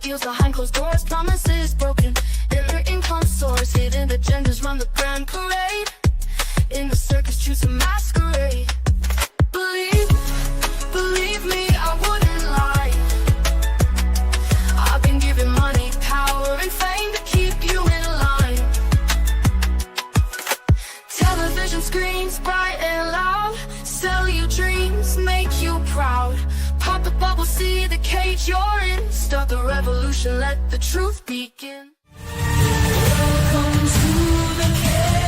deals behind closed doors, promises broken. Inner income source, hidden agendas run the grand parade. In the circus, choose a masquerade. Believe me, I wouldn't lie. I've been given money, power, and fame to keep you in line. Television screens bright and loud, sell you dreams, make you proud. Pop the bubble, see the cage you're in. Start the revolution, let the truth begin. Welcome to the chaos.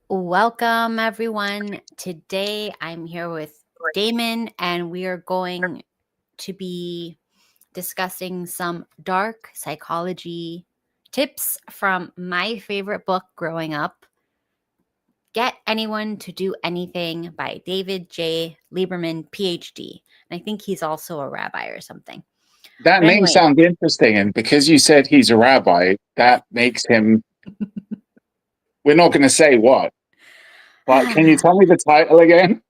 Welcome, everyone. Today I'm here with Damon, and we are going to be discussing some dark psychology tips from my favorite book growing up, Get Anyone to Do Anything by David J. Lieberman, PhD. And I think he's also a rabbi or something. That But may anyway. sound interesting, and because you said he's a rabbi, that makes him. We're not going to say what, but can you tell me the title again?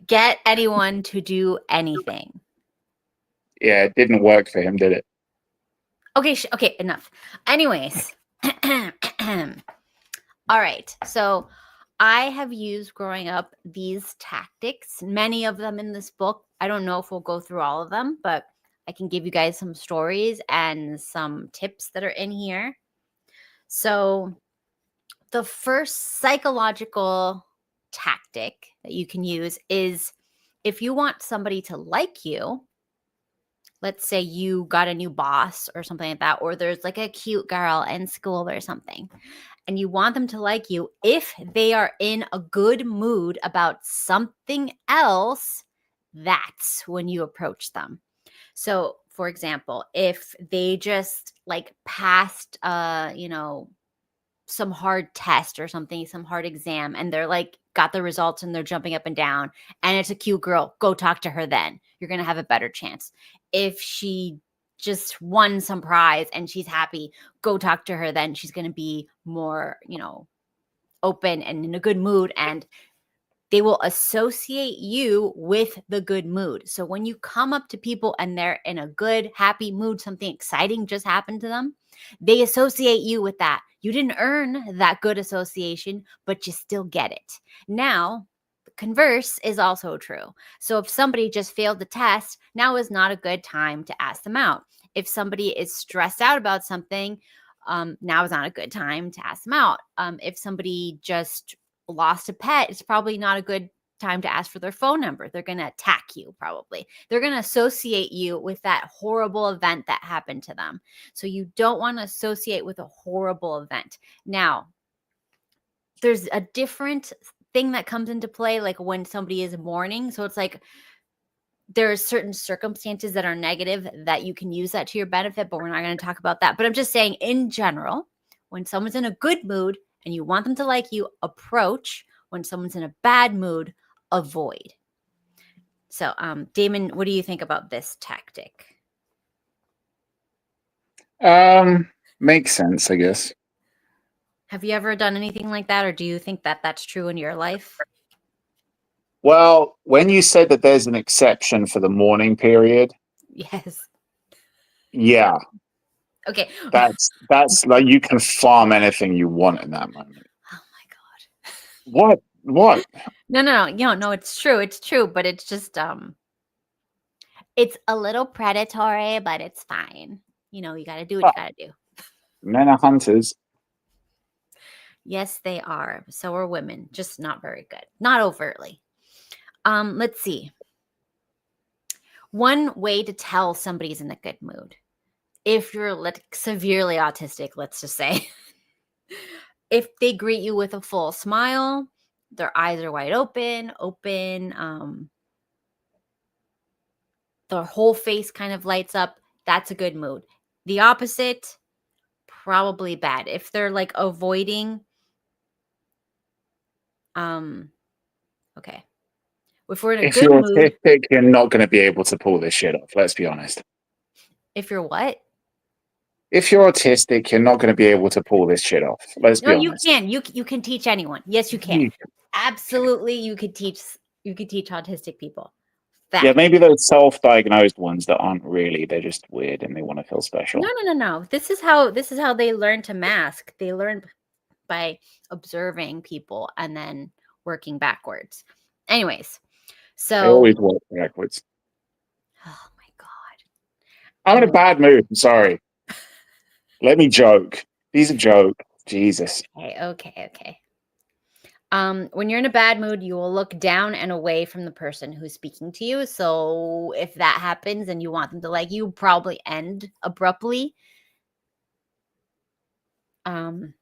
Get Anyone to Do Anything. Yeah, it didn't work for him, did it? Okay, enough. Anyways. All right. So I have used growing up these tactics, many of them in this book. I don't know if we'll go through all of them, but I can give you guys some stories and some tips that are in here. So the first psychological tactic that you can use is if you want somebody to like you, let's say you got a new boss or something like that, or there's like a cute girl in school or something, and you want them to like you, if they are in a good mood about something else, that's when you approach them. So, for example, if they just like passed, some hard test or something, some hard exam, and they're like got the results and they're jumping up and down, and it's a cute girl, go talk to her then. You're going to have a better chance. If she just won some prize and she's happy, go talk to her then. She's going to be more, open and in a good mood, and they will associate you with the good mood. So when you come up to people and they're in a good, happy mood, something exciting just happened to them, they associate you with that. You didn't earn that good association, but you still get it. Now, the converse is also true. So if somebody just failed the test, now is not a good time to ask them out. If somebody is stressed out about something, now is not a good time to ask them out. If somebody just lost a pet, it's probably not a good time to ask for their phone number. They're going to attack you, probably. They're going to associate you with that horrible event that happened to them. So you don't want to associate with a horrible event. Now, there's a different thing that comes into play, like when somebody is mourning. So it's like there are certain circumstances that are negative that you can use that to your benefit, but we're not going to talk about that. But I'm just saying, in general, when someone's in a good mood and you want them to like you, approach. When someone's in a bad mood, avoid. So, Damon, what do you think about this tactic? Makes sense, I guess. Have you ever done anything like that, or do you think that that's true in your life? Well, when you said that there's an exception for the mourning period, Yes. yeah, Okay. that's like you can farm anything you want in that moment. Oh my God. What? No, it's true. It's true, but it's just it's a little predatory, but it's fine. You got to do what you got to do. Men are hunters. Yes, they are. So are women, just not very good. Not overtly. Let's see. One way to tell somebody's in a good mood, if you're like severely autistic, let's just say, if they greet you with a full smile, their eyes are wide open, their whole face kind of lights up, that's a good mood. The opposite, probably bad. If they're like avoiding, okay. If we're in a If good you're mood, autistic, you're not going to be able to pull this shit off. Let's be honest. if you're what? If you're autistic, you're not going to be able to pull this shit off. Let's No, be you honest. can. You can teach anyone. Yes, you can. Absolutely, you could teach autistic people. Yeah, Fact. maybe those self-diagnosed ones that aren't really, they're just weird and they want to feel special. No. This is how they learn to mask. They learn by observing people and then working backwards. Anyways, They so always work backwards. oh my god. I'm in a bad mood. I'm sorry. Let me joke. These are jokes. Jesus. Okay. When you're in a bad mood, you will look down and away from the person who's speaking to you. So if that happens and you want them to like you, probably end abruptly. One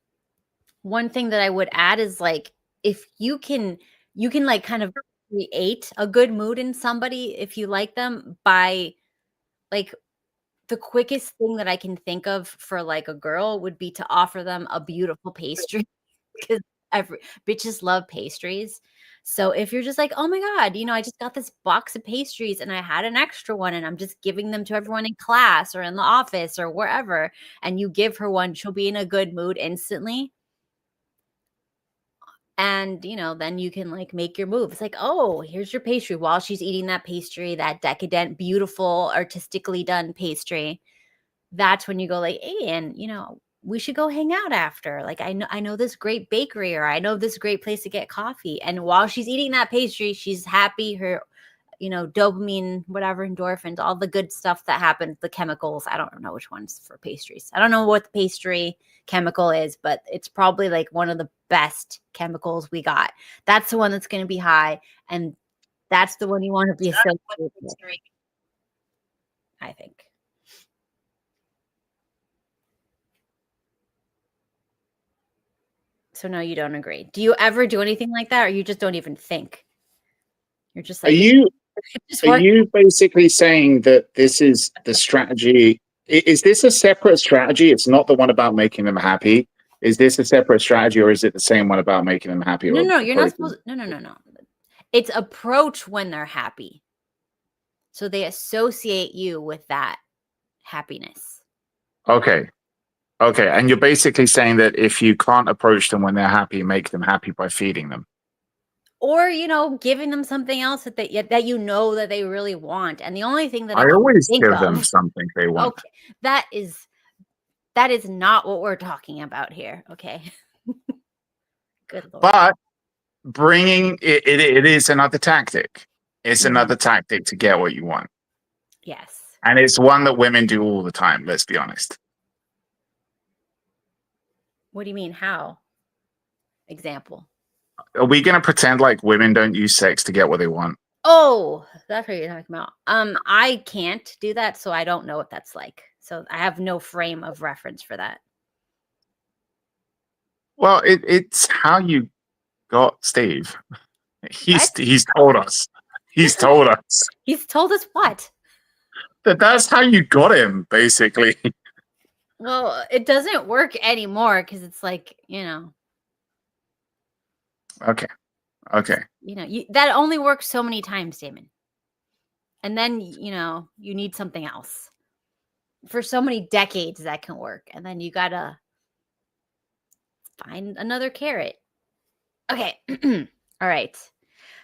thing that I would add is like if you can like kind of create a good mood in somebody if you like them by like the quickest thing that I can think of for like a girl would be to offer them a beautiful pastry because every bitches love pastries. So if you're just like, oh my God, I just got this box of pastries and I had an extra one and I'm just giving them to everyone in class or in the office or wherever, and you give her one, she'll be in a good mood instantly. And, then you can like make your move. It's like, oh, here's your pastry while she's eating that pastry, that decadent, beautiful, artistically done pastry. That's when you go like, hey, and we should go hang out after. Like, I know this great bakery or I know this great place to get coffee. And while she's eating that pastry, she's happy. Her, dopamine, whatever, endorphins, all the good stuff that happens, the chemicals. I don't know which ones for pastries. I don't know what the pastry chemical is, but it's probably like one of the best chemicals we got. That's the one that's going to be high. And that's the one you want to be associated with, I think. So no, you don't agree. Do you ever do anything like that, or you just don't even think? You're just Are like, you basically saying that this is the strategy? Is this a separate strategy? It's not the one about making them happy. Is this a separate strategy, or is it the same one about making them happy? No, you're not supposed. No. It's approach when they're happy. So they associate you with that happiness. Okay. And you're basically saying that if you can't approach them when they're happy, make them happy by feeding them. Or, giving them something else that that they really want. And the only thing that I always give them something they want. Okay. That is not what we're talking about here. Okay. Good Lord. But bringing it is another tactic. It's another tactic to get what you want. Yes. And it's one that women do all the time. Let's be honest. What do you mean? How? Example. Are we going to pretend like women don't use sex to get what they want? Oh, that's what you're talking about. I can't do that, so I don't know what that's like. So I have no frame of reference for that. Well, it's how you got Steve. He's told us. He's told us. He's told us what? That's how you got him, basically. Well, it doesn't work anymore because it's like, Okay. That only works so many times, Damon. And then, you need something else. For so many decades that can work. And then you got to find another carrot. Okay. All right.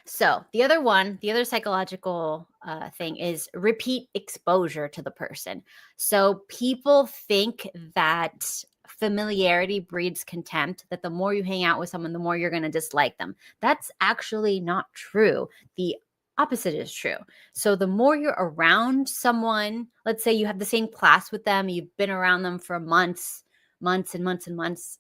So the other psychological thing is repeat exposure to the person. So people think that familiarity breeds contempt, that the more you hang out with someone, the more you're going to dislike them. That's actually not true. The opposite is true. So the more you're around someone, let's say you have the same class with them, you've been around them for months and months.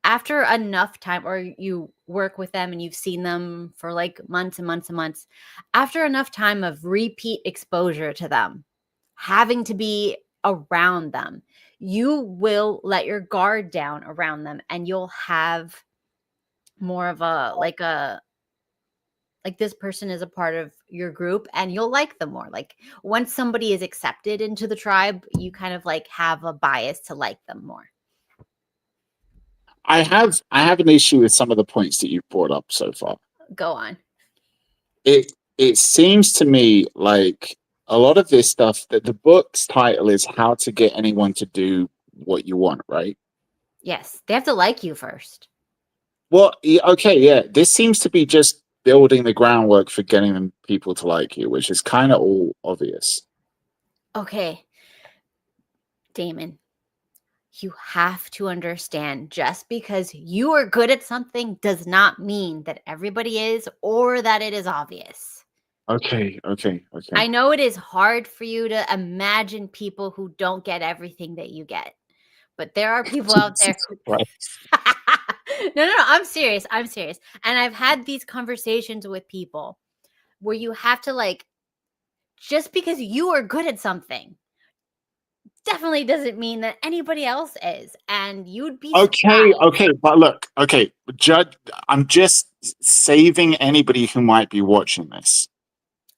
After enough time, or you work with them and you've seen them for like months and months, after enough time of repeat exposure to them, having to be around them, you will let your guard down around them and you'll have more of like this person is a part of your group and you'll like them more. Like once somebody is accepted into the tribe, you kind of like have a bias to like them more. I have an issue with some of the points that you've brought up so far. Go on. it seems to me like a lot of this stuff that the book's title is How to Get Anyone to Do What You Want, right? Yes, they have to like you first. Well, okay, yeah. This seems to be just building the groundwork for getting them people to like you, which is kind of all obvious. Okay, Damon, you have to understand just because you are good at something does not mean that everybody is or that it is obvious. Okay. I know it is hard for you to imagine people who don't get everything that you get, but there are people out there who... Right. No, I'm serious. And I've had these conversations with people where you have to, like, just because you are good at something definitely doesn't mean that anybody else is. And you'd be surprised. Okay, but look, okay, Judge, I'm just saving anybody who might be watching this.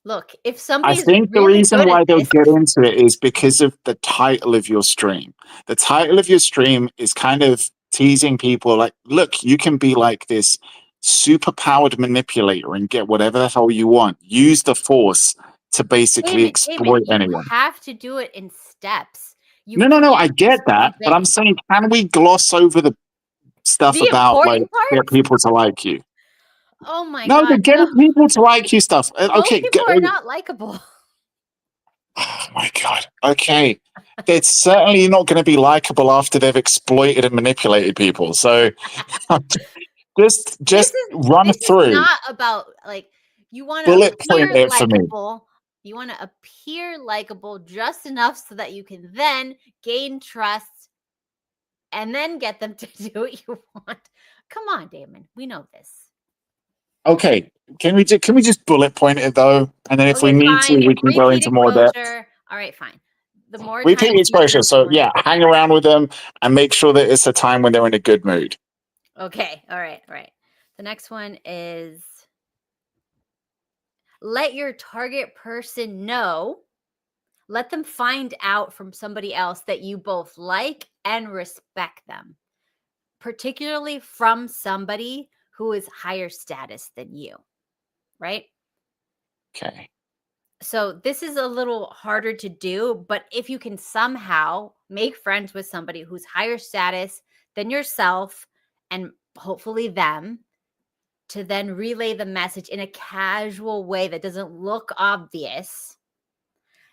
Look, if I somebody's think the really reason good why at they'll this, get into it is because of the title of your stream. The title of your stream is kind of teasing people like, look, you can be like this super powered manipulator and get whatever the hell you want. Use the force to basically Damon, exploit you anyone. have to do it in steps. You No, I can't get just that, jump but I'm in. saying, can we gloss over the stuff The about like important get parts? people to like you? Oh my No, the God, no. getting people to like you stuff. Most Okay, people are not likable. oh my God. Okay. It's certainly not going to be likable after they've exploited and manipulated people. So just run This is through, not about, like, you want to bullet point appear it for me. likable. You want to appear likable just enough so that you can then gain trust and then get them to do what you want. Come on, Damon. We know this. Okay. Can we just bullet point it though? And then if we Okay, need to, fine. we can go Repeat into more depth. exposure. All right, fine. The more Repeat times you exposure. So influence. yeah, hang around with them and make sure that it's a time when they're in a good mood. Okay. All right. The next one is let your target person know. Let them find out from somebody else that you both like and respect them, particularly from somebody who is higher status than you, right? Okay. So this is a little harder to do, but if you can somehow make friends with somebody who's higher status than yourself and hopefully them, to then relay the message in a casual way that doesn't look obvious,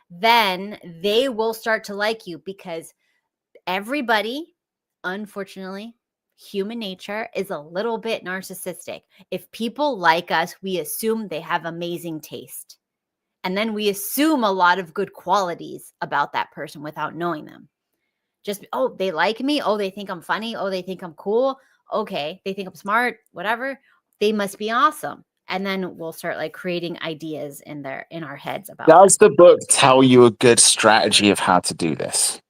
then they will start to like you, because everybody, unfortunately, human nature is a little bit narcissistic. If people like us, we assume they have amazing taste. And then we assume a lot of good qualities about that person without knowing them. Just, oh, they like me. Oh, they think I'm funny. Oh, they think I'm cool. Okay. They think I'm smart, whatever. They must be awesome. And then we'll start, like, creating ideas in our heads about them. Does the book tell you a good strategy of how to do this?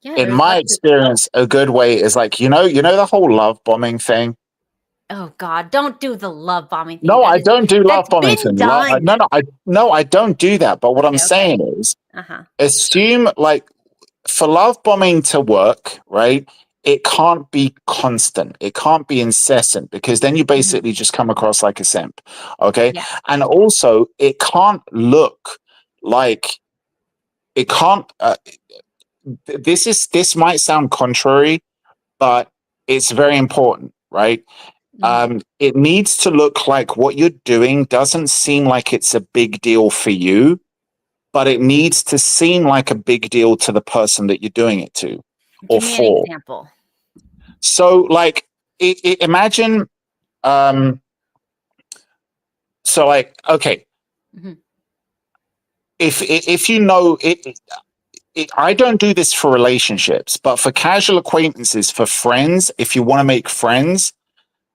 Yeah, In my experience, a good way is like, you know the whole love bombing thing. Oh God, don't do the love bombing thing. No, I don't do love bombing been thing. done. No, I don't do that. But what I'm Okay. saying is, Uh-huh. assume like for love bombing to work, right? It can't be constant. It can't be incessant, because then you basically just come across like a simp. Okay. Yeah. And also, it can't look like it can't. This might sound contrary, but it's very important, right? It needs to look like what you're doing doesn't seem like it's a big deal for you, but it needs to seem like a big deal to the person that you're doing it to or Give me an for. example. So, like, imagine, so like, okay, if you know it, I don't do this for relationships, but for casual acquaintances, for friends, if you want to make friends,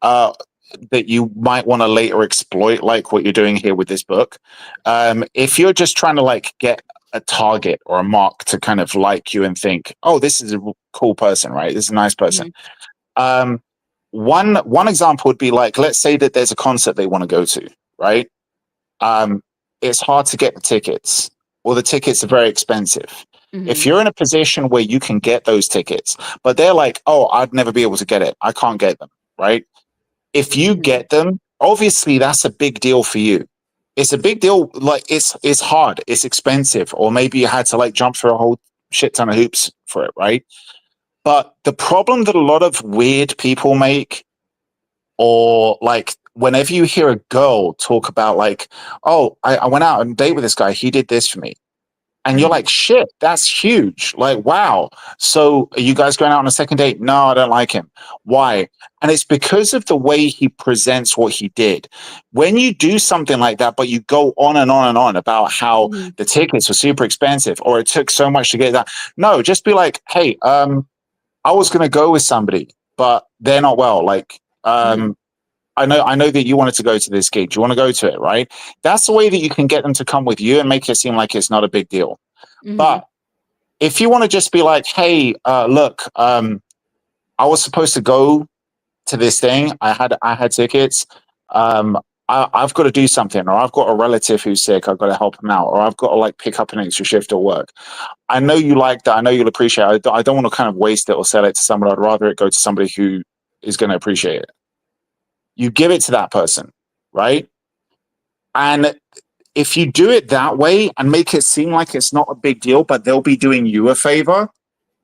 that you might want to later exploit, like what you're doing here with this book. If you're just trying to like get a target or a mark to kind of like you and think, oh, this is a cool person, right? This is a nice person. One example would be like, let's say that there's a concert they want to go to, right? It's hard to get the tickets, or the tickets are very expensive. If you're in a position where you can get those tickets, but they're like, oh, I'd never be able to get it, I can't get them, right? If you get them, obviously that's a big deal for you. it's a big deal. Like it's hard, it's expensive, or maybe you had to like jump through a whole shit ton of hoops for it, right? But the problem that a lot of weird people make, or like whenever you hear a girl talk about like, oh, I went out on a date with this guy, he did this for me. And you're like, shit, that's huge. Like, wow. So are you guys going out on a second date? No, I don't like him. Why? And it's because of the way he presents what he did. When you do something like that, but you go on and on and on about how the tickets were super expensive or it took so much to get that. No, just be like, hey, I was going to go with somebody, but they're not well. Like, I know that you wanted to go to this gig. Do you want to go to it, right? That's the way that you can get them to come with you and make it seem like it's not a big deal. But if you want to just be like, hey, look, I was supposed to go to this thing. I had tickets. I've got to do something, or I've got a relative who's sick. I've got to help him out, or I've got to like pick up an extra shift at work. I know you like that. I know you'll appreciate it. I don't want to kind of waste it or sell it to someone. I'd rather it go to somebody who is going to appreciate it. You give it to that person, right? And if you do it that way and make it seem like it's not a big deal, but they'll be doing you a favor,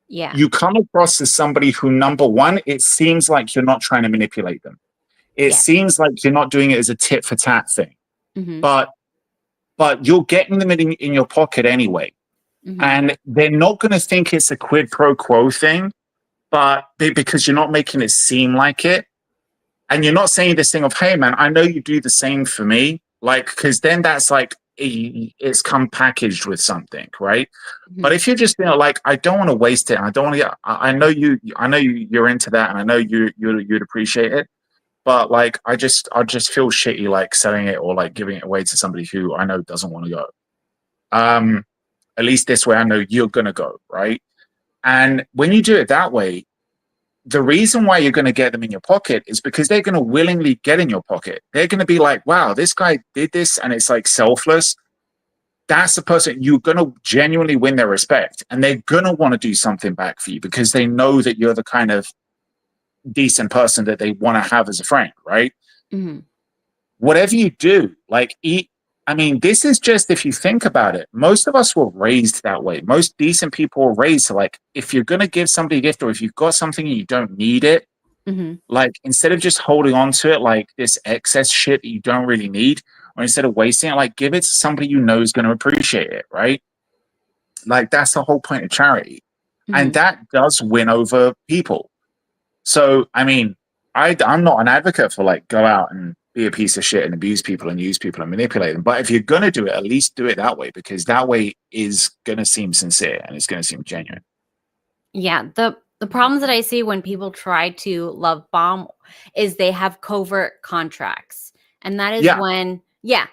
you come across as somebody who, number one, it seems like you're not trying to manipulate them. It seems like you're not doing it as a tit for tat thing, but you're getting them in your pocket anyway. And they're not going to think it's a quid pro quo thing, but because you're not making it seem like it. And you're not saying this thing of, hey, man, I know you do the same for me. Like, because then that's like, it's come packaged with something, right? But if you're just, like, I don't want to waste it. I don't want to, I know you're into that, and I know you'd appreciate it. But like, I just feel shitty, like selling it or like giving it away to somebody who I know doesn't want to go. At least this way, I know you're going to go, right? And when you do it that way, the reason why you're going to get them in your pocket is because they're going to willingly get in your pocket. They're going to be like, wow, this guy did this, and it's like selfless. That's the person you're going to genuinely win their respect, and they're going to want to do something back for you because they know that you're the kind of decent person that they want to have as a friend, right? Whatever you do, like this is just, if you think about it, most of us were raised that way. Most decent people were raised to, like, if you're going to give somebody a gift, or if you've got something and you don't need it, like, instead of just holding on to it like this excess shit that you don't really need, or instead of wasting it, like, give it to somebody you know is going to appreciate it, right? Like, that's the whole point of charity. And that does win over people. So, I'm not an advocate for, like, go out and be a piece of shit and abuse people and use people and manipulate them. But if you're going to do it, at least do it that way, because that way is going to seem sincere and it's going to seem genuine. Yeah. The problems that I see when people try to love bomb is they have covert contracts. And that is when,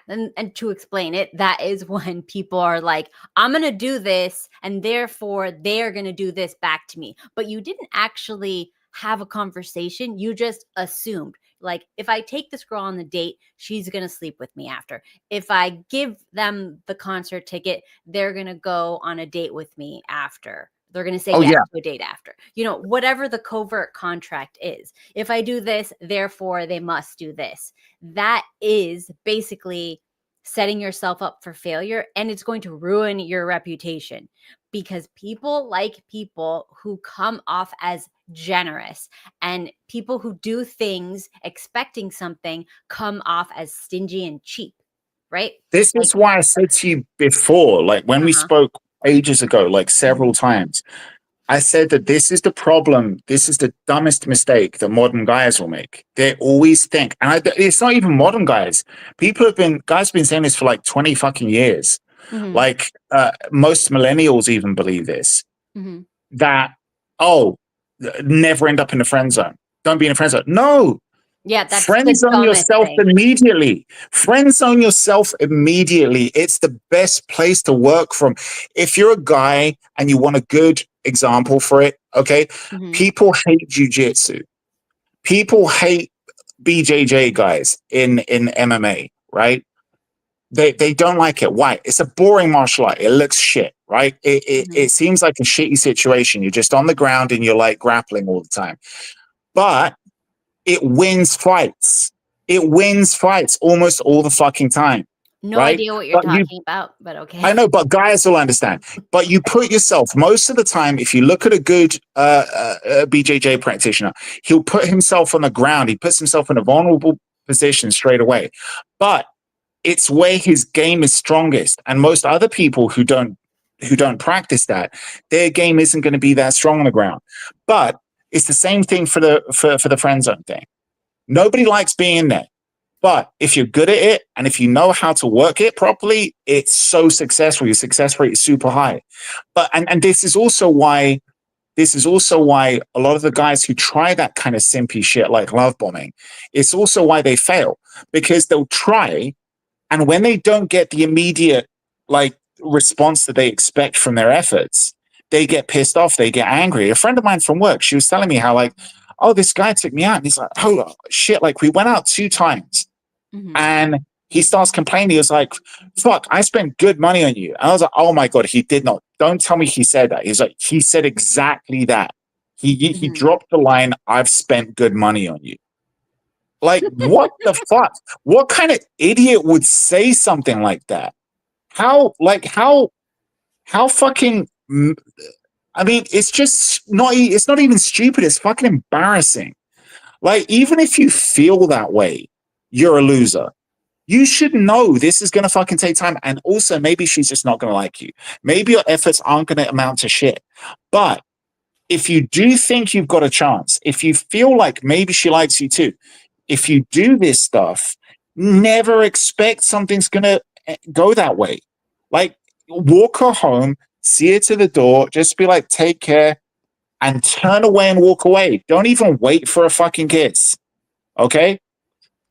and to explain it, that is when people are like, I'm going to do this, and therefore they're going to do this back to me. But you didn't actually have a conversation. You just assumed. Like, if I take this girl on the date, she's going to sleep with me after. If I give them the concert ticket, they're going to go on a date with me after. They're going to say yes to a date after. Whatever the covert contract is. If I do this, therefore they must do this. That is basically setting yourself up for failure, and it's going to ruin your reputation, because people like people who come off as generous, and people who do things expecting something come off as stingy and cheap, right? This is why I said to you before, like when we spoke ages ago, like several times, I said that this is the problem. This is the dumbest mistake that modern guys will make. They always think, and it's not even modern guys. Guys have been saying this for like 20 fucking years. Like most millennials even believe this, that, never end up in the friend zone. Don't be in a friend zone. No. Yeah, that's friend zone yourself immediately. Friend zone yourself immediately. It's the best place to work from. If you're a guy and you want a good example for it, okay? People hate jiu-jitsu. People hate BJJ guys in MMA, right? They don't like it. Why? It's a boring martial art. It looks shit, right? It seems like a shitty situation. You're just on the ground and you're like grappling all the time. But it wins fights. It wins fights almost all the fucking time. No right? idea what you're But you talking about, but okay. I know, but guys will understand. But you put yourself most of the time. If you look at a good BJJ practitioner, he'll put himself on the ground. He puts himself in a vulnerable position straight away. But it's where his game is strongest. And most other people who don't practice that, their game isn't going to be that strong on the ground. But it's the same thing for the friend zone thing. Nobody likes being in there. But if you're good at it and if you know how to work it properly, it's so successful. Your success rate is super high. But and this is also why a lot of the guys who try that kind of simpy shit like love bombing, it's also why they fail, because they'll try, and when they don't get the immediate like response that they expect from their efforts, they get pissed off, they get angry. A friend of mine from work, she was telling me how like, oh, this guy took me out, and he's like, oh shit, like we went out 2 times. Mhm. And he starts complaining. He was like, fuck, I spent good money on you. And I was like, oh my God, he did not. Don't tell me he said that. He's like, he said exactly that. He Mhm. dropped the line, I've spent good money on you. Like, what the fuck? What kind of idiot would say something like that? How fucking, I mean, it's just not, it's not even stupid. It's fucking embarrassing. Like, even if you feel that way, you're a loser. You should know this is going to fucking take time. And also, maybe she's just not going to like you. Maybe your efforts aren't going to amount to shit. But if you do think you've got a chance, if you feel like maybe she likes you too, if you do this stuff, never expect something's going to go that way. Like, walk her home, see her to the door, just be like, take care, and turn away and walk away. Don't even wait for a fucking kiss. Okay?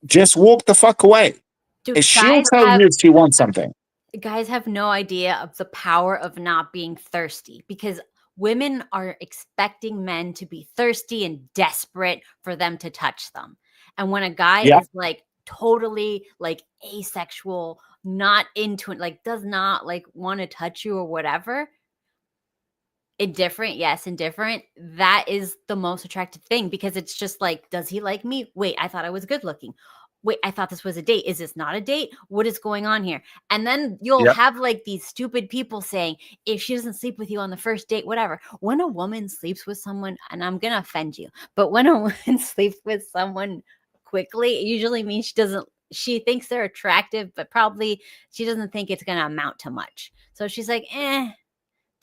Just walk the fuck away. Dude, She'll tell you if she wants something. guys have no idea of the power of not being thirsty, because women are expecting men to be thirsty and desperate for them to touch them. And when a guy Yeah. is like totally like asexual, not into it, like does not like want to touch you or whatever, indifferent, yes, indifferent, that is the most attractive thing, because it's just like, does he like me? Wait, I thought I was good looking. Wait, I thought this was a date. Is this not a date? What is going on here? And then you'll Yep. have like these stupid people saying, if she doesn't sleep with you on the first date, whatever. When a woman sleeps with someone, and I'm going to offend you, but when a woman sleeps with someone quickly, it usually means she thinks they're attractive, but probably she doesn't think it's going to amount to much. So she's like,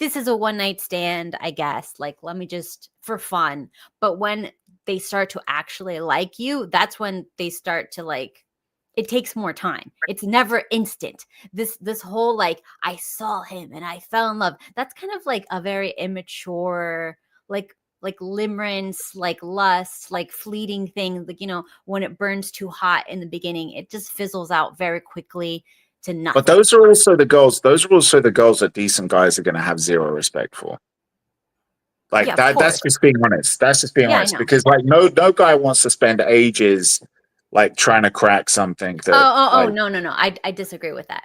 this is a one night stand, I guess. Like, let me just for fun. But when they start to actually like you, that's when they start to like, it takes more time. It's never instant. This whole like, I saw him and I fell in love. That's kind of like a very immature, like limerence, like lust, like fleeting thing. Like, when it burns too hot in the beginning, it just fizzles out very quickly to nothing. But those are also the girls. Those are also the girls that decent guys are going to have zero respect for. Like Yeah, of that. course. That's just being honest. That's just being Yeah, I honest. know. Because like no guy wants to spend ages like trying to crack something. That, Oh, no. I disagree with that.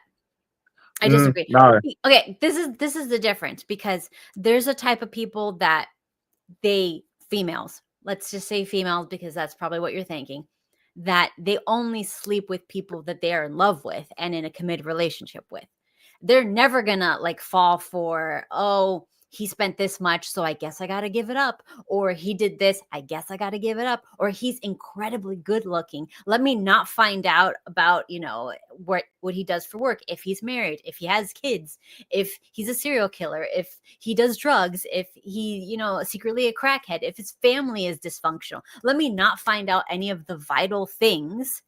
I disagree. No. Okay, this is the difference, because there's a type of people that females, let's just say females, because that's probably what you're thinking, that they only sleep with people that they are in love with and in a committed relationship with. They're never gonna like fall for, oh, he spent this much, so I guess I got to give it up. Or he did this, I guess I got to give it up. Or he's incredibly good looking. Let me not find out about, what he does for work, if he's married, if he has kids, if he's a serial killer, if he does drugs, if he, secretly a crackhead, if his family is dysfunctional. Let me not find out any of the vital things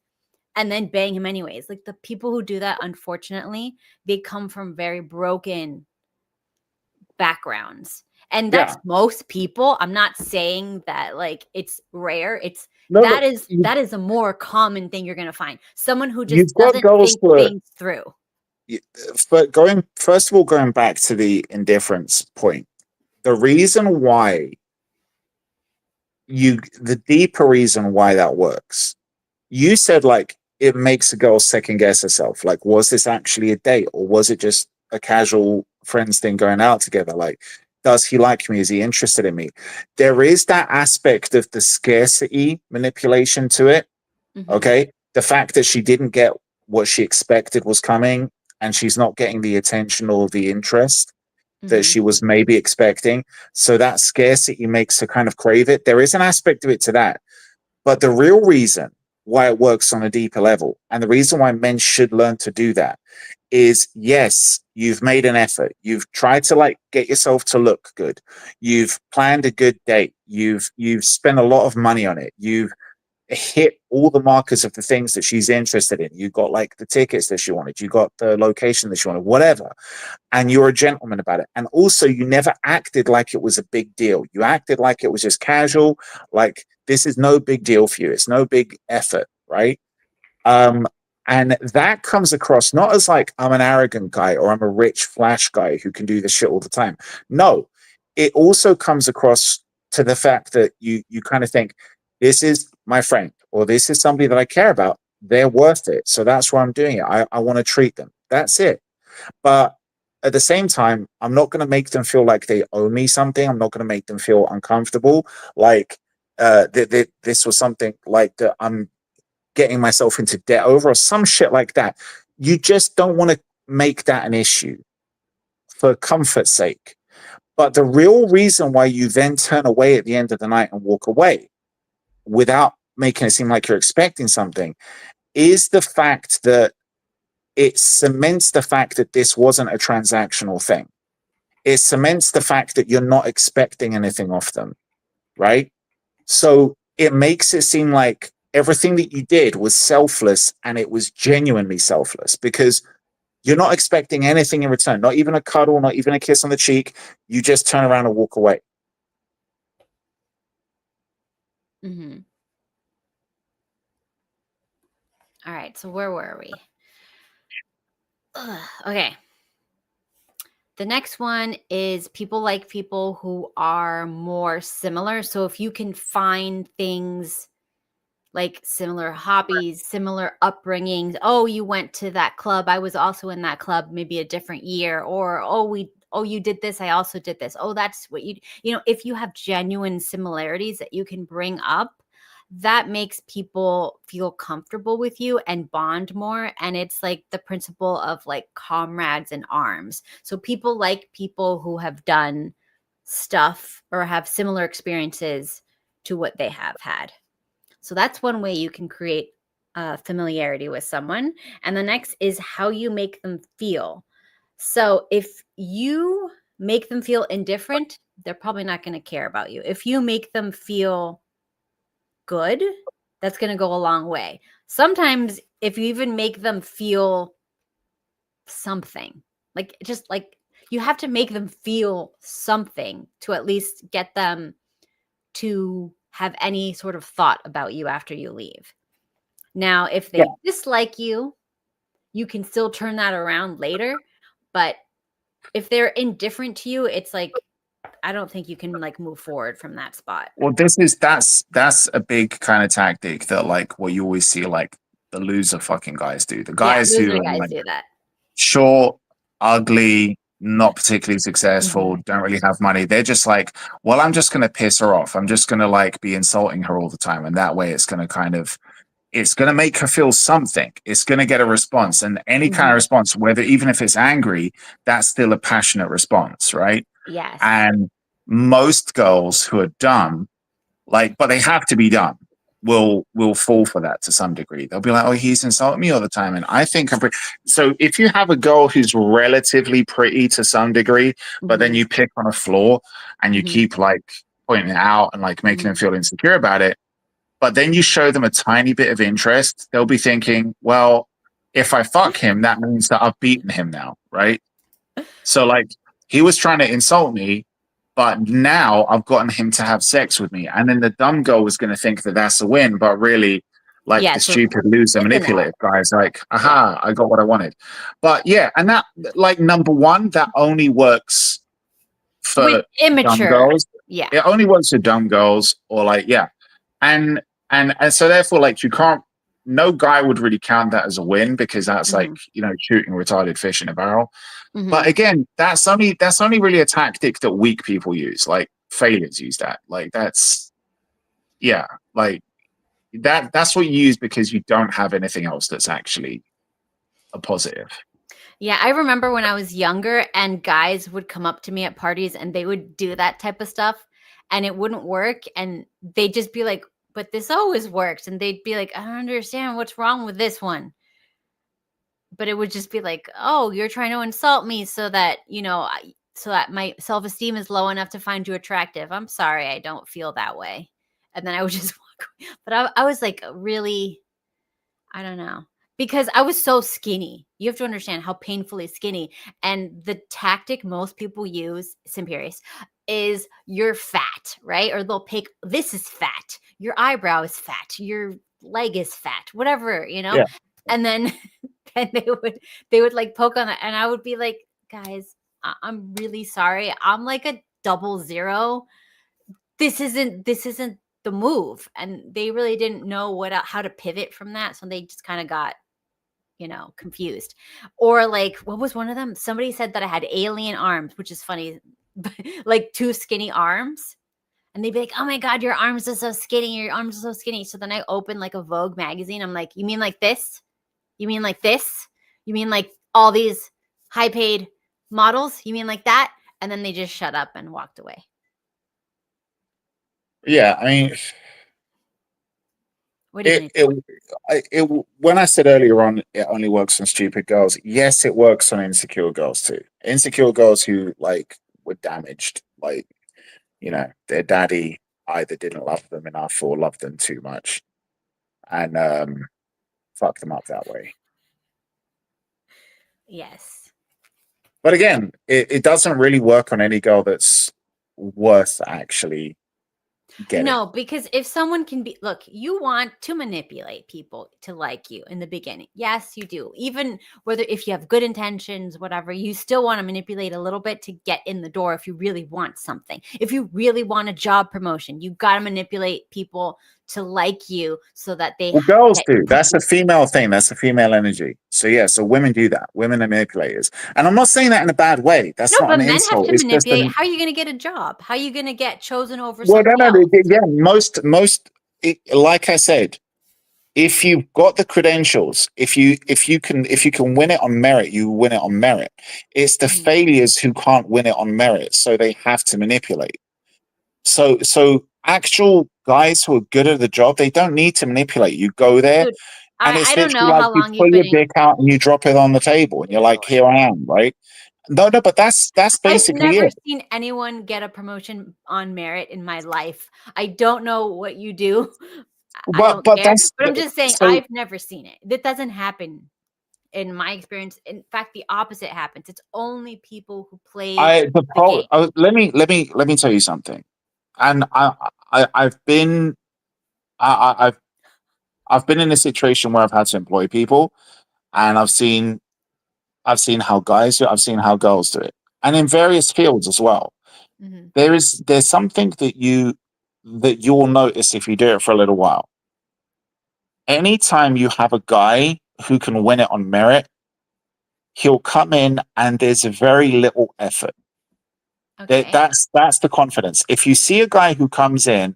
and then bang him anyways. Like, the people who do that, unfortunately, they come from very broken backgrounds, and that's most people. I'm not saying that like it's rare. That is a more common thing you're going to find. Someone who just doesn't think things through. But first of all, going back to the indifference point, the reason why the deeper reason why that works, you said like it makes a girl second guess herself. Like, was this actually a date, or was it just a casual friends thing going out together? Like, does he like me? Is he interested in me? There is that aspect of the scarcity manipulation to it. Mhm. Okay. The fact that she didn't get what she expected was coming, and she's not getting the attention or the interest that she was maybe expecting. So that scarcity makes her kind of crave it. There is an aspect of it to that. But the real reason why it works on a deeper level, and the reason why men should learn to do that, is yes, you've made an effort. You've tried to like get yourself to look good. You've planned a good date. You've spent a lot of money on it. You've hit all the markers of the things that she's interested in. You got like the tickets that she wanted. You got the location that she wanted, whatever. And you're a gentleman about it. And also you never acted like it was a big deal. You acted like it was just casual. Like this is no big deal for you. It's no big effort, right? And that comes across not as like I'm an arrogant guy or I'm a rich flash guy who can do this shit all the time. No, it also comes across to the fact that you kind of think, this is my friend, or this is somebody that I care about. They're worth it. So that's why I'm doing it. I want to treat them. That's it. But at the same time, I'm not going to make them feel like they owe me something. I'm not going to make them feel uncomfortable. Like this was something like that I'm getting myself into debt over or some shit like that. You just don't want to make that an issue for comfort's sake. But the real reason why you then turn away at the end of the night and walk away without making it seem like you're expecting something is the fact that it cements the fact that this wasn't a transactional thing. It cements the fact that you're not expecting anything off them, right? So it makes it seem like everything that you did was selfless, and it was genuinely selfless because you're not expecting anything in return, not even a cuddle, not even a kiss on the cheek. You just turn around and walk away. Mm-hmm. All right, so where were we? Okay. The next one is people like people who are more similar. So if you can find things like similar hobbies, similar upbringings. Oh, you went to that club. I was also in that club, maybe a different year. Or, you did this. I also did this. Oh, that's what if you have genuine similarities that you can bring up, that makes people feel comfortable with you and bond more. And it's like the principle of like comrades in arms. So people like people who have done stuff or have similar experiences to what they have had. So that's one way you can create familiarity with someone. And the next is how you make them feel. So if you make them feel indifferent, they're probably not going to care about you. If you make them feel good, that's going to go a long way. Sometimes if you even make them feel something, like just like you have to make them feel something to at least get them to have any sort of thought about you after you leave. Now, if they dislike you, you can still turn that around later. But if they're indifferent to you, it's like, I don't think you can like move forward from that spot. Well, that's a big kind of tactic that like what you always see like the loser fucking guys do. The guys who are guys like do that. short, ugly, not particularly successful, don't really have money. They're just like, well, I'm just gonna piss her off. I'm just gonna like be insulting her all the time, and that way it's gonna make her feel something. It's gonna get a response, and any kind of response, whether even if it's angry, that's still a passionate response, right? Yes. And most girls who are dumb, like, but they have to be dumb, will fall for that to some degree. They'll be like, oh, he's insulting me all the time. And I think I'm pretty. So if you have a girl who's relatively pretty to some degree, but then you pick on a flaw and you keep like pointing it out and like making them feel insecure about it, but then you show them a tiny bit of interest, they'll be thinking, well, if I fuck him, that means that I've beaten him now, right? So like he was trying to insult me, but now I've gotten him to have sex with me. And then the dumb girl was going to think that that's a win, but really, like the stupid loser manipulative guy is like, aha, I got what I wanted. But yeah, and that, like, number one, that only works for with immature dumb girls. Yeah. It only works for dumb girls or like, yeah. And so therefore, like, you can't, no guy would really count that as a win because that's like, shooting retarded fish in a barrel. But again, that's only really a tactic that weak people use. Like failures use that. Like that's like that's what you use because you don't have anything else that's actually a positive. Yeah, I remember when I was younger and guys would come up to me at parties and they would do that type of stuff and it wouldn't work. And they'd just be like, but this always works. And they'd be like, I don't understand what's wrong with this one. But it would just be like, oh, you're trying to insult me so that, so that my self-esteem is low enough to find you attractive. I'm sorry, I don't feel that way. And then I would just walk away. But I was like, really, I don't know. Because I was so skinny. You have to understand how painfully skinny. And the tactic most people use, Simperius, is you're fat, right? Or they'll pick, this is fat. Your eyebrow is fat. Your leg is fat. Whatever, Yeah. And then and they would like poke on that. And I would be like, guys, I'm really sorry. I'm like a 00. This isn't the move. And they really didn't know how to pivot from that. So they just kind of got confused. Or like, what was one of them? Somebody said that I had alien arms, which is funny, like 2 skinny arms. And they'd be like, oh my God, your arms are so skinny. Your arms are so skinny. So then I opened like a Vogue magazine. I'm like, you mean like this? You mean like this? You mean like all these high paid models? You mean like that? And then they just shut up and walked away. Yeah, I mean, What do you think? when I said earlier on, it only works on stupid girls. Yes, it works on insecure girls too. Insecure girls who like were damaged, like their daddy either didn't love them enough or loved them too much, and fucked them up that way. Yes. But again, it doesn't really work on any girl that's worth actually getting. No, because if someone can be, look, you want to manipulate people to like you in the beginning. Yes, you do. Even if you have good intentions, whatever, you still want to manipulate a little bit to get in the door if you really want something. If you really want a job promotion, you got to manipulate people to like you so that they. Well, girls do. That's a female thing. That's a female energy. So yeah, so women do that. Women are manipulators, and I'm not saying that in a bad way. That's not an insult. Men have to manipulate. How are you going to get a job? How are you going to get chosen over? Well, yeah. Most, like I said, if you've got the credentials, if you can win it on merit, you win it on merit. It's the failures who can't win it on merit, so they have to manipulate. So actual guys who are good at the job, they don't need to manipulate. You go there, Dude, and it's I don't know like how long you pull your dick out and you drop it on the table, and you're like, "Here I am," right? No, but that's basically I've never it. seen anyone get a promotion on merit in my life. I don't know what you do. I don't care. But I'm just saying, I've never seen it. That doesn't happen in my experience. In fact, the opposite happens. It's only people who play the game. Let me tell you something. And I've been in a situation where I've had to employ people, and I've seen how guys do it, I've seen how girls do it, and in various fields as well. Mm-hmm. There's something that you'll notice if you do it for a little while. Anytime you have a guy who can win it on merit, he'll come in and there's very little effort. Okay. That's the confidence. If you see a guy who comes in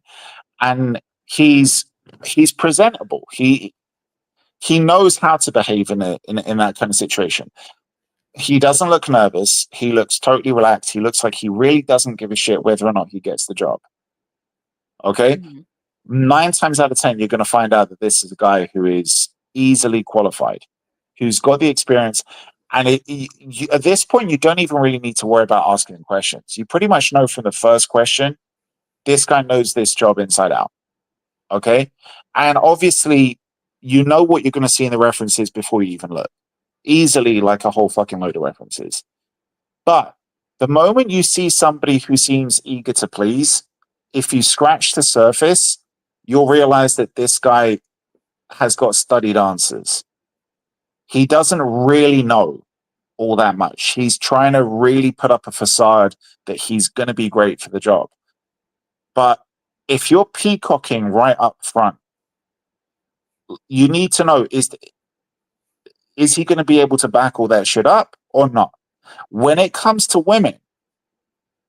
and he's presentable, he knows how to behave in that kind of situation. He doesn't look nervous. He looks totally relaxed. He looks like he really doesn't give a shit whether or not he gets the job. Okay? Mm-hmm. 9 times out of 10, you're going to find out that this is a guy who is easily qualified, who's got the experience. And at this point, you don't even really need to worry about asking him questions. You pretty much know from the first question, this guy knows this job inside out. Okay? And obviously, you know what you're going to see in the references before you even look. Easily, like a whole fucking load of references. But the moment you see somebody who seems eager to please, if you scratch the surface, you'll realize that this guy has got studied answers. He doesn't really know all that much. He's trying to really put up a facade that he's going to be great for the job. But if you're peacocking right up front, you need to know, is he going to be able to back all that shit up or not? When it comes to women,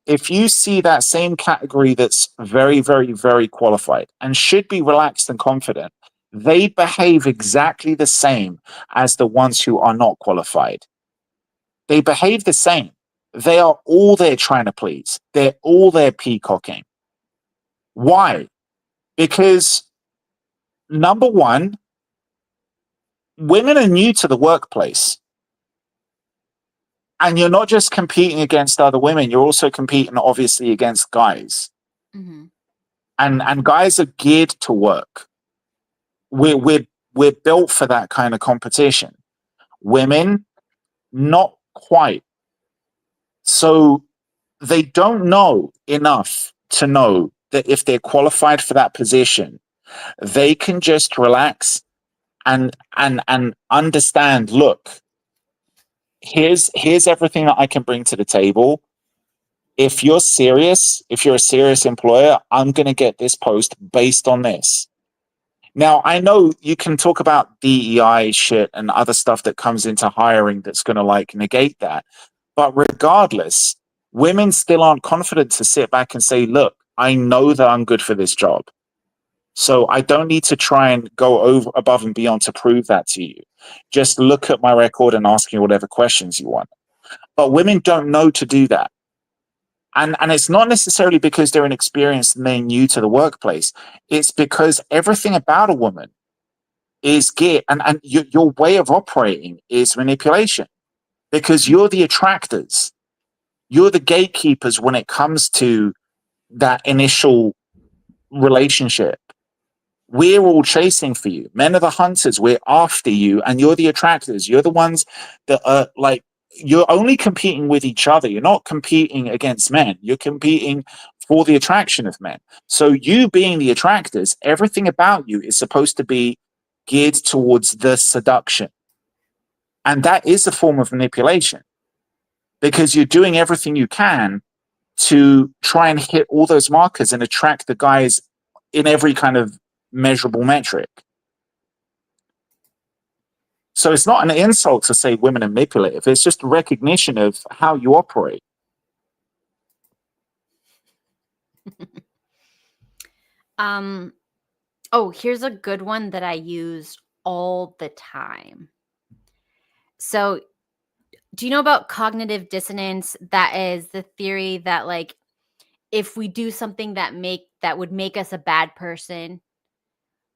if you see that same category that's very, very, very qualified and should be relaxed and confident, they behave exactly the same as the ones who are not qualified. They behave the same. They are all there trying to please. They're all there peacocking. Why? Because number one, women are new to the workplace. And you're not just competing against other women, you're also competing obviously against guys. Mm-hmm. And guys are geared to work. We're built for that kind of competition. Women, not quite. So they don't know enough to know that if they're qualified for that position, they can just relax and understand, look, here's everything that I can bring to the table. If you're serious, if you're a serious employer, I'm going to get this post based on this. Now, I know you can talk about DEI shit and other stuff that comes into hiring that's going to like negate that. But regardless, women still aren't confident to sit back and say, look, I know that I'm good for this job. So I don't need to try and go over above and beyond to prove that to you. Just look at my record and ask me whatever questions you want. But women don't know to do that. And it's not necessarily because they're inexperienced and they're new to the workplace. It's because everything about a woman is geared, and your way of operating is manipulation, because you're the attractors. You're the gatekeepers when it comes to that initial relationship. We're all chasing for you. Men are the hunters. We're after you, and you're the attractors. You're the ones that are like, you're only competing with each other. You're not competing against men. You're competing for the attraction of men. So you being the attractors, everything about you is supposed to be geared towards the seduction. And that is a form of manipulation, because you're doing everything you can to try and hit all those markers and attract the guys in every kind of measurable metric. So it's not an insult to say women are manipulative. It's just a recognition of how you operate. Oh, here's a good one that I use all the time. So, do you know about cognitive dissonance? That is the theory that like if we do something that would make us a bad person,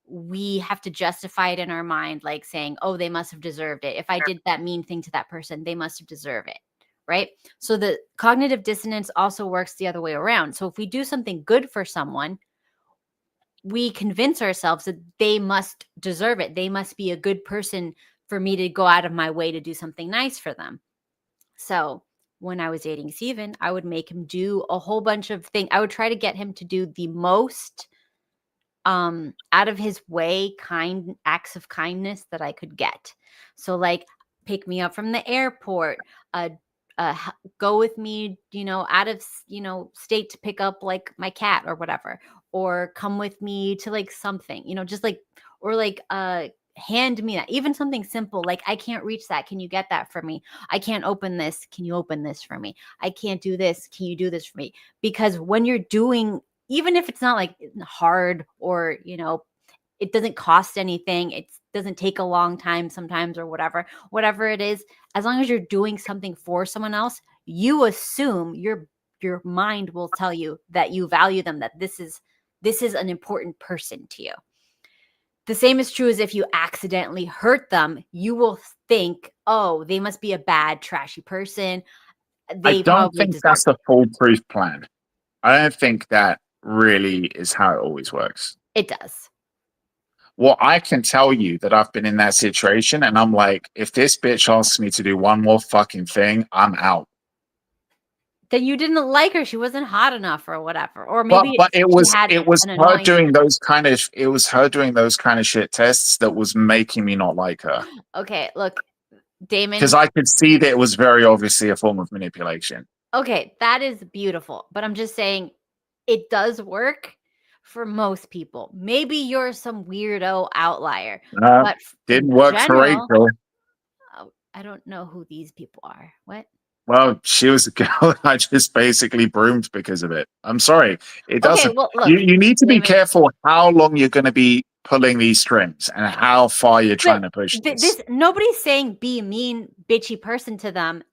we have to justify it in our mind, like saying, oh, they must have deserved it. If I did that mean thing to that person, they must have deserved it. Right? So the cognitive dissonance also works the other way around. So if we do something good for someone, we convince ourselves that they must deserve it. They must be a good person for me to go out of my way to do something nice for them. So when I was dating Steven, I would make him do a whole bunch of things. I would try to get him to do the most out of his way kind acts of kindness that I could get. So like pick me up from the airport, go with me, out of, state to pick up like my cat or whatever, or come with me to like something, just like, or like, hand me that, even something simple, like I can't reach that. Can you get that for me? I can't open this. Can you open this for me? I can't do this. Can you do this for me? Because when you're doing, even if it's not like hard or, it doesn't cost anything, it doesn't take a long time sometimes or whatever it is, as long as you're doing something for someone else, you assume your mind will tell you that you value them, that this is an important person to you. The same is true as if you accidentally hurt them, you will think, oh, they must be a bad, trashy person. I don't think that's a foolproof plan. I don't think that really is how it always works. It does. Well, I can tell you that I've been in that situation and I'm like, if this bitch asks me to do one more fucking thing, I'm out. Then you didn't like her. She wasn't hot enough or whatever. Or maybe but it was her doing those kind of shit tests that was making me not like her. Okay, look, Damon. Because I could see that it was very obviously a form of manipulation. Okay, that is beautiful. But I'm just saying it does work for most people. Maybe you're some weirdo outlier. But didn't work for Rachel. I don't know who these people are. What? Well, she was a girl I just basically broomed because of it. I'm sorry. It doesn't. Okay, well, look, you need to be careful how long you're going to be pulling these strings and how far you're trying to push this. Nobody's saying be a mean, bitchy person to them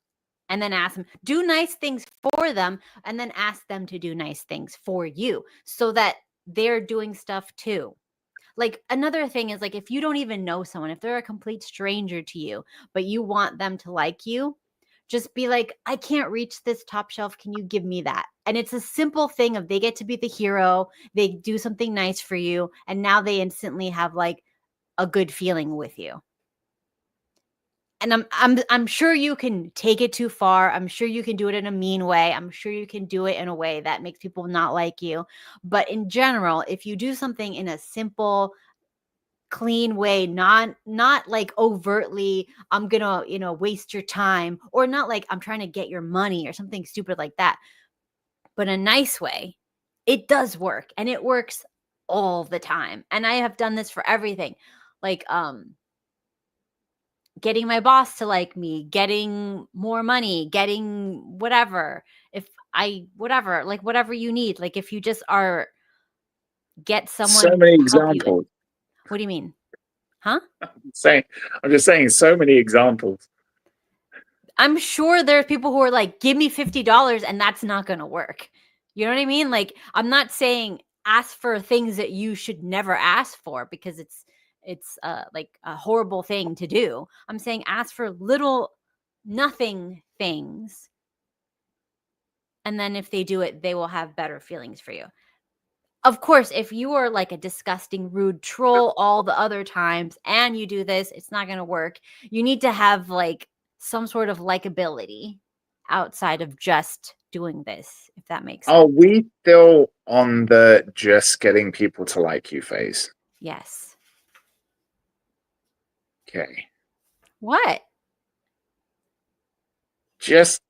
and then ask them, do nice things for them, and then ask them to do nice things for you so that they're doing stuff too. Like, another thing is, like, if you don't even know someone, if they're a complete stranger to you, but you want them to like you, just be like, I can't reach this top shelf. Can you give me that? And it's a simple thing of they get to be the hero. They do something nice for you. And now they instantly have like a good feeling with you. And I'm sure you can take it too far. I'm sure you can do it in a mean way. I'm sure you can do it in a way that makes people not like you. But in general, if you do something in a simple, clean way, not like overtly, I'm gonna, waste your time, or not like I'm trying to get your money or something stupid like that, but a nice way, it does work, and it works all the time. And I have done this for everything, like getting my boss to like me, getting more money, getting whatever. Whatever you need. Like, if you just get someone So many to help you. examples. What do you mean? Huh? I'm just saying so many examples. I'm sure there's people who are like, give me $50, and that's not going to work. You know what I mean? Like, I'm not saying ask for things that you should never ask for, because it's like a horrible thing to do. I'm saying ask for little nothing things. And then if they do it, they will have better feelings for you. Of course, if you are like a disgusting, rude troll all the other times and you do this, it's not going to work. You need to have like some sort of likability outside of just doing this, if that makes sense. Are we still on the just getting people to like you phase? Yes. Okay. What? Just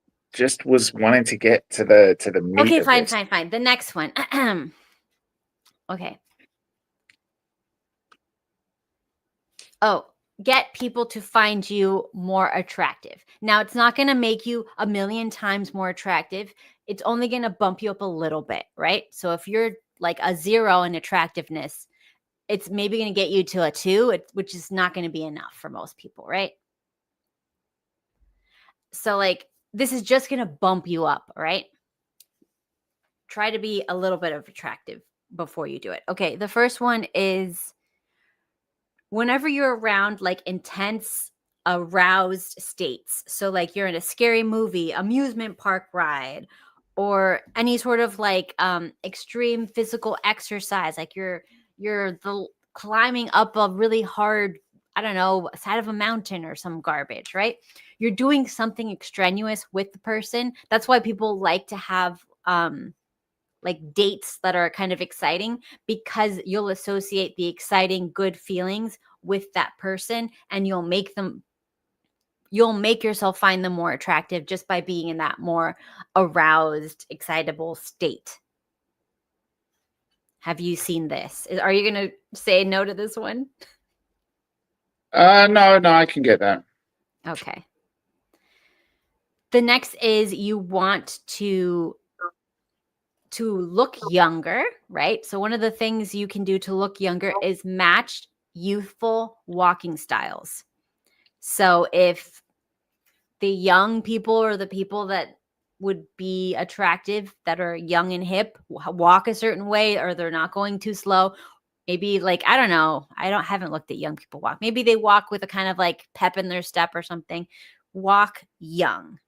was wanting to get to the meat. Okay, of fine, this. fine. The next one. Okay. Oh, get people to find you more attractive. Now, it's not going to make you a million times more attractive. It's only going to bump you up a little bit, right? So if you're like a 0 in attractiveness, it's maybe going to get you to a 2, which is not going to be enough for most people, right? So like, this is just going to bump you up, right? Try to be a little bit of attractive before you do it. Okay, the first one is whenever you're around like intense, aroused states. So like you're in a scary movie, amusement park ride, or any sort of like extreme physical exercise, like you're climbing up a really hard, I don't know, side of a mountain or some garbage, right? You're doing something extraneous with the person. That's why people like to have like dates that are kind of exciting, because you'll associate the exciting, good feelings with that person, and you'll make yourself find them more attractive just by being in that more aroused, excitable state. Have you seen this? Are you going to say no to this one? No, I can get that. Okay. The next is you want to look younger, right? So one of the things you can do to look younger is match youthful walking styles. So if the young people, or the people that would be attractive, that are young and hip, walk a certain way, or they're not going too slow, maybe like, I don't know, haven't looked at young people walk. Maybe they walk with a kind of like pep in their step or something. Walk young.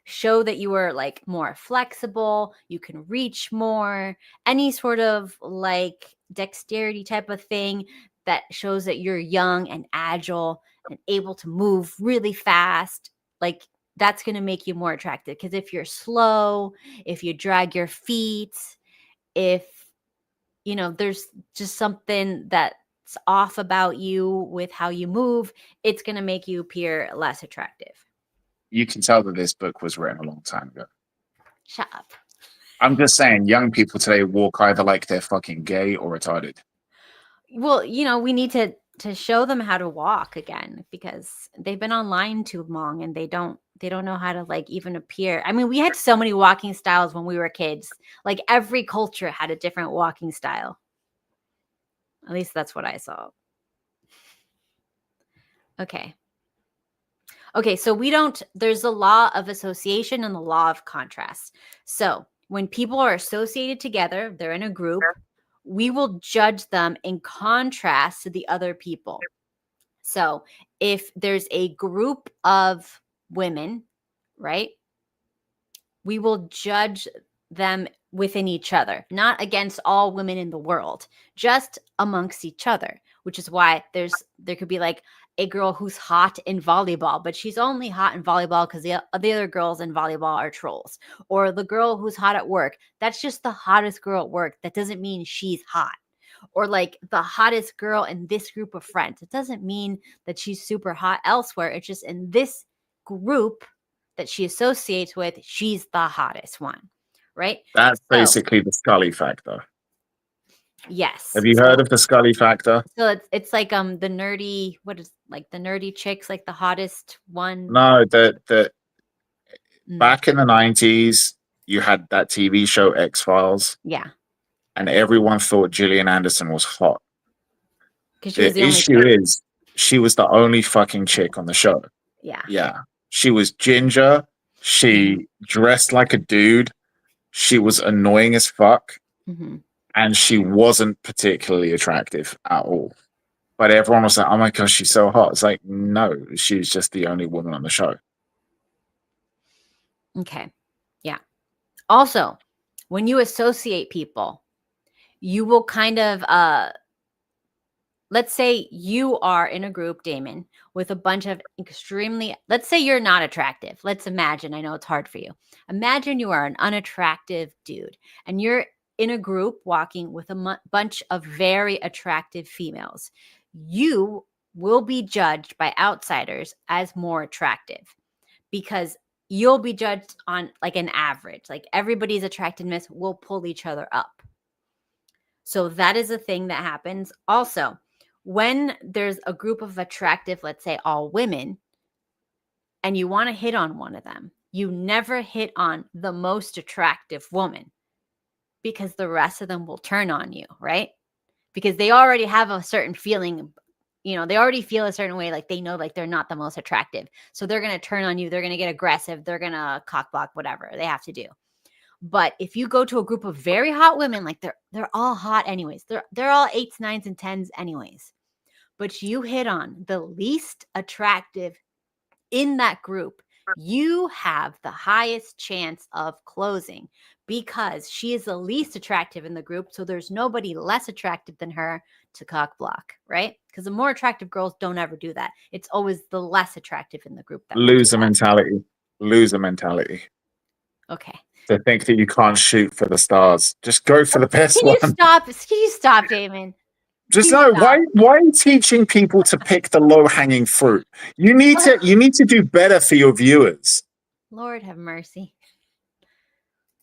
Show that you are like more flexible, you can reach more, any sort of like dexterity type of thing that shows that you're young and agile and able to move really fast. Like, that's going to make you more attractive, because if you're slow, if you drag your feet, if there's just something that's off about you with how you move, it's going to make you appear less attractive. You can tell that this book was written a long time ago. Shut up. I'm just saying, young people today walk either like they're fucking gay or retarded. Well, we need to show them how to walk again, because they've been online too long and they don't know how to like even appear. I mean, we had so many walking styles when we were kids. Like, every culture had a different walking style. At least that's what I saw. Okay. Okay, so there's the law of association and the law of contrast. So when people are associated together, they're in a group, we will judge them in contrast to the other people. So if there's a group of women, right, we will judge them within each other, not against all women in the world, just amongst each other, which is why there could be like a girl who's hot in volleyball, but she's only hot in volleyball because the other girls in volleyball are trolls. Or the girl who's hot at work, that's just the hottest girl at work. That doesn't mean she's hot. Or like the hottest girl in this group of friends. It doesn't mean that she's super hot elsewhere. It's just in this group that she associates with, she's the hottest one, right? That's basically the Scully factor. Yes. Have you heard of the Scully factor? So it's like the nerdy, what is like the nerdy chicks, like the hottest one? No, back in the 90s, you had that TV show X-Files. Yeah. And everyone thought Gillian Anderson was hot. Because she was the issue is she was the only fucking chick on the show. Yeah. Yeah. She was ginger. She dressed like a dude. She was annoying as fuck. Mm-hmm. And she wasn't particularly attractive at all. But everyone was like, oh my gosh, she's so hot. It's like, no, she was just the only woman on the show. Okay. Yeah. Also, when you associate people, you will kind of, let's say you are in a group, Damon, with a bunch of let's say you're not attractive. Let's imagine, I know it's hard for you. Imagine you are an unattractive dude and you're in a group walking with a bunch of very attractive females. You will be judged by outsiders as more attractive because you'll be judged on like an average. Like everybody's attractiveness will pull each other up. So that is a thing that happens. Also, when there's a group of attractive, let's say all women, and you want to hit on one of them, you never hit on the most attractive woman because the rest of them will turn on you, right? Because they already have a certain feeling, they already feel a certain way, like they know like they're not the most attractive. So they're going to turn on you. They're going to get aggressive. They're going to cock block, whatever they have to do. But if you go to a group of very hot women, like they're all hot anyways. They're all 8s, 9s, and 10s anyways. But you hit on the least attractive in that group, you have the highest chance of closing because she is the least attractive in the group. So there's nobody less attractive than her to cock block, right? Because the more attractive girls don't ever do that. It's always the less attractive in the group. That Loser mentality. Loser mentality. Okay. To think that you can't shoot for the stars. Just go for the best one. Can you stop, Damon? Just know why are you teaching people to pick the low-hanging fruit? You need to do better for your viewers. Lord have mercy.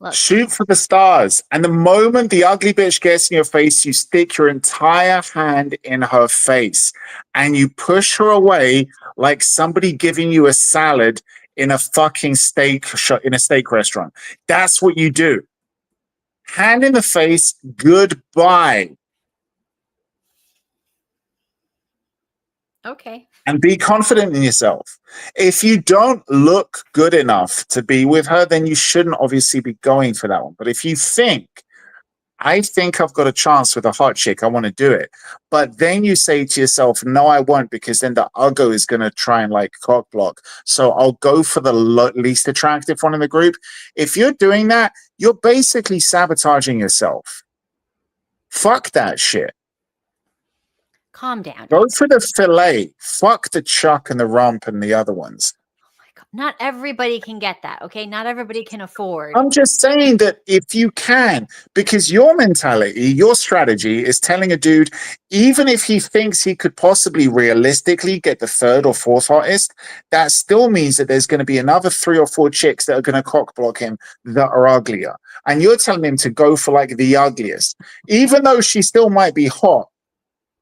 Look. Shoot for the stars. And the moment the ugly bitch gets in your face, you stick your entire hand in her face and you push her away like somebody giving you a salad in a fucking steak restaurant. That's what you do. Hand in the face, goodbye. Okay. And be confident in yourself. If you don't look good enough to be with her, then you shouldn't obviously be going for that one. But if you I think I've got a chance with a hot chick, I want to do it. But then you say to yourself, no, I won't, because then the uggo is going to try and like cock block. So I'll go for the least attractive one in the group. If you're doing that, you're basically sabotaging yourself. Fuck that shit. Calm down. Go for the fillet. Fuck the chuck and the rump and the other ones. Oh my God. Not everybody can get that, okay? Not everybody can afford. I'm just saying that if you can, because your mentality, your strategy is telling a dude, even if he thinks he could possibly realistically get the third or fourth hottest, that still means that there's going to be another 3 or 4 chicks that are going to cock block him that are uglier. And you're telling him to go for like the ugliest, even though she still might be hot.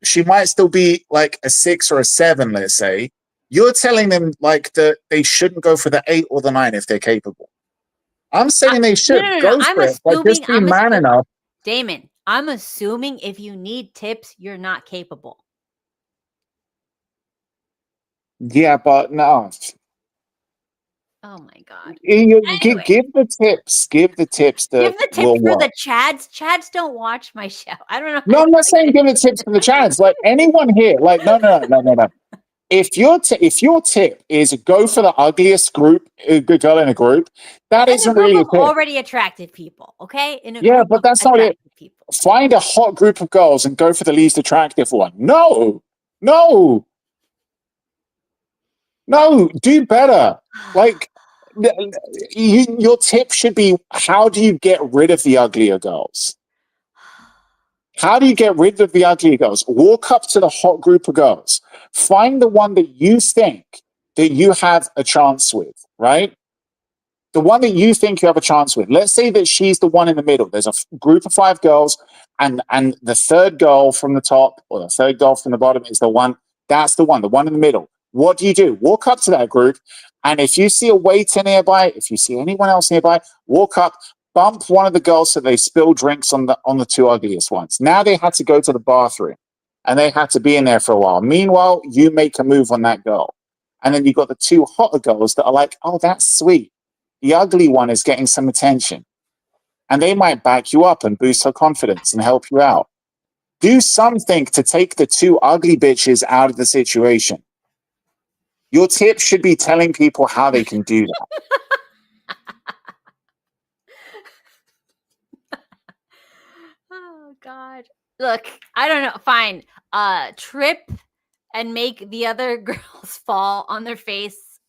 She might still be like a 6 or a 7, let's say. You're telling them like that they shouldn't go for the 8 or the 9 if they're capable. I'm saying they should go for it. Like, just be man enough. Damon, I'm assuming if you need tips, you're not capable. Yeah, but no. Oh my God. You Anyway. give the tips. Give the tips Give that the tips will for work. the Chads. Chads don't watch my show. I don't know. No, I'm not saying give the tips for the chance. Like anyone here, like no. If your tip is go for the ugliest good girl in a group, that In a isn't group really a of tip. already attractive people, okay? In a Yeah, group but of that's not it. attractive people. Find a hot group of girls and go for the least attractive one. No, do better. Like, your tip should be, how do you get rid of the uglier girls? How do you get rid of the ugly girls? Walk up to the hot group of girls. Find the one that you think that you have a chance with, right? The one that you think you have a chance with. Let's say that she's the one in the middle. There's a group of 5 girls, and the third girl from the top or the third girl from the bottom is the one. That's the one in the middle. What do? Walk up to that group, and if you see a waiter nearby, if you see anyone else nearby, walk up, bump one of the girls so they spill drinks on the 2 ugliest ones. Now they had to go to the bathroom, and they had to be in there for a while. Meanwhile, you make a move on that girl, and then you got the 2 hotter girls that are like, "Oh, that's sweet. The ugly one is getting some attention." And they might back you up and boost her confidence and help you out. Do something to take the 2 ugly bitches out of the situation. Your tip should be telling people how they can do that. Oh God. Look, I don't know. Fine. Trip and make the other girls fall on their face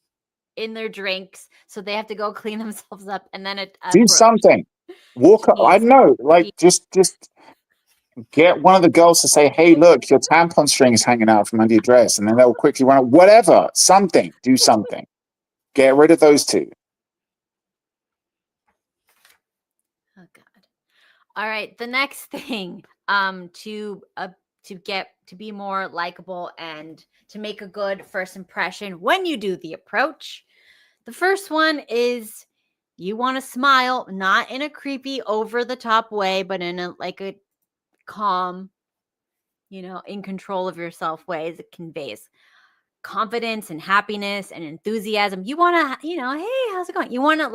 in their drinks, so they have to go clean themselves up, and then Do something. Walk up. I don't know. Like, just get one of the girls to say, "Hey, look, your tampon string is hanging out from under your dress," and then they'll quickly run out. Whatever. Something. Do something. Get rid of those 2. Oh God. All right. The next thing, to get to be more likable and to make a good first impression when you do the approach. The first one is you want to smile, not in a creepy, over the top way, but in a calm, in control of yourself way. It conveys confidence and happiness and enthusiasm. You want to, hey, how's it going? You want to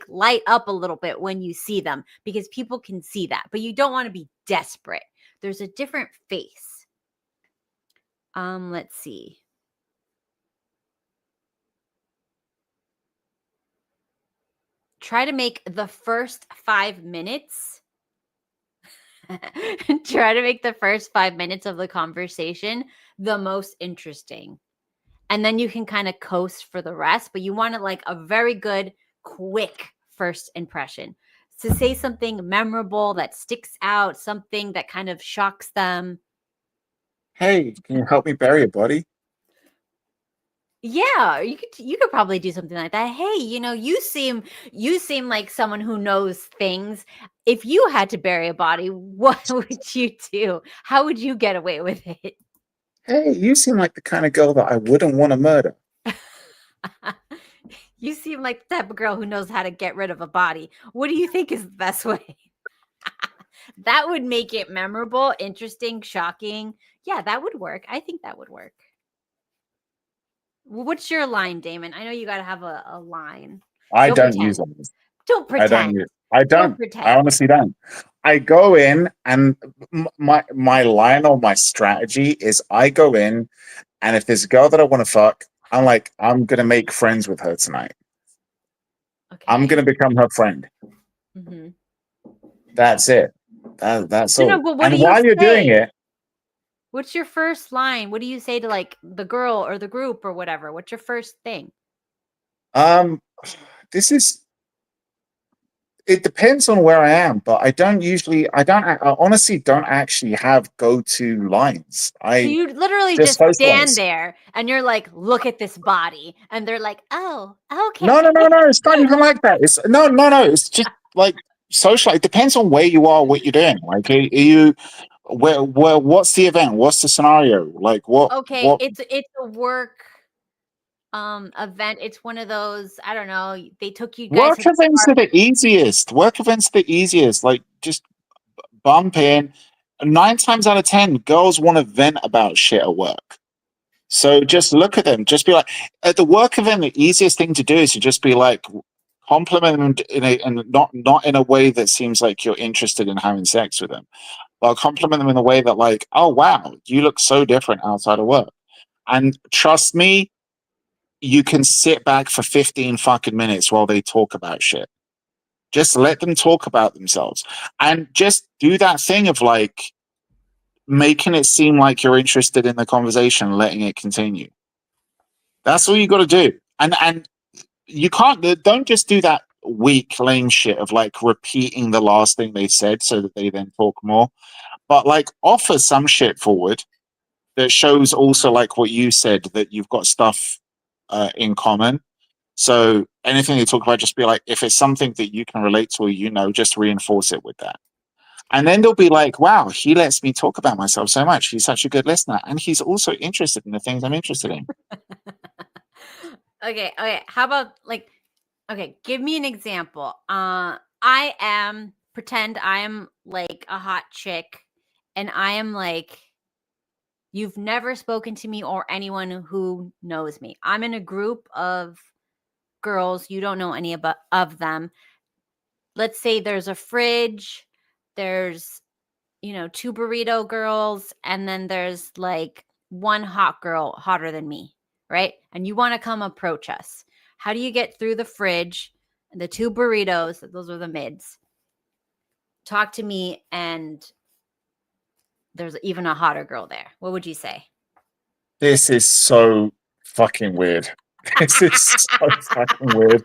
light up a little bit when you see them, because people can see that, but you don't want to be desperate. There's a different face. Let's see. Try to make the first 5 minutes try to make the first 5 minutes of the conversation the most interesting. And then you can kind of coast for the rest, but you want it like a very good, quick first impression. To say something memorable that sticks out, something that kind of shocks them. Hey, can you help me bury a body? Yeah, you could probably do something like that. Hey, you seem like someone who knows things. If you had to bury a body, what would you do? How would you get away with it? Hey, you seem like the kind of girl that I wouldn't want to murder. You seem like the type of girl who knows how to get rid of a body. What do you think is the best way? That would make it memorable, interesting, shocking. Yeah, that would work. I think that would work. What's your line, Damon? I know you got to have a line. I don't use them. Don't pretend. I don't. I honestly don't. I go in, and my line or my strategy is I go in, and if there's a girl that I want to fuck, I'm like, I'm going to make friends with her tonight. Okay. I'm going to become her friend. Mm-hmm. That's it. That's all. But what and do while you're doing it, what's your first line? What do you say to like the girl or the group or whatever? What's your first thing? It depends on where I am, but I honestly don't actually have go-to lines. So you literally just stand there and you're like, look at this body. And they're like, oh, okay. No. It's not even like that. It's no. It's just like social. It depends on where you are, what you're doing. Like, are you, where, what's the event? What's the scenario? Like, what? Okay. What? It's a work event. It's one of those, I don't know, they took you guys Work events are the easiest. Like, just bump in. 9 times out of 10, girls want to vent about shit at work. So just look at them. Just be like, at the work event, the easiest thing to do is to just be like, compliment them and not in a way that seems like you're interested in having sex with them. But compliment them in a way that like, oh wow, you look so different outside of work. And trust me, you can sit back for 15 fucking minutes while they talk about shit. Just let them talk about themselves. And just do that thing of like making it seem like you're interested in the conversation, letting it continue. That's all you got to do. And you can't, don't just do that weak, lame shit of like repeating the last thing they said so that they then talk more. But like offer some shit forward that shows also like what you said, that you've got stuff in common. So anything they talk about, just be like, if it's something that you can relate to or you know, just reinforce it with that. And then they'll be like, wow, he lets me talk about myself so much. He's such a good listener. And he's also interested in the things I'm interested in. Okay. How about like, okay, give me an example. Pretend I am like a hot chick and I am like, you've never spoken to me or anyone who knows me. I'm in a group of girls. You don't know any of them. Let's say there's a fridge. There's, 2 burrito girls. And then there's like one hot girl hotter than me. Right. And you want to come approach us. How do you get through the fridge? The 2 burritos, those are the mids. Talk to me, and there's even a hotter girl there. What would you say? This is so fucking weird. This is so fucking weird.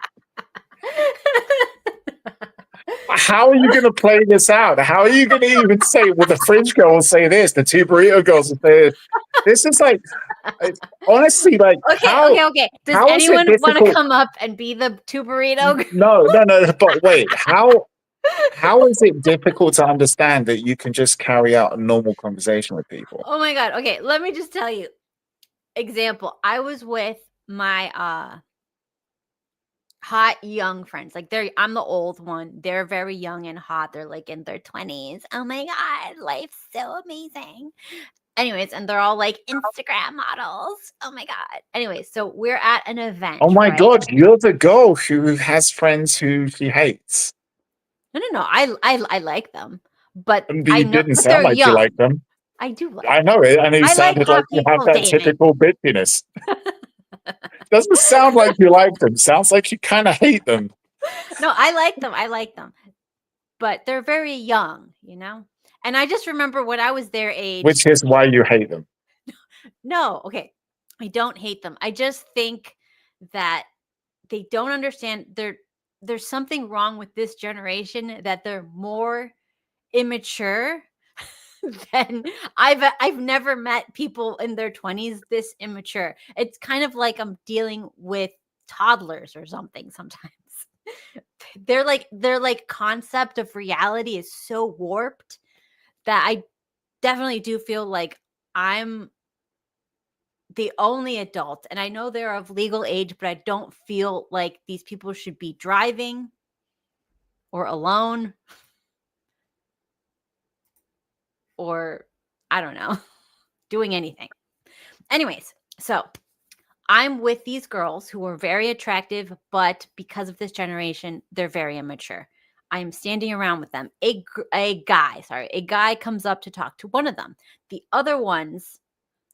How are you going to play this out? How are you going to even say, well, the fridge girl will say this, the 2 burrito girls will say this? This is like, honestly, like, okay. Does anyone want to come up and be the 2 burrito girl? No. But wait, how is it difficult to understand that you can just carry out a normal conversation with people? Oh my God. Okay, let me just tell you. Example, I was with my hot young friends. Like I'm the old one. They're very young and hot. They're like in their 20s. Oh my God, life's so amazing. Anyways, and they're all like Instagram models. Oh my God. Anyways, so we're at an event. Oh my God, you're the girl who has friends who she hates. No. I like them, but you didn't sound like you like them. I do like. I know it, and it sounded like you have that typical bitchiness. Doesn't sound like you like them. Sounds like you kind of hate them. No, I like them, but they're very young, And I just remember when I was their age, which is why you hate them. No, okay, I don't hate them. I just think that they don't understand. There's something wrong with this generation, that they're more immature than I've never met people in their 20s this immature. It's kind of like I'm dealing with toddlers or something sometimes. Their concept of reality is so warped that I definitely do feel like I'm the only adult, and I know they're of legal age, but I don't feel like these people should be driving or alone or, I don't know, doing anything. Anyways, so I'm with these girls who are very attractive, but because of this generation, they're very immature. I'm standing around with them. A guy comes up to talk to one of them. The other ones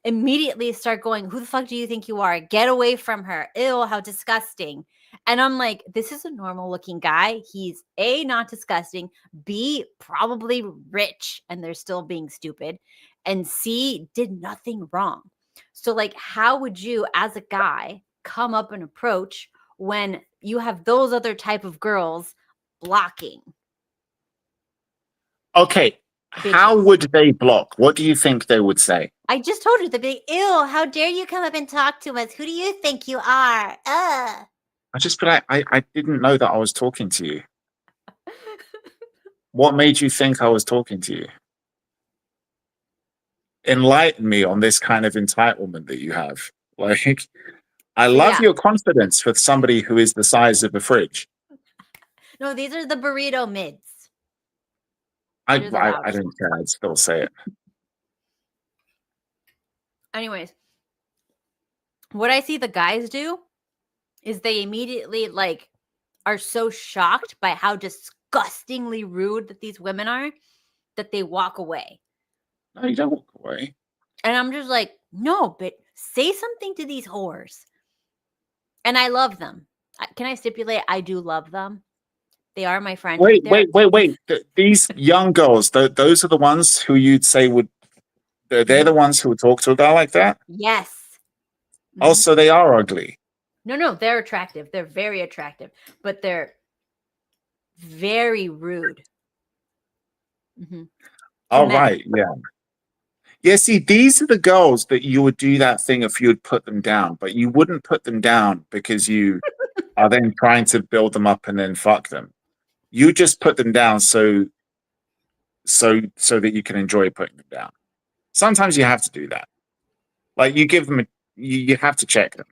immediately start going, who the fuck do you think you are? Get away from her. Ew, how disgusting. And I'm like, this is a normal looking guy. He's A, not disgusting, B, probably rich, and they're still being stupid, and C, did nothing wrong. So like, how would you as a guy come up and approach when you have those other type of girls blocking? Okay. Bitches. How would they block? What do you think they would say? I just told you, they'd be, ew, how dare you come up and talk to us? Who do you think you are? I just be like, I didn't know that I was talking to you. What made you think I was talking to you? Enlighten me on this kind of entitlement that you have. Like, I love your confidence with somebody who is the size of a fridge. No, these are the burrito mids. It is allowed. I don't care. I'd still say it. Anyways, what I see the guys do is they immediately like are so shocked by how disgustingly rude that these women are that they walk away. No, you don't walk away. And I'm just like, no, but say something to these whores. And I love them. Can I stipulate? I do love them. They are my friends. Wait. These young girls, those are the ones who you'd say would. They're the ones who would talk to a guy like that. Yes. Also, they are ugly. No, they're attractive. They're very attractive, but they're very rude. All right, yeah. Yeah, see, these are the girls that you would do that thing if you would put them down, but you wouldn't put them down because you are then trying to build them up and then fuck them. You just put them down so that you can enjoy putting them down. Sometimes you have to do that. Like you give them you have to check them.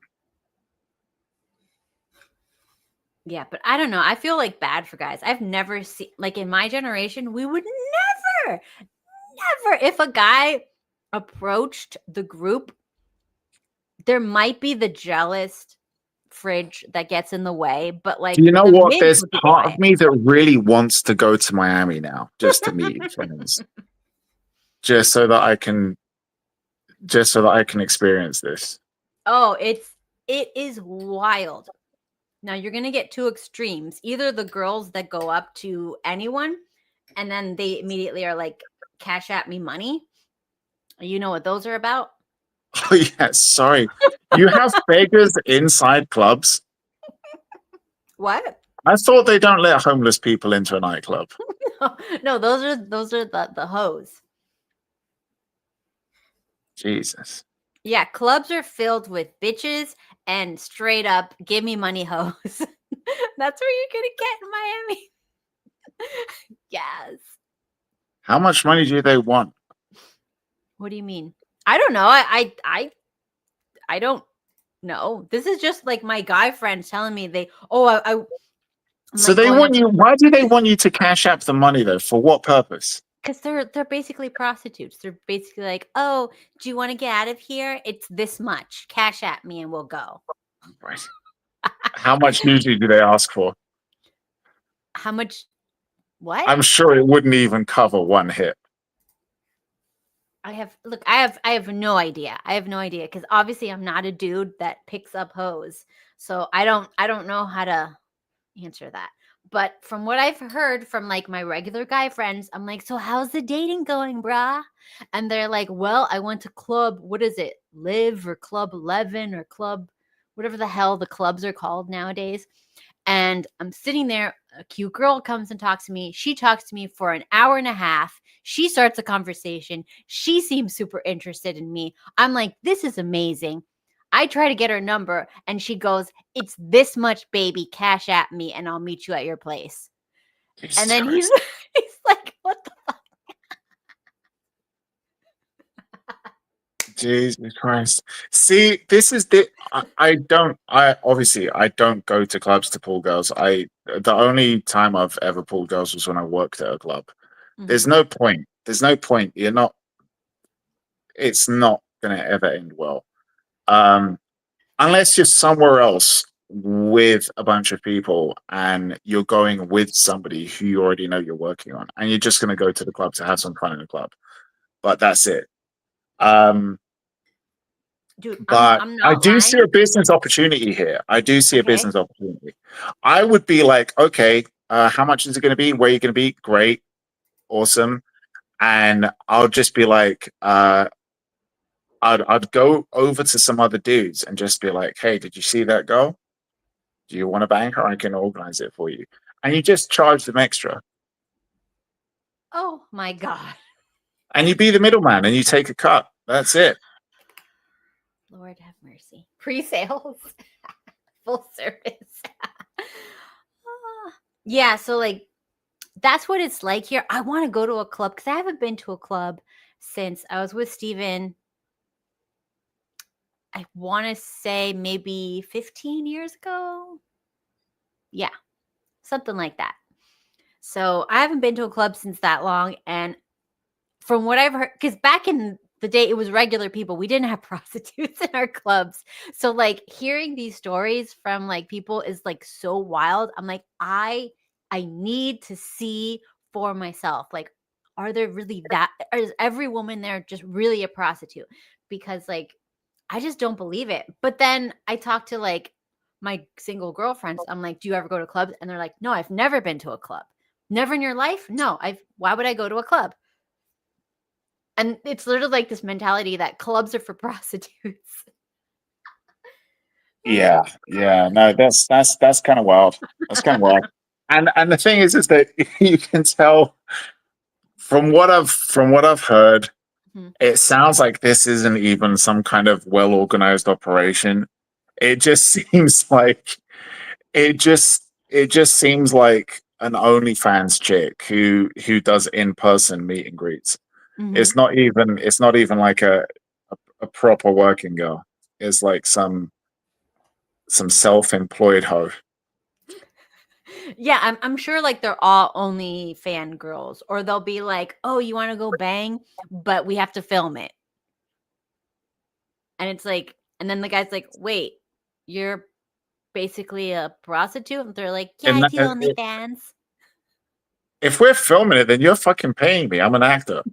Yeah, but I don't know. I feel like bad for guys. I've never seen, like in my generation, we would never, if a guy approached the group, there might be the jealous fridge that gets in the way, but like, you know the what? mids There's would be part quiet. of me that really wants to go to Miami now just to meet friends. Just so that I can experience this. Oh, it is wild. Now you're gonna get two extremes. Either the girls that go up to anyone and then they immediately are like, cash at me money. You know what those are about? Oh yeah, sorry. You have beggars inside clubs? What? I thought they don't let homeless people into a nightclub. No, those are the hoes. Jesus. Yeah, clubs are filled with bitches and straight up give me money hoes. That's where you're gonna get in Miami. Yes. How much money do they want? What do you mean? I don't know. I don't know. This is just like my guy friends telling me So they want you. Why do they want you to cash app the money though? For what purpose? Because they're basically prostitutes. They're basically like, oh, do you want to get out of here? It's this much. Cash at me and we'll go. Right. How much usually do they ask for? How much? What? I'm sure it wouldn't even cover one hit. I have no idea. I have no idea because obviously I'm not a dude that picks up hoes. So I don't know how to answer that. But from what I've heard from like my regular guy friends, I'm like, so how's the dating going, brah? And they're like, well, I went to club, what is it? Live or Club 11 or Club, whatever the hell the clubs are called nowadays. And I'm sitting there, a cute girl comes and talks to me. She talks to me for an hour and a half. She starts a conversation. She seems super interested in me. I'm like, this is amazing. I try to get her number and she goes, it's this much, baby, cash at me and I'll meet you at your place. Jesus and then Christ. he's like, what the fuck? Jesus Christ. See, this is I don't go to clubs to pull girls. The only time I've ever pulled girls was when I worked at a club. Mm-hmm. There's no point. It's not gonna ever end well. Unless you're somewhere else with a bunch of people and you're going with somebody who you already know you're working on and you're just gonna go to the club to have some fun in the club. But that's it. Dude, But I'm not I do lying. see a business opportunity here. I do see a business opportunity. I would be like, okay, how much is it going to be? Where are you going to be? Great. Awesome. And I'll just be like, I'd go over to some other dudes and just be like, hey, did you see that girl? Do you want to bang her? I can organize it for you. And you just charge them extra. Oh my God. And you be the middleman and you take a cut. That's it. Lord have mercy. Pre-sales. Full service. Yeah, so like that's what it's like here. I want to go to a club because I haven't been to a club since I was with Steven. I want to say maybe 15 years ago. Yeah, something like that. So I haven't been to a club since that long. And from what I've heard, because back in the day, it was regular people. We didn't have prostitutes in our clubs. So like hearing these stories from like people is like so wild. I'm like, I need to see for myself. Like, are there really that? Is every woman there just really a prostitute? Because like, I just don't believe it. But then I talk to like my single girlfriends. I'm like, do you ever go to clubs? And they're like, no, I've never been to a club. Never in your life? No, why would I go to a club? And it's literally like this mentality that clubs are for prostitutes. Yeah, yeah. No, that's kind of wild. That's kind of wild. And the thing is that you can tell from what I've heard, Mhm. it sounds like this isn't even some kind of well organized operation. It just seems like it just seems like an OnlyFans chick who does in person meet and greets. Mhm. It's not even like a proper working girl. It's like some self-employed hoe. Yeah, I'm sure like they're all only fan girls, or they'll be like, "Oh, you want to go bang, but we have to film it." And it's like, and then the guy's like, "Wait, you're basically a prostitute?" And they're like, "Yeah, And I that, do OnlyFans." if we're filming it, then you're fucking paying me. I'm an actor.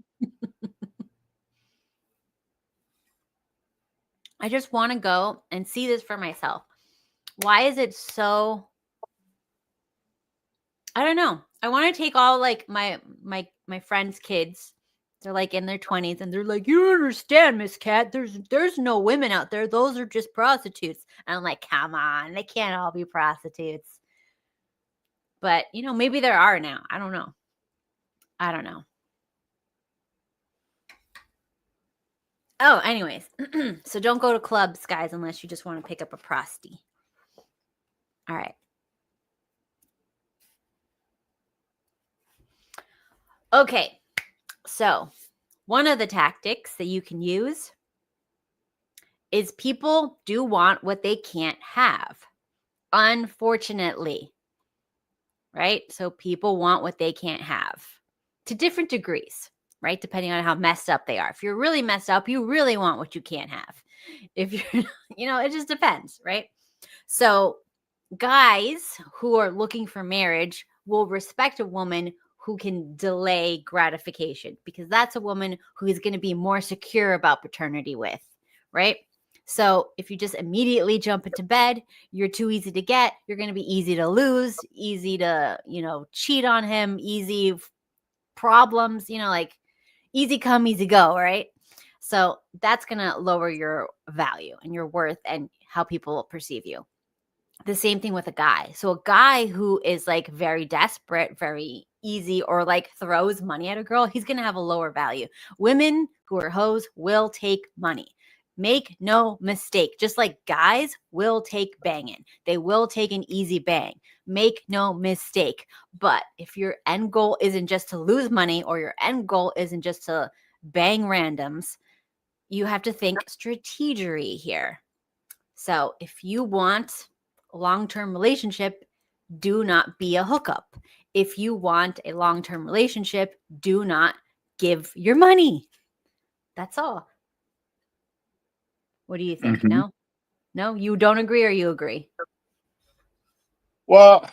I just want to go and see this for myself. Why is it so? I don't know. I want to take all like my friends' kids. They're like in their 20s and they're like, "You don't understand, Miss Cat. There's no women out there. Those are just prostitutes." And I'm like, "Come on, they can't all be prostitutes." But, you know, maybe there are now. I don't know. I don't know. Oh, anyways. So don't go to clubs, guys, unless you just want to pick up a prosty. All right. Okay. So, one of the tactics that you can use is people do want what they can't have. Unfortunately, right? So people want what they can't have to different degrees, right? Depending on how messed up they are. If you're really messed up, you really want what you can't have. If you're, it just depends, right? So guys who are looking for marriage will respect a woman who can delay gratification, because that's a woman who is going to be more secure about paternity with, right? So if you just immediately jump into bed, you're too easy to get. You're going to be easy to lose, easy to, cheat on him, easy problems, like easy come, easy go, right? So that's going to lower your value and your worth and how people perceive you. The same thing with a guy. So a guy who is like very desperate, very easy, or like throws money at a girl, he's going to have a lower value. Women who are hoes will take money. Make no mistake. Just like guys will take banging. They will take an easy bang. Make no mistake. But if your end goal isn't just to lose money, or your end goal isn't just to bang randoms, you have to think strategery here. So if you want a long-term relationship, do not be a hookup. If you want a long-term relationship, do not give your money. That's all. What do you think? Mhm. No, you don't agree, or you agree? Well,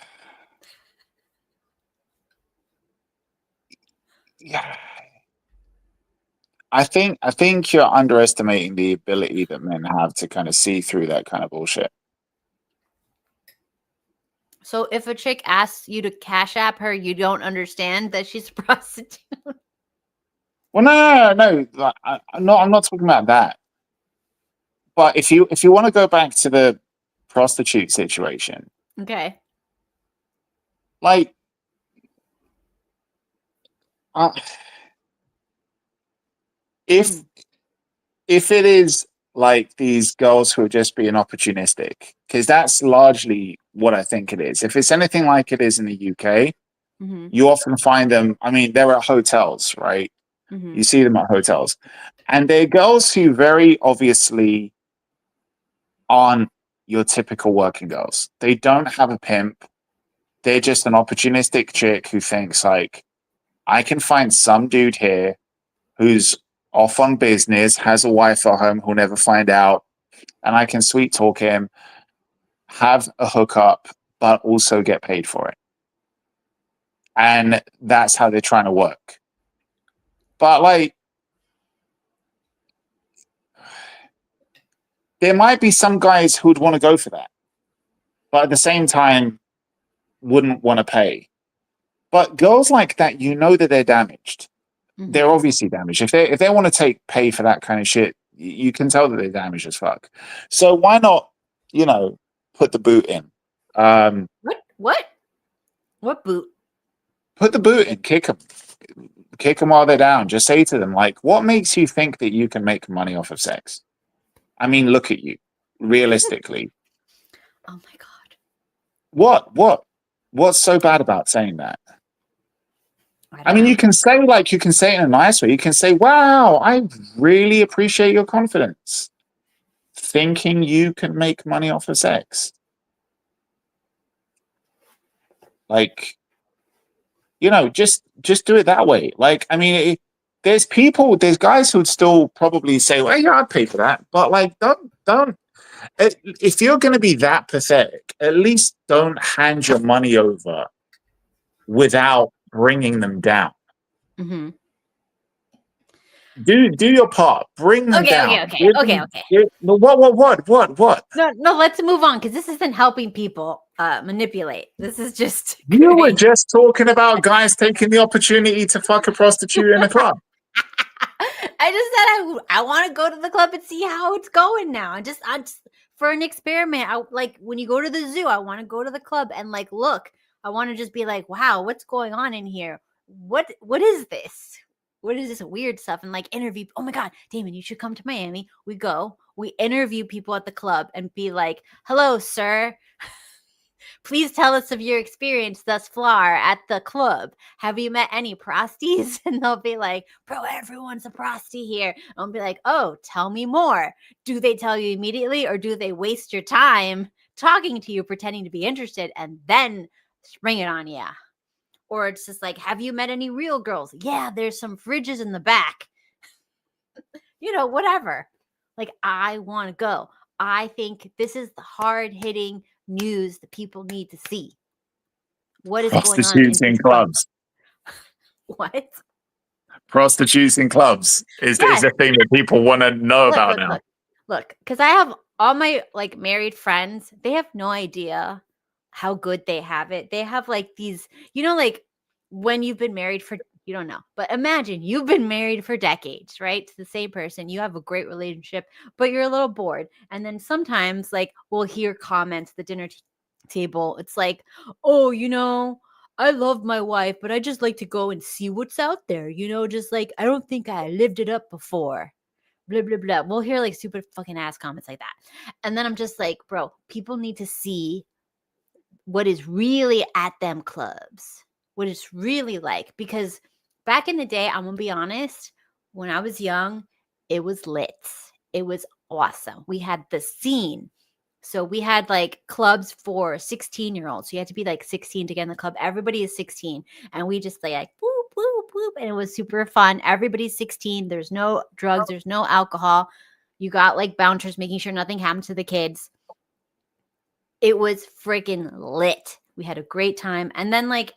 yeah. I think you're underestimating the ability that men have to kind of see through that kind of bullshit. So if a chick asks you to cash app her, you don't understand that she's a prostitute? Well, no. Like, I'm not talking about that. But if you want to go back to the prostitute situation, Okay. like, uh, if Mhm. if it is like these girls who are just being opportunistic, because that's largely what I think it is. If it's anything like it is in the UK, Mhm. you often find them. I mean, they're at hotels, right? Mhm. You see them at hotels, and they're girls who very obviously aren't your typical working girls. They don't have a pimp. they're just an opportunistic chick who thinks like, I can find some dude here who's off on business, has a wife at home who'll never find out, and I can sweet talk him, have a hookup, but also get paid for it. And that's how they're trying to work. But like, there might be some guys who'd want to go for that, but at the same time, wouldn't want to pay. But girls like that, you know that they're damaged. Mhm. They're obviously damaged. If they want to pay for that kind of shit, you can tell that they're damaged as fuck. So why not, put the boot in? What boot? Put the boot in, kick them while they're down. Just say to them, like, what makes you think that you can make money off of sex? I mean, look at you, realistically. Oh my God. What's so bad about saying that? I mean, know. you can say it in a nice way. You can say, wow, I really appreciate your confidence. Thinking you can make money off of sex. Like, just do it that way. Like, I mean, there's guys who'd still probably say, well, yeah, I'd pay for that. But like, don't. If you're going to be that pathetic, at least don't hand your money over without bringing them down. Mm-hmm. Do your part. Bring them down. Okay. What? No, let's move on because this isn't helping people manipulate. This is just You were just talking about guys taking the opportunity to fuck a prostitute in a club. I just said I want to go to the club and see how it's going now. I just for an experiment. I like when you go to the zoo, I want to go to the club and like look. I want to just be like, wow, what's going on in here? What is this? What is this weird stuff? And like interview. Oh my God, Damon, you should come to Miami. We go. We interview people at the club and be like, hello, sir. Please tell us of your experience thus far at the club. Have you met any prosties? And they'll be like, bro, everyone's a prosty here. And I'll be like, oh, tell me more. Do they tell you immediately or do they waste your time talking to you, pretending to be interested and then spring it on you? Or it's just like, have you met any real girls? Yeah, there's some fridges in the back. Whatever. Like, I want to go. I think this is the hard-hitting news that people need to see. What is going on? Prostitutes in clubs. What? Prostitutes in clubs is the thing that people want to know about now. Look, because I have all my like married friends. They have no idea how good they have it. They have like these, like when you've been married for, you don't know, but imagine you've been married for decades, right? To the same person. You have a great relationship, but you're a little bored. And then sometimes like we'll hear comments at the dinner table. It's like, oh, I love my wife, but I just like to go and see what's out there. Just like, I don't think I lived it up before. Blah, blah, blah. We'll hear like stupid fucking ass comments like that. And then I'm just like, bro, people need to see what is really at them clubs, what it's really like. Because back in the day, I'm going to be honest, when I was young, it was lit. It was awesome. We had the scene. So we had like clubs for 16-year-olds. You had to be like 16 to get in the club. Everybody is 16. And we just like boop, boop, boop. And it was super fun. Everybody's 16. There's no drugs. There's no alcohol. You got like bouncers making sure nothing happened to the kids. It was freaking lit. We had a great time. And then like,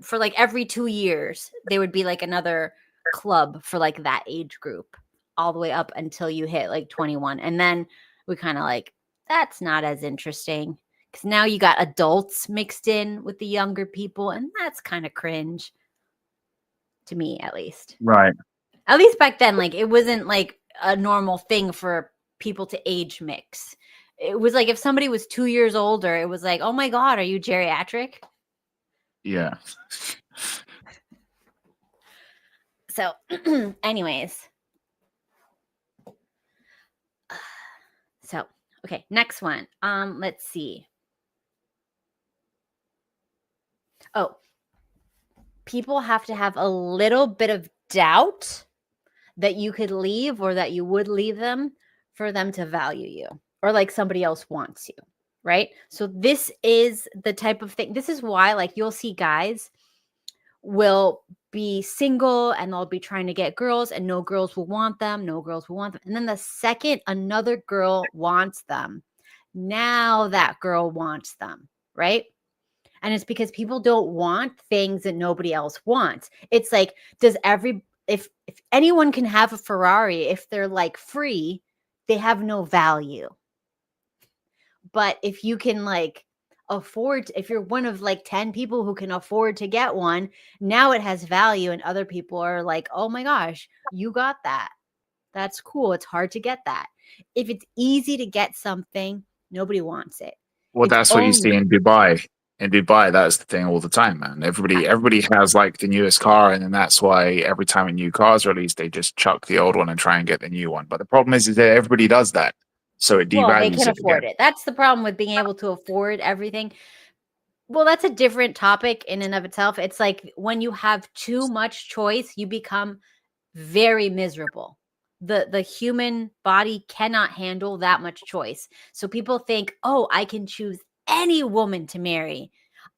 for like every 2 years, there would be like another club for like that age group all the way up until you hit like 21. And then we kind of like, that's not as interesting because now you got adults mixed in with the younger people. And that's kind of cringe to me, at least. Right. At least back then, like it wasn't like a normal thing for people to age mix. It was like if somebody was 2 years older, it was like, oh my God, are you geriatric? Yeah. So anyways. So, okay, next one. Let's see. Oh, people have to have a little bit of doubt that you could leave or that you would leave them for them to value you or like somebody else wants you. right? So this is the type of thing. This is why, like, you'll see guys will be single and they'll be trying to get girls and no girls will want them. No girls will want them. And then the second another girl wants them, now that girl wants them, right? And it's because people don't want things that nobody else wants. It's like, if anyone can have a Ferrari, if they're like free, they have no value. But if you can like afford, if you're one of like 10 people who can afford to get one, now it has value. And other people are like, oh my gosh, you got that. That's cool. It's hard to get that. If it's easy to get something, nobody wants it. Well, It's that's what you see only in Dubai. In Dubai, that's the thing all the time, man. Everybody has like the newest car, and then that's why every time a new car is released, they just chuck the old one and try and get the new one. But the problem is that everybody does that, so it well, they devalues can it again. afford it. That's the problem with being able to afford everything. Well, that's a different topic in and of itself. It's like when you have too much choice, you become very miserable. The human body cannot handle that much choice. So people think, "Oh, I can choose any woman to marry.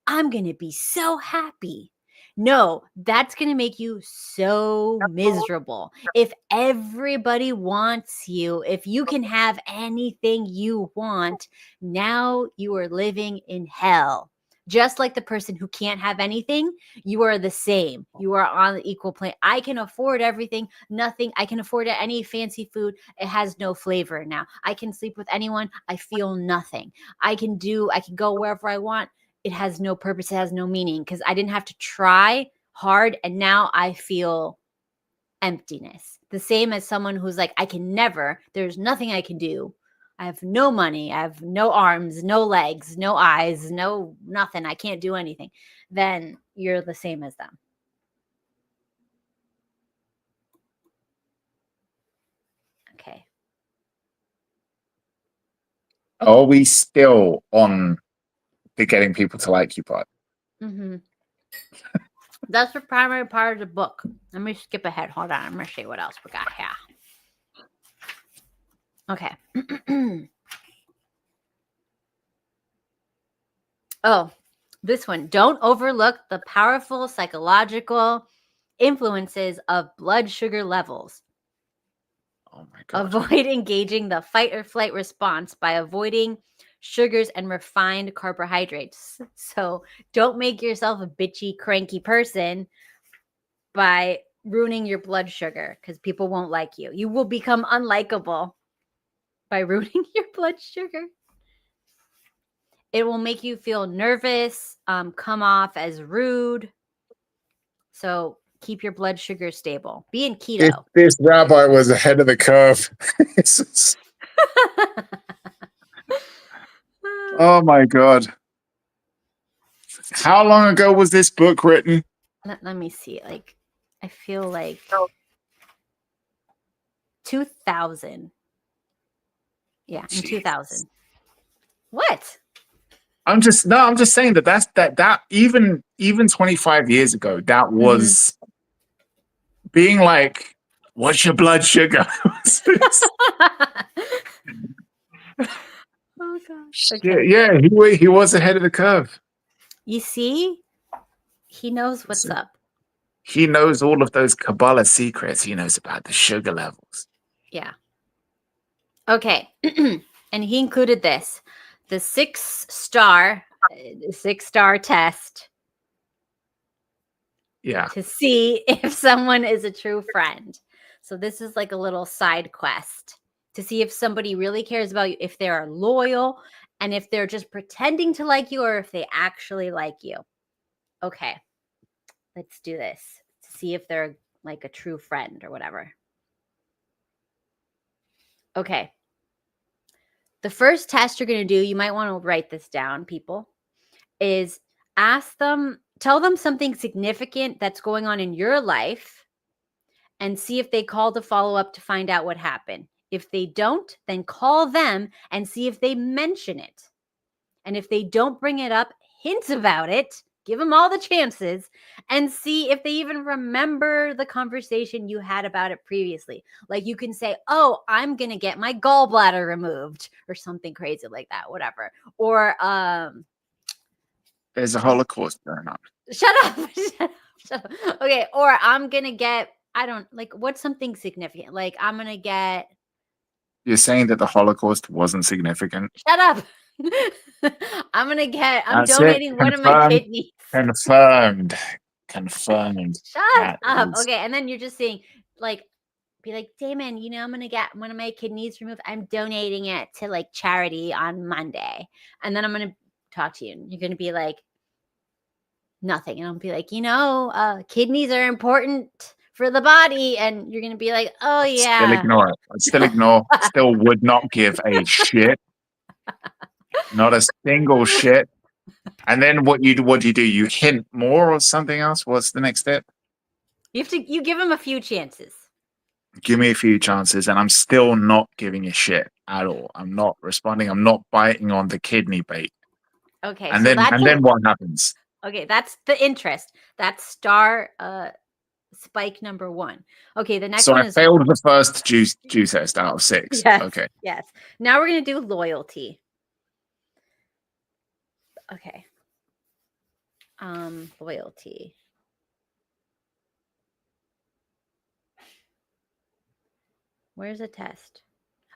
I'm going to be so happy." No, that's going to make you so miserable. If everybody wants you, if you can have anything you want, now you are living in hell. Just like the person who can't have anything, you are the same. You are on the equal plane. I can afford everything, nothing. I can afford any fancy food. It has no flavor now. I can sleep with anyone. I feel nothing. I can go wherever I want. It has no purpose. It has no meaning because I didn't have to try hard. And now I feel emptiness. The same as someone who's like, there's nothing I can do. I have no money. I have no arms, no legs, no eyes, no nothing. I can't do anything. Then you're the same as them. Okay. Are we still on the getting people to like you part? Mm-hmm. That's the primary part of the book. Let me skip ahead. Hold on. I'm going to show you what else we got here. Okay. Oh, this one. Don't overlook the powerful psychological influences of blood sugar levels. Oh my God. Avoid engaging the fight or flight response by avoiding sugars and refined carbohydrates. So don't make yourself a bitchy, cranky person by ruining your blood sugar because people won't like you. You will become unlikable by ruining your blood sugar. It will make you feel nervous, come off as rude. So keep your blood sugar stable. Be in keto. This rabbi was ahead of the curve. Oh my God. How long ago was this book written? Let me see. Like, I feel like 2000. Yeah, in 2000. What? I'm just saying that even 25 years ago, that was being like, what's your blood sugar? Oh gosh. Okay. Yeah, he was ahead of the curve. You see, he knows what's up. He knows all of those Kabbalah secrets. He knows about the sugar levels. Yeah. Okay. And he included this, the 6-star test. Yeah. To see if someone is a true friend. So this is like a little side quest to see if somebody really cares about you, if they are loyal, and if they're just pretending to like you or if they actually like you. Okay. Let's do this to see if they're like a true friend or whatever. Okay. The first test you're going to do, you might want to write this down, people, is tell them something significant that's going on in your life and see if they call to follow up to find out what happened. If they don't, then call them and see if they mention it. And if they don't bring it up, hint about it, Give them all the chances and see if they even remember the conversation you had about it previously. Like you can say, oh, I'm going to get my gallbladder removed or something crazy like that, whatever. Or, There's a Holocaust going on. shut up. Shut up. Okay. Or I'm going to get, I don't like, what's something significant? Like I'm going to get. You're saying that the Holocaust wasn't significant? Shut up. I'm That's donating one of my kidneys. Confirmed. Shut up. Okay. And then you're just saying, like, be like, Damon, I'm going to get one of my kidneys removed. I'm donating it to like charity on Monday. And then I'm going to talk to you. And you're going to be like, nothing. And I'll be like, kidneys are important for the body. And you're going to be like, oh, yeah. Still ignore it. I'd still ignore. Still would not give a shit. Not a single shit. And then what do you do? You hint more or something else? What's the next step? You give him a few chances. Give me a few chances, and I'm still not giving a shit at all. I'm not responding. I'm not biting on the kidney bait. Okay. And then what happens? Okay, that's the interest. That's star spike number 1. Okay, the next one is. So I failed the first juice test out of 6. Yes, okay. Yes. Now we're gonna do loyalty. Okay. Loyalty. Where's the test?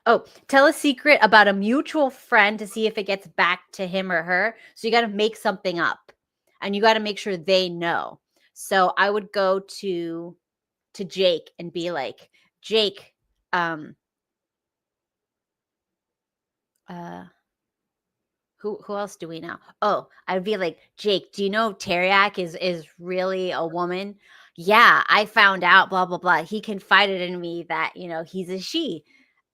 Oh, tell a secret about a mutual friend to see if it gets back to him or her. So you got to make something up, and you got to make sure they know. So I would go to Jake and be like, Jake, who else do we know? Oh, I'd be like, Jake, do you know Teriak is really a woman? Yeah, I found out, blah, blah, blah. He confided in me that, he's a she.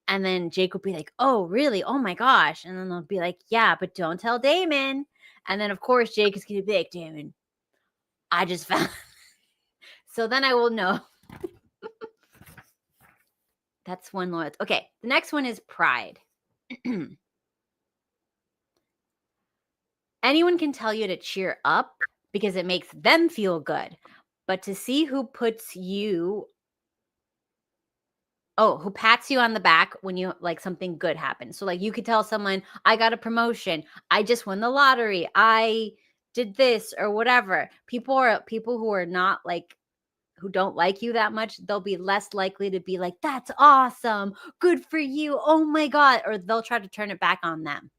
And then Jake would be like, oh, really? Oh my gosh. And then they'll be like, yeah, but don't tell Damon. And then of course Jake is going to be like, Damon, I just found. So then I will know. That's one loyalty. Okay. The next one is pride. Anyone can tell you to cheer up because it makes them feel good. But to see who pats you on the back when you like something good happens. So like you could tell someone, I got a promotion. I just won the lottery. I did this or whatever. People who are not like, who don't like you that much, they'll be less likely to be like, that's awesome. Good for you. Oh my God. Or they'll try to turn it back on them.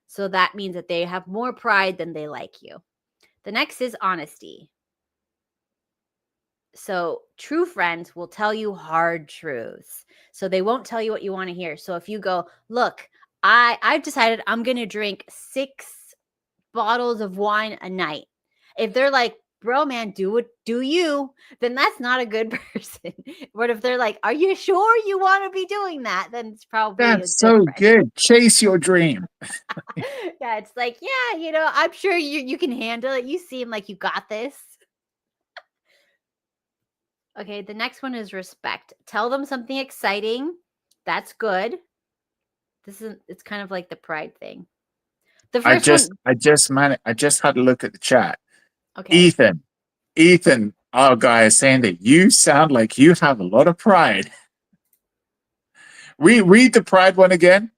So that means that they have more pride than they like you. The next is honesty. So true friends will tell you hard truths. So they won't tell you what you want to hear. So if you go, look, I've decided I'm going to drink 6 bottles of wine a night. If they're like, bro, man, do you, then that's not a good person. But if they're like, are you sure you want to be doing that? Then it's probably that's so good. Chase your dream. Yeah, it's like, yeah, I'm sure you can handle it. You seem like you got this. Okay, the next one is respect. Tell them something exciting. That's good. It's kind of like the pride thing. The first I just had a look at the chat. Okay. Ethan, our guy is saying that you sound like you have a lot of pride. Read the pride one again.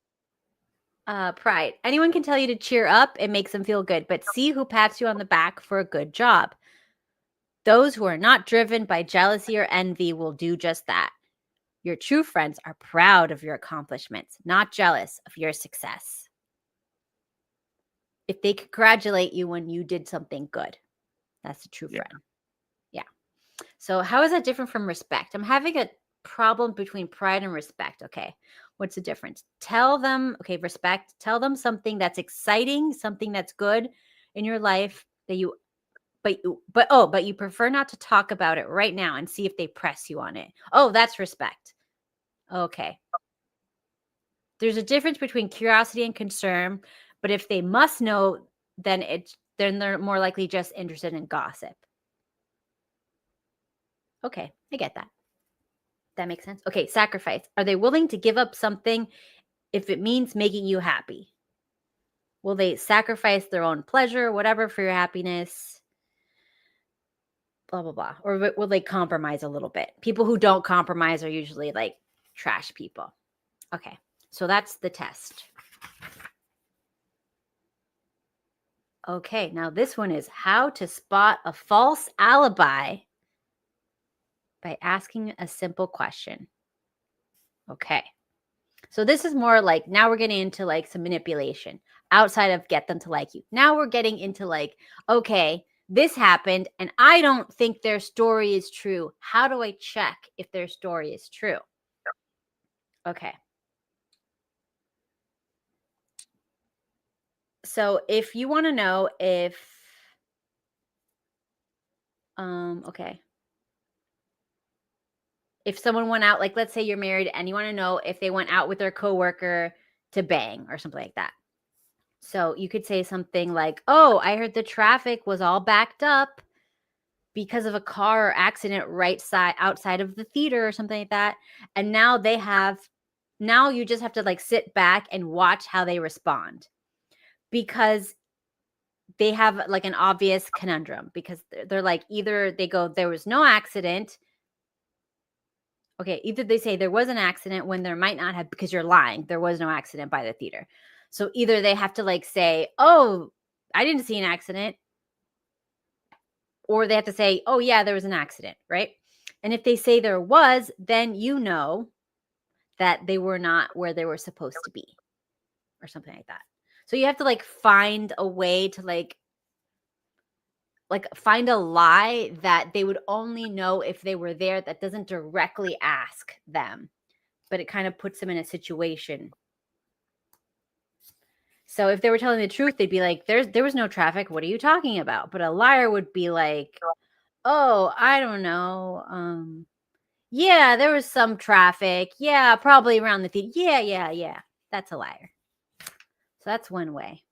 Pride. Anyone can tell you to cheer up. It makes them feel good. But see who pats you on the back for a good job. Those who are not driven by jealousy or envy will do just that. Your true friends are proud of your accomplishments, not jealous of your success. If they congratulate you when you did something good, that's a true friend. Yeah. So how is that different from respect? I'm having a problem between pride and respect. Okay. What's the difference? Tell them, respect. Tell them something that's exciting, something that's good in your life that you but you prefer not to talk about it right now and see if they press you on it. Oh, that's respect. Okay. There's a difference between curiosity and concern, but if they must know, then they're more likely just interested in gossip. Okay, I get that. That makes sense. Okay, sacrifice. Are they willing to give up something if it means making you happy? Will they sacrifice their own pleasure, whatever, for your happiness? Blah, blah, blah. Or will they compromise a little bit? People who don't compromise are usually like trash people. Okay, so that's the test. Okay, now this one is how to spot a false alibi by asking a simple question. Okay. So this is more like, now we're getting into like some manipulation outside of get them to like you. Now we're getting into like, okay, this happened and I don't think their story is true. How do I check if their story is true? Okay. So if you want to know if, okay. If someone went out, like let's say you're married and you want to know if they went out with their coworker to bang or something like that. So you could say something like, oh, I heard the traffic was all backed up because of a car accident outside of the theater or something like that. And now now you just have to like sit back and watch how they respond, because they have like an obvious conundrum, because they're like, either they go, there was no accident. Okay, either they say there was an accident when there might not have, because you're lying. There was no accident by the theater. So either they have to like say, oh, I didn't see an accident. Or they have to say, oh, yeah, there was an accident, right? And if they say there was, then you know that they were not where they were supposed to be or something like that. So you have to like find a way to like find a lie that they would only know if they were there, that doesn't directly ask them, but it kind of puts them in a situation. So if they were telling the truth, they'd be like, there was no traffic. What are you talking about? But a liar would be like, oh, I don't know. Yeah, there was some traffic. Yeah, probably around the theater. Yeah. That's a liar. So that's one way.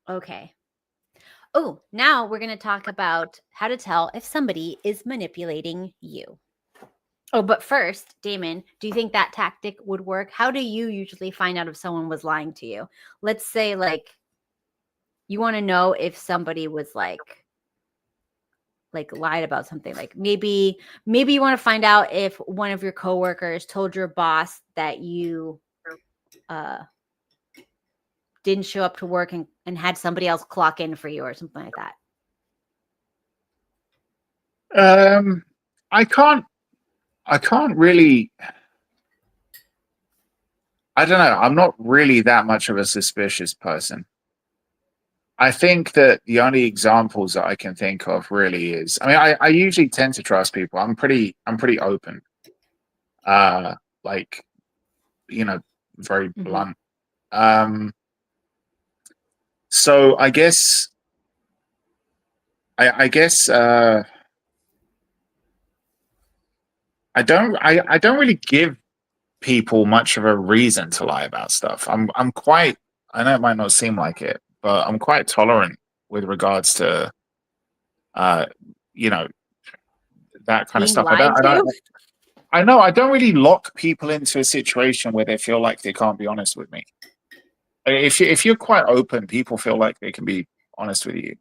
Okay. Oh, now we're going to talk about how to tell if somebody is manipulating you. Oh, but first, Damon, do you think that tactic would work? How do you usually find out if someone was lying to you? Let's say like you want to know if somebody was like lied about something. Like maybe you want to find out if one of your coworkers told your boss that you didn't show up to work and had somebody else clock in for you or something like that. I can't really. I don't know. I'm not really that much of a suspicious person. I think that the only examples that I can think of really is, I mean, I usually tend to trust people. I'm pretty open. Like, you know, very blunt. So I guess I don't really give people much of a reason to lie about stuff. I'm quite, I know it might not seem like it, but I'm quite tolerant with regards to you know, that kind of Being stuff. lied to? I know I don't really lock people into a situation where they feel like they can't be honest with me. If you're quite open, people feel like they can be honest with you.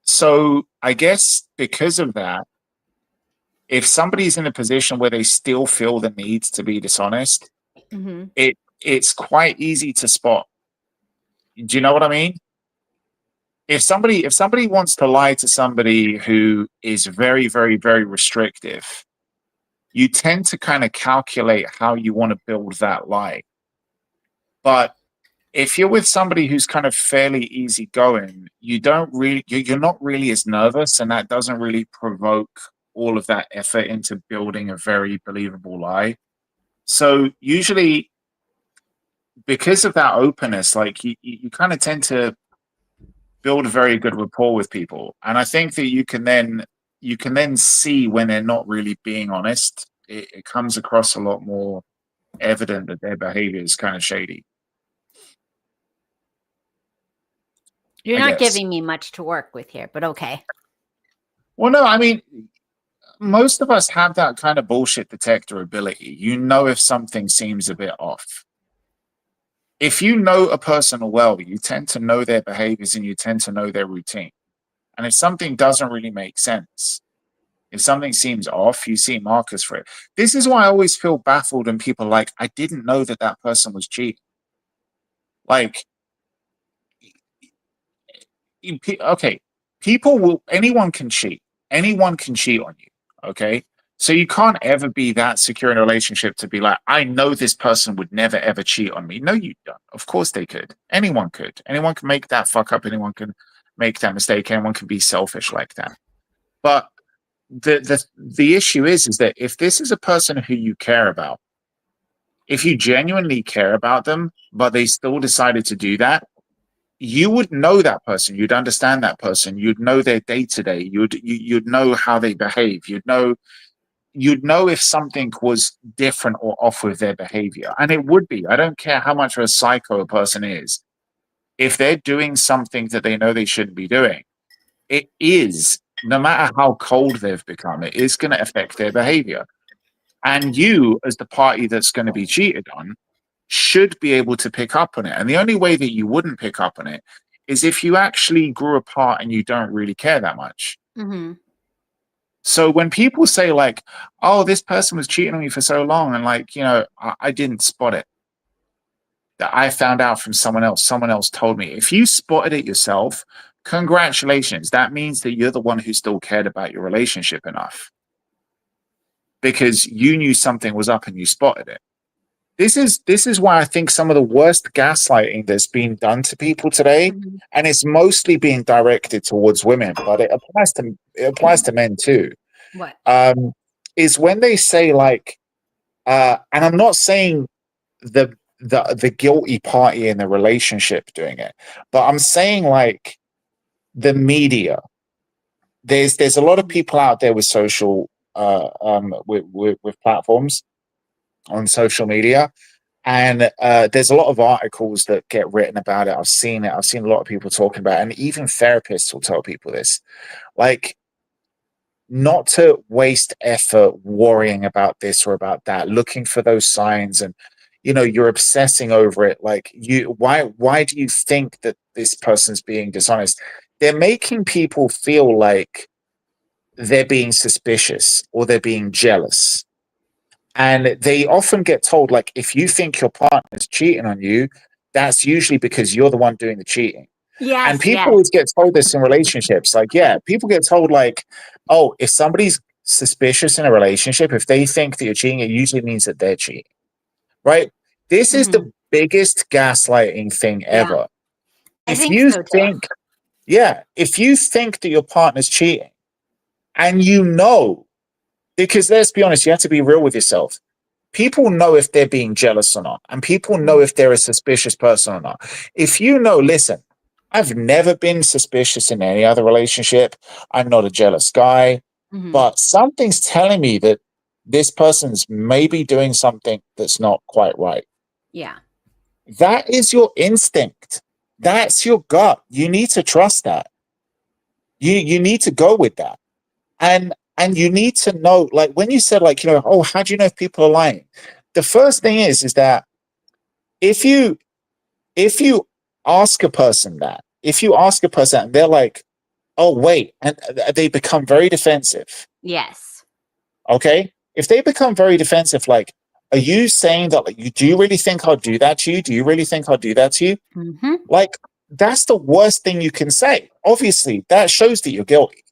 So I guess because of that, if somebody's in a position where they still feel the need to be dishonest, it's quite easy to spot. Do you know what I mean? If somebody wants to lie to somebody who is very, very, very restrictive, you tend to kind of calculate how you want to build that lie. But if you're with somebody who's kind of fairly easygoing, you're not really as nervous, and that doesn't really provoke all of that effort into building a very believable lie. So usually, because of that openness, like you kind of tend to build a very good rapport with people, and I think that you can then see when they're not really being honest. It comes across a lot more evident that their behavior is kind of shady. You're not giving me much to work with here, but okay. Well, no, I mean, most of us have that kind of bullshit detector ability. You know if something seems a bit off. if you know a person well, you tend to know their behaviors and you tend to know their routine. And if something doesn't really make sense, if something seems off, you see markers for it. This is why I always feel baffled when people are like, I didn't know that that person was cheating. Like, okay, anyone can cheat. Anyone can cheat on you. Okay. So you can't ever be that secure in a relationship to be like, I know this person would never ever cheat on me. No, you don't. Of course they could. Anyone could. Anyone can make that fuck up. Anyone can make that mistake. Anyone can be selfish like that. But the issue is that if this is a person who you care about, if you genuinely care about them, but they still decided to do that, you would know that person. You'd understand that person. You'd know their day to day. You'd know how they behave. You'd know if something was different or off with their behavior, and it would be. I don't care how much of a psycho a person is. If they're doing something that they know they shouldn't be doing, it is, no matter how cold they've become, it is going to affect their behavior. And you, as the party that's going to be cheated on, should be able to pick up on it. And the only way that you wouldn't pick up on it is if you actually grew apart and you don't really care that much. Mm-hmm. So when people say like, oh, this person was cheating on me for so long, and like, I didn't spot it, that I found out from someone else told me. If you spotted it yourself, congratulations. That means that you're the one who still cared about your relationship enough, because you knew something was up and you spotted it. This is why I think some of the worst gaslighting that's being done to people today, and it's mostly being directed towards women, but it applies to men too. What? Is when they say like, and I'm not saying the guilty party in the relationship doing it, but I'm saying like the media. There's a lot of people out there with social with platforms on social media, and there's a lot of articles that get written about it. I've seen a lot of people talking about it, and even therapists will tell people this, like, not to waste effort worrying about this or about that, looking for those signs, and you're obsessing over it. Like, why do you think that this person's being dishonest? They're making people feel like they're being suspicious or they're being jealous. And they often get told, like, if you think your partner's cheating on you, that's usually because you're the one doing the cheating. Yes, and people always get told this in relationships. Like, yeah, people get told, like, oh, if somebody's suspicious in a relationship, if they think that you're cheating, it usually means that they're cheating. Right? This is the biggest gaslighting thing ever. If you think that your partner's cheating, and because let's be honest, you have to be real with yourself. People know if they're being jealous or not, and people know if they're a suspicious person or not. If listen, I've never been suspicious in any other relationship. I'm not a jealous guy, but something's telling me that this person's maybe doing something that's not quite right. Yeah. That is your instinct. That's your gut. You need to trust that. You need to go with that. And you need to know, like, when you said, like, oh, how do you know if people are lying? The first thing is that if you ask a person that, and they're like, oh, wait, and they become very defensive. Yes. Okay? If they become very defensive, like, are you saying that, like, do you really think I'll do that to you? Do you really think I'll do that to you? Mm-hmm. Like, that's the worst thing you can say. Obviously, that shows that you're guilty.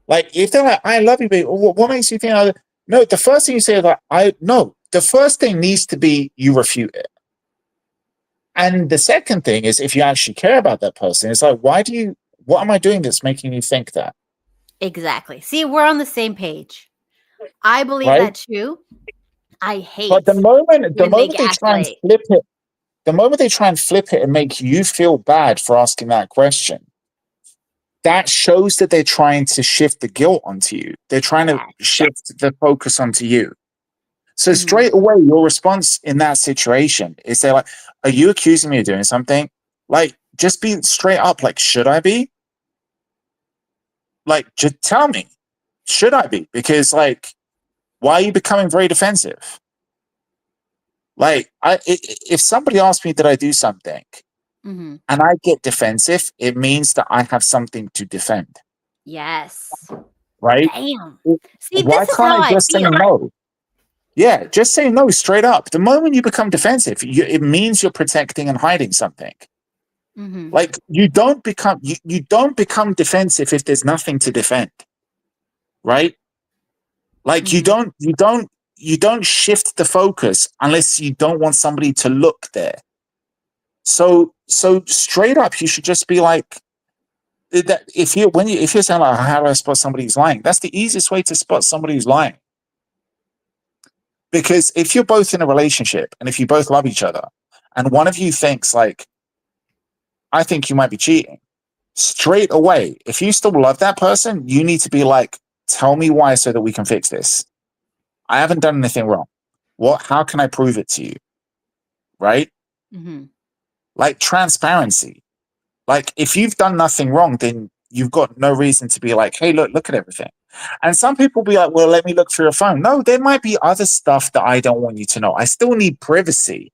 Like, if they're like, I love you, babe, what makes you think no, the first thing you say is like, the first thing needs to be you refute it. And the second thing is, if you actually care about that person, it's like, what am I doing that's making you think that? Exactly. See, we're on the same page. I believe that too. I hate. But the moment they try and flip it, and make you feel bad for asking that question, that shows that they're trying to shift the guilt onto you. They're trying to shift the focus onto you. So straight away, your response in that situation is they're like, are you accusing me of doing something? Like, just be straight up. Like, should I be? Like, just tell me, should I be? Because, like, why are you becoming very defensive? Like, if somebody asks me, did I do something, Mm-hmm. and I get defensive, it means that I have something to defend, Yes. right? Damn. See, Why this is can't how I I just say feel. no? Yeah, just say no straight up. The moment you become defensive, it means you're protecting and hiding something. Mm-hmm. Like, you don't become defensive if there's nothing to defend, right? Like, Mm-hmm. you don't shift the focus unless you don't want somebody to look there. So straight up, you should just be like that. If you're saying like, how do I spot somebody who's lying? That's the easiest way to spot somebody who's lying. Because if you're both in a relationship and if you both love each other, and one of you thinks like, I think you might be cheating, straight away, if you still love that person, you need to be like, tell me why so that we can fix this. I haven't done anything wrong. How can I prove it to you? Right? Mm-hmm. Like, transparency. Like, if you've done nothing wrong, then you've got no reason to be like, hey, look at everything. And some people be like, well, let me look through your phone. No, there might be other stuff that I don't want you to know. I still need privacy.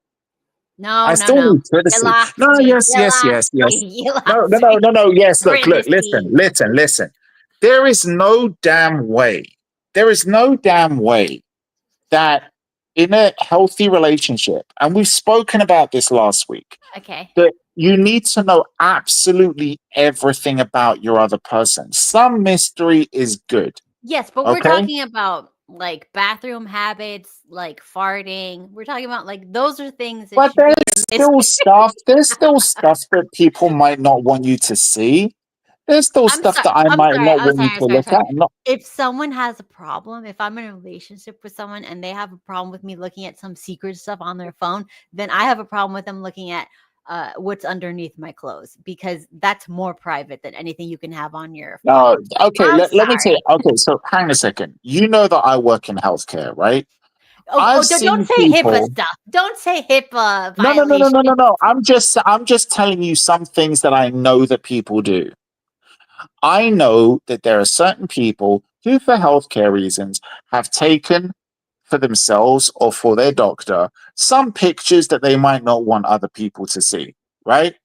No, I no, still no. need You privacy. lost No, me. yes, You yes, lost yes, yes. me. You No, no, lost no, me. no, no. Yes, look, Privacy. listen. There is no damn way. There is no damn way that in a healthy relationship, and we've spoken about this last week, Okay. that you need to know absolutely everything about your other person. Some mystery is good. Yes, but we're Okay. talking about like bathroom habits, like farting. We're talking about like those are things that But should be a mystery. there's still stuff that people might not want you to see. There's still I'm stuff sorry. that I I'm might sorry. not I'm want you sorry. to look Sorry. at. Not, If someone has a problem, if I'm in a relationship with someone and they have a problem with me looking at some secret stuff on their phone, then I have a problem with them looking at what's underneath my clothes because that's more private than anything you can have on your no, phone. okay, I'm let me tell you. sorry. Okay, so hang a second. You know that I work in healthcare, right? Oh, I've don't seen say HIPAA people. stuff. Don't say HIPAA No, violations. no. I'm just telling you some things that I know that people do. I know that there are certain people who, for healthcare reasons, have taken for themselves or for their doctor some pictures that they might not want other people to see, right?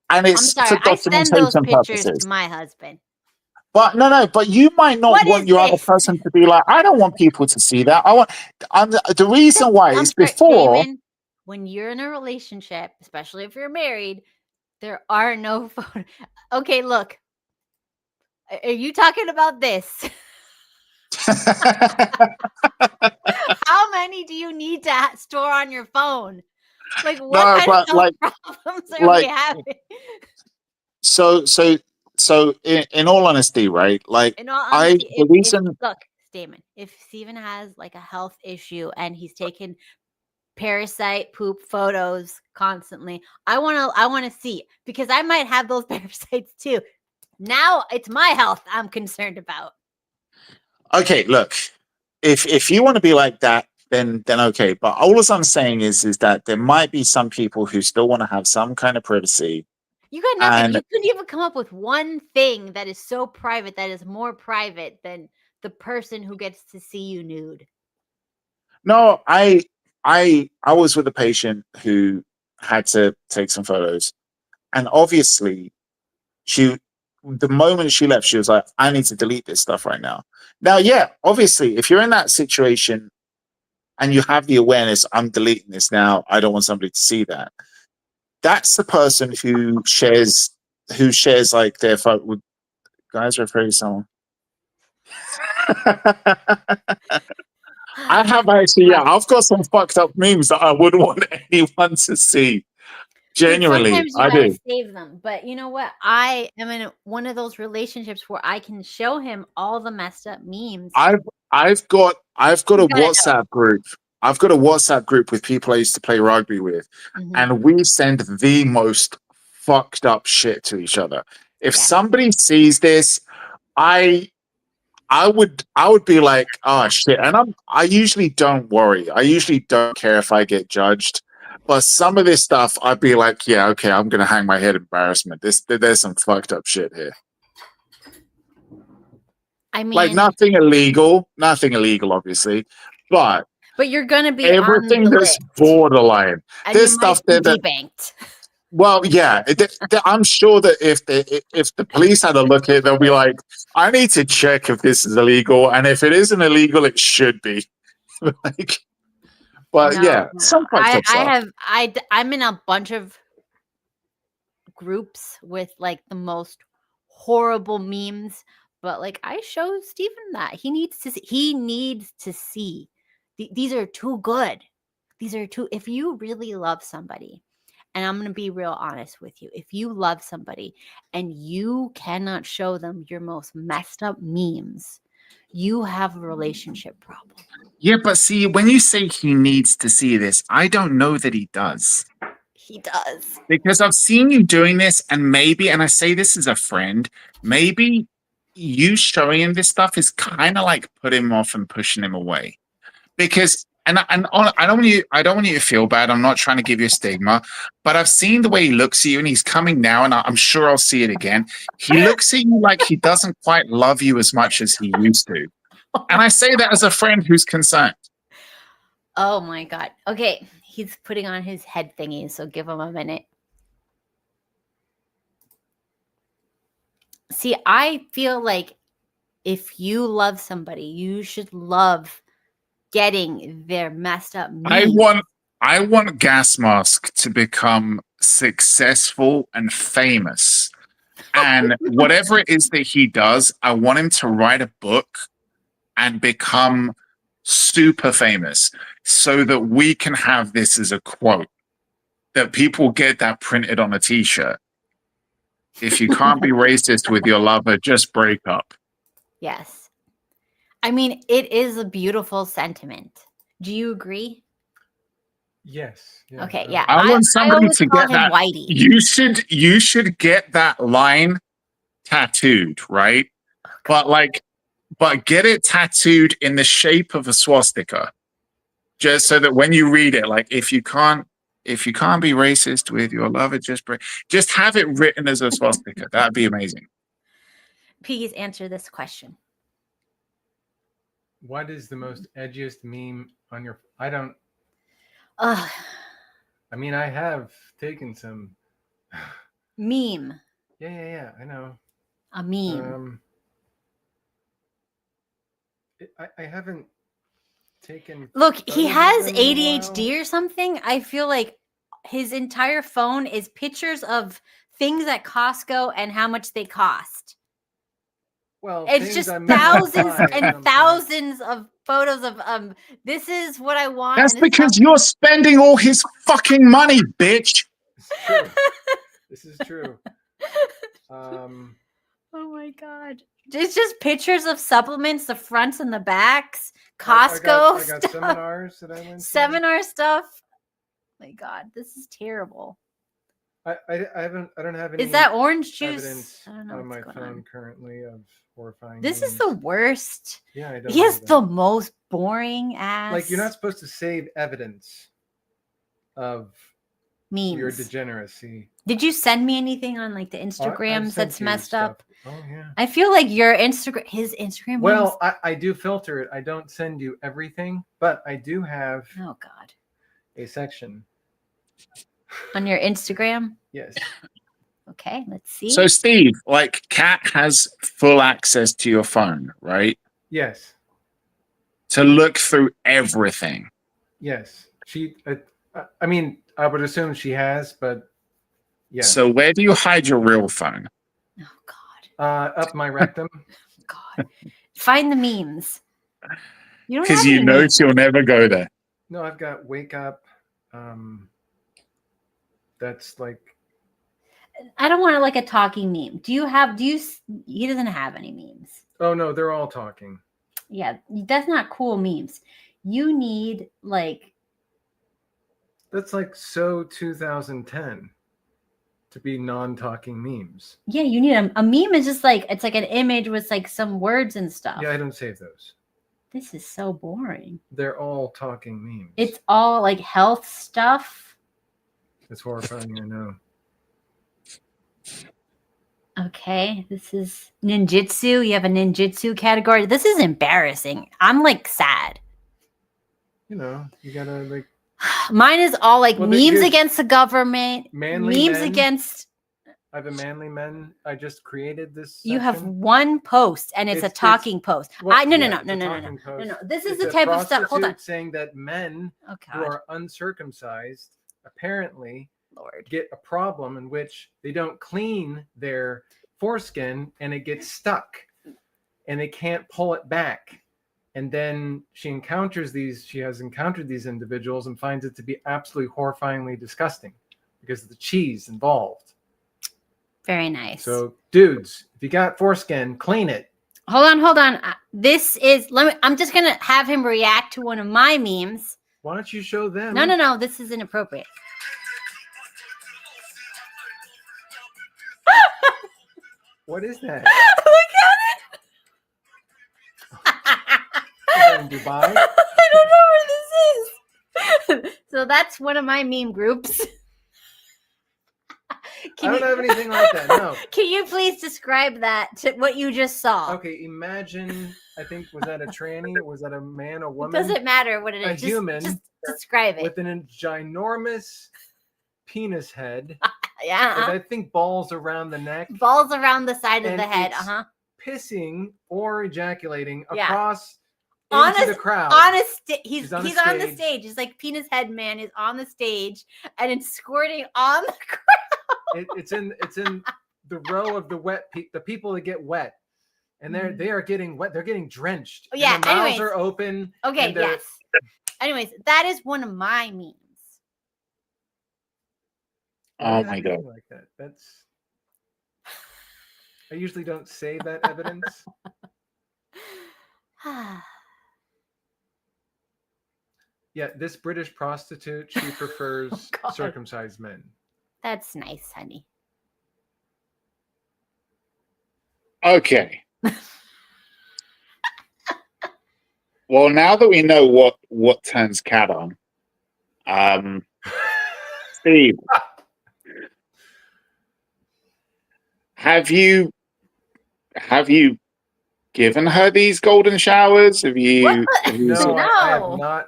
And I'm it's sorry. for I send those documentation pictures to purposes. my husband. But no, but you might not What want is your other this? person to be like, I don't want people to see that. The reason why I'm is sorry, before. Damon. When you're in a relationship, especially if you're married, there are no photos. Okay, look. Are you talking about this? How many do you need to store on your phone? Like, what No, kind but of health problems are we like having? so so so in all honesty, right? Like In all honesty, the if reason. look, Damon, if Steven has like a health issue and he's taking parasite poop photos constantly, I want to see because I might have those parasites too. Now it's my health I'm concerned about. Okay, look, if you want to be like that, then okay. But all I'm saying is that there might be some people who still want to have some kind of privacy. You got nothing. And You couldn't even come up with one thing that is so private that is more private than the person who gets to see you nude. no, I was with a patient who had to take some photos, and obviously she, the moment she left, she was like, I need to delete this stuff right now. Now, yeah, obviously, if you're in that situation and you have the awareness, I'm deleting this now, I don't want somebody to see that. That's the person who shares like their photo with guys refer to someone. I have actually, yeah, I've got some fucked up memes that I wouldn't want anyone to see. Dude, Genuinely, sometimes you I gotta do. save them. But you know what? I am in one of those relationships where I can show him all the messed up memes. I've got You a gotta know. WhatsApp group. I've got a WhatsApp group with people I used to play rugby with, Mhm. and we send the most fucked up shit to each other. If Yeah. somebody sees this, I I would be like, oh shit. And I usually don't worry. I usually don't care if I get judged. But some of this stuff, I'd be like, yeah, okay, I'm gonna hang my head in embarrassment. There's some fucked up shit here. I Like mean, nothing illegal, obviously. But But you're gonna be everything on the that's list, borderline. and There's you might stuff be there that, debanked. well, yeah, I'm sure that if the police had a look at it, they'll be like, I need to check if this is illegal, and if it isn't illegal, it should be. Like, but yeah, No. some fucked up stuff. I'm in a bunch of groups with like the most horrible memes, but like I show Stephen that he needs to see these are too good. These are too, if you really love somebody, and I'm going to be real honest with you, if you love somebody and you cannot show them your most messed up memes, you have a relationship problem. Yeah, but see, when you say he needs to see this, I don't know that he does. He does. Because I've seen you doing this, and maybe, and I say this as a friend, maybe you showing him this stuff is kind of like putting him off and pushing him away. Because, I don't want you to feel bad. I'm not trying to give you a stigma, but I've seen the way he looks at you, and he's coming now, and I'm sure I'll see it again. He looks at you like he doesn't quite love you as much as he used to, and I say that as a friend who's concerned. Oh my God. Okay. He's putting on his head thingy, so give him a minute. See, I feel like if you love somebody, you should love getting their messed up memes. I want Gas Mask to become successful and famous. And whatever it is that he does, I want him to write a book and become super famous so that we can have this as a quote, that people get that printed on a t-shirt. If you can't be racist with your lover, just break up. Yes. I mean, it is a beautiful sentiment. Do you agree? Yes. Okay, yeah. I want somebody always to call get him that. Whitey. You should get that line tattooed, right? But get it tattooed in the shape of a swastika. Just so that when you read it, like if you can't be racist with your lover, just have it written as a swastika. That'd be amazing. Please answer this question. What is the most edgiest meme on your? I don't. Ugh. I mean, I have taken some Meme. Yeah. I know. A meme. I haven't taken. Look, he photos has of them in a ADHD while. or something. I feel like his entire phone is pictures of things at Costco and how much they cost. Well, It's things just I may thousands buy and sometimes. thousands of photos of this is what I want. That's and this is because you're spending all his fucking money, bitch. It's true. This is true. Oh my God. It's just pictures of supplements, the fronts and the backs, I Costco got stuff, seminars that I went to. seminar stuff. My God, this is terrible. I don't have any. Is that orange juice? Evidence I don't know on my what's phone going on. currently of horrifying. This is memes. the worst. Yeah, I don't. He has do the that. most boring ass. Like, you're not supposed to save evidence of memes. your degeneracy. Did you send me anything on like the I've Instagrams sent that's you messed stuff. up? Oh yeah. I feel like his Instagram. Well, I do filter it. I don't send you everything, but I do have oh God, a section on your Instagram. Yes. Okay, let's see. So Steve, like Kat has full access to your phone, right? Yes. To look through everything. Yes. She. I mean, I would assume she has, but yeah. So where do you hide your real phone? Oh God. Up my rectum. God. Find the memes. You don't Because have you any know memes. she'll never go there. No, I've got wake up. That's like. I don't want like a talking meme. Do you? He doesn't have any memes. Oh no, they're all talking. Yeah, that's not cool memes. You need like. That's like so 2010 to be non-talking memes. Yeah, you need a meme is just like it's like an image with like some words and stuff. Yeah, I don't save those. This is so boring. They're all talking memes. It's all like health stuff. It's horrifying, I know. Okay, this is ninjutsu. You have a ninjutsu category. This is embarrassing. I'm like sad. you know, you gotta like Mine is all like Well, memes there's against the government, manly memes men. against. I have a manly men. I just created this. You have section. one post, and it's a talking post. Well, No. it's a talking No. post. This is It's the a type of stuff. Hold on. prostitute saying that men Oh who God, are uncircumcised apparently Lord. get a problem in which they don't clean their foreskin and it gets stuck and they can't pull it back. And then she has encountered these individuals and finds it to be absolutely horrifyingly disgusting because of the cheese involved. Very nice. So, dudes, if you got foreskin, clean it. Hold on. This is. I'm just gonna have him react to one of my memes. Why don't you show them? No. This is inappropriate. What is that? Look at Is that in Dubai? it. I don't know where this is. So that's one of my meme groups. I don't have anything like that. No. Can you please describe that to what you just saw? Okay, imagine. I think was that a tranny? Was that a man? A It woman? doesn't matter what it A is. human Just describe it. with an ginormous penis head. Yeah. With, I think balls around the neck, Balls around the side of And the head. it's pissing or ejaculating Yeah. across On into a- the crowd. He's on on the the stage. stage. It's like penis head man is on the stage and it's squirting on the It's in the row of the the people that get wet, and they are getting wet. They're getting drenched. Oh, yeah, And their mouths anyways. are open. Okay, and they're- yes. Anyways, that is one of my memes. I Oh don't my have God. anything like that. That's. I usually don't say that evidence. Yeah, this British prostitute, she prefers God. circumcised men. That's nice, honey. Okay. Well, now that we know what turns cat on, Steve, have you given her these golden showers? Have you? What? Have you No, I have No. not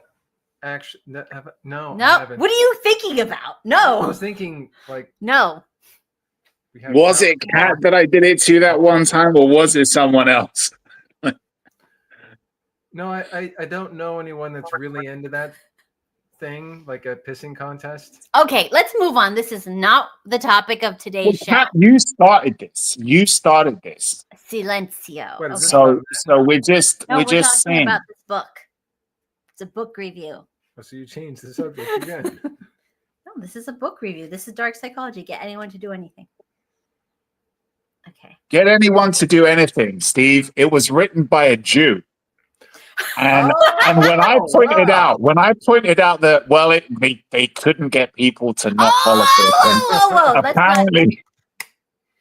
actually. No, I No. haven't. What are you thinking about? I No. was thinking like No. we have was it Cat that I did it to that one time, or was it someone else? No, I don't know anyone that's really into that thing, like a pissing contest. Okay, let's move on. This is not the topic of Well, today's show. Kat, you started this. Silencio. What is this? Okay. So we're just No, we're talking saying. about this book. It's a book review. Oh, so you changed the subject again. No, this is a book review. This is dark psychology. Get anyone to do anything. Okay. Get anyone to do anything, Steve. It was written by a Jew. And and when I pointed out that they couldn't get people to not follow this, Whoa, that's not-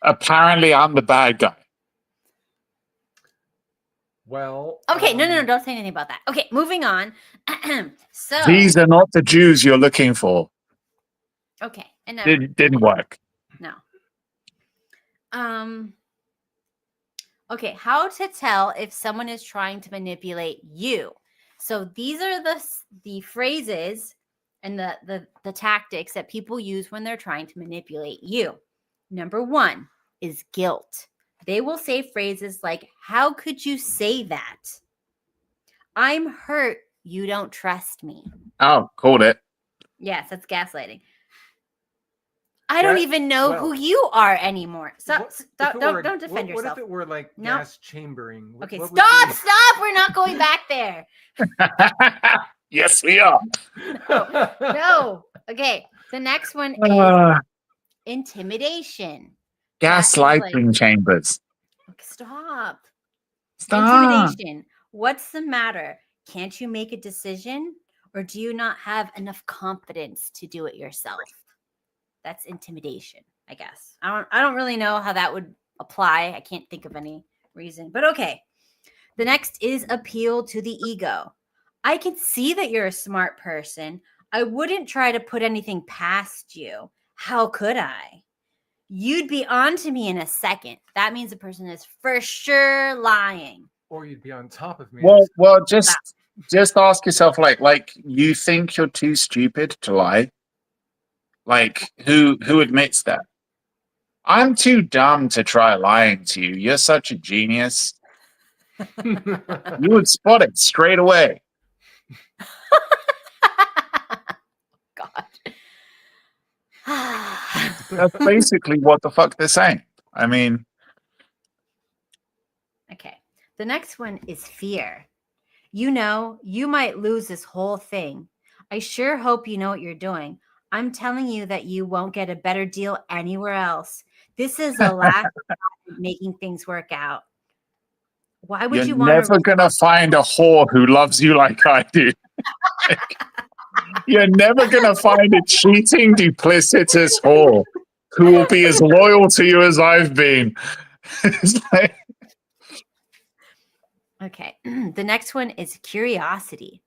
apparently I'm the bad guy. Well. Okay, no, don't say anything about that. Okay, moving on. So These are not the Jews you're looking for. okay, and now Didn't work. no. Okay, how to tell if someone is trying to manipulate you. So these are the phrases and the tactics that people use when they're trying to manipulate you. Number 1 is guilt. They will say phrases like, "How could you say that? I'm hurt. You don't trust me." Oh, called it. Yes, that's gaslighting. I don't That- even know well- who you are anymore. So What if don't it were- defend what yourself. if it were like No. gas chambering? Okay, What would stop. We're not going back there. Yes, we are. No. Okay. The next one is intimidation. Gaslighting chambers. Okay, stop. Stop. Intimidation. What's the matter? Can't you make a decision? Or do you not have enough confidence to do it yourself? That's intimidation, I guess. I don't really know how that would apply. I can't think of any reason. But okay. The next is appeal to the ego. I can see that you're a smart person. I wouldn't try to put anything past you. How could I? You'd be on to me in a second. That means the person is for sure lying. Or you'd be on top of me. Well, just just ask yourself, like you think you're too stupid to lie? Like, who admits that? I'm too dumb to try lying to you. You're such a genius. You would spot it straight away. God. That's basically what the fuck they're saying. I mean, Okay. The next one is fear. You know, you might lose this whole thing. I sure hope you know what you're doing. I'm telling you that you won't get a better deal anywhere else. This is a lack of making things work out. Why would you're you want never to? gonna find a whore who loves you like I do. You're never gonna find a cheating, duplicitous whore who will be as loyal to you as I've been. It's like, Okay. The next one is curiosity.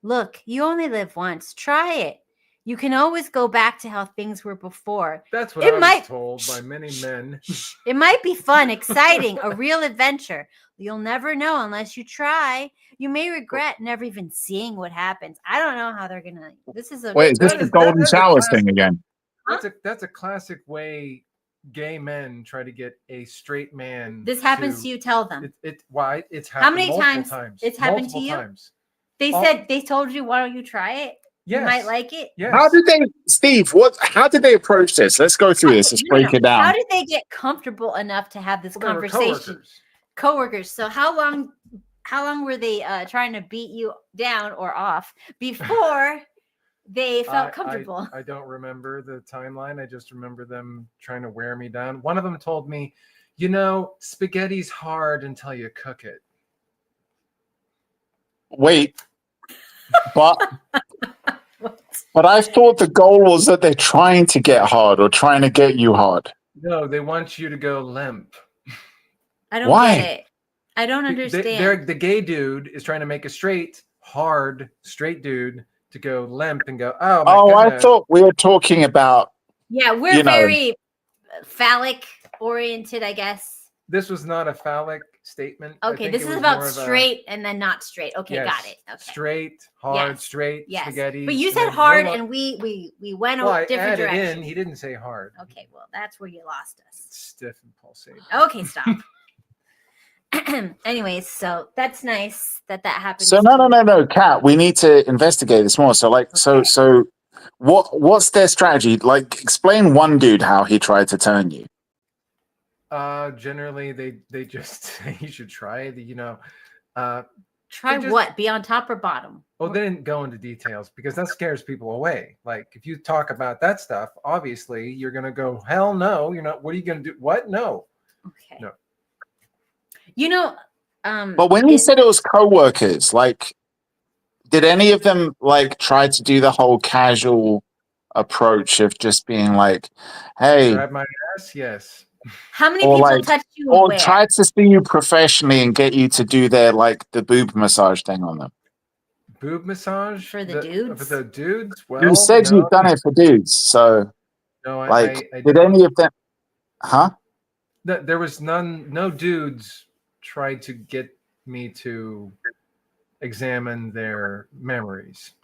Look, you only live once. Try it. You can always go back to how things were before. That's what It I might- was told by many men. It might be fun, exciting, a real adventure. You'll never know unless you try. You may regret never even seeing what happens. I don't know how they're gonna. This is a wait, is this That the is- golden that is a showers classic- thing again? That's a classic way gay men try to get a straight man. This happens to you. Tell them. Why? It's How happened many multiple times it's happened to multiple you? times. They all- said they told you, why don't you try it? Yes. You might like it. Yes. How did they, Steve? How did they approach this? Let's go through this. Let's break it down. How did they get comfortable enough to have this Well, they were conversation? coworkers. Coworkers. So how long were they trying to beat you down or off before they felt comfortable? I don't remember the timeline. I just remember them trying to wear me down. One of them told me, you know, spaghetti's hard until you cook it. Wait, but What? but I thought the goal was that they're trying to get hard or trying to get you hard. No, they want you to go limp. I don't Why? get it. I don't understand. The gay dude is trying to make a straight dude to go limp and go, oh my Oh, I goodness. thought we were talking about. Yeah, we're you know. very phallic oriented, I guess. This was not a phallic statement. I Okay, think this it is was about more of a- straight and then not straight. Okay, yes, got it. Okay. Straight, hard, Yes, straight, Yes. spaghetti. But you and said then hard no lo- and we went well, a I different added direction. in. He didn't say hard. Okay, well, that's where you lost us. Stiff and pulsating. Okay, stop. Anyways, so that's nice that happens. So no, Kat. We need to investigate this more. So so what's their strategy? Like, explain one dude how he tried to turn you. Generally, they just say you should try it. You know, Try just- what? Be on top or bottom? well, they didn't go into details because that scares people away. Like if you talk about that stuff, obviously you're gonna go, hell no, you're not. What are you gonna do? What? No. Okay. No. You know, But when you said it was co-workers, like, did any of them like try to do the whole casual approach of just being like, "Hey," Grab my ass. Yes. how many or people like- touched you or where? try to see you professionally and get you to do their like the boob massage thing on them? Boob massage For the dudes? For the dudes. Well, You said no, you've done it for dudes, so No, like, I did didn't. any of them? Huh? There was none. No dudes tried to get me to examine their memories.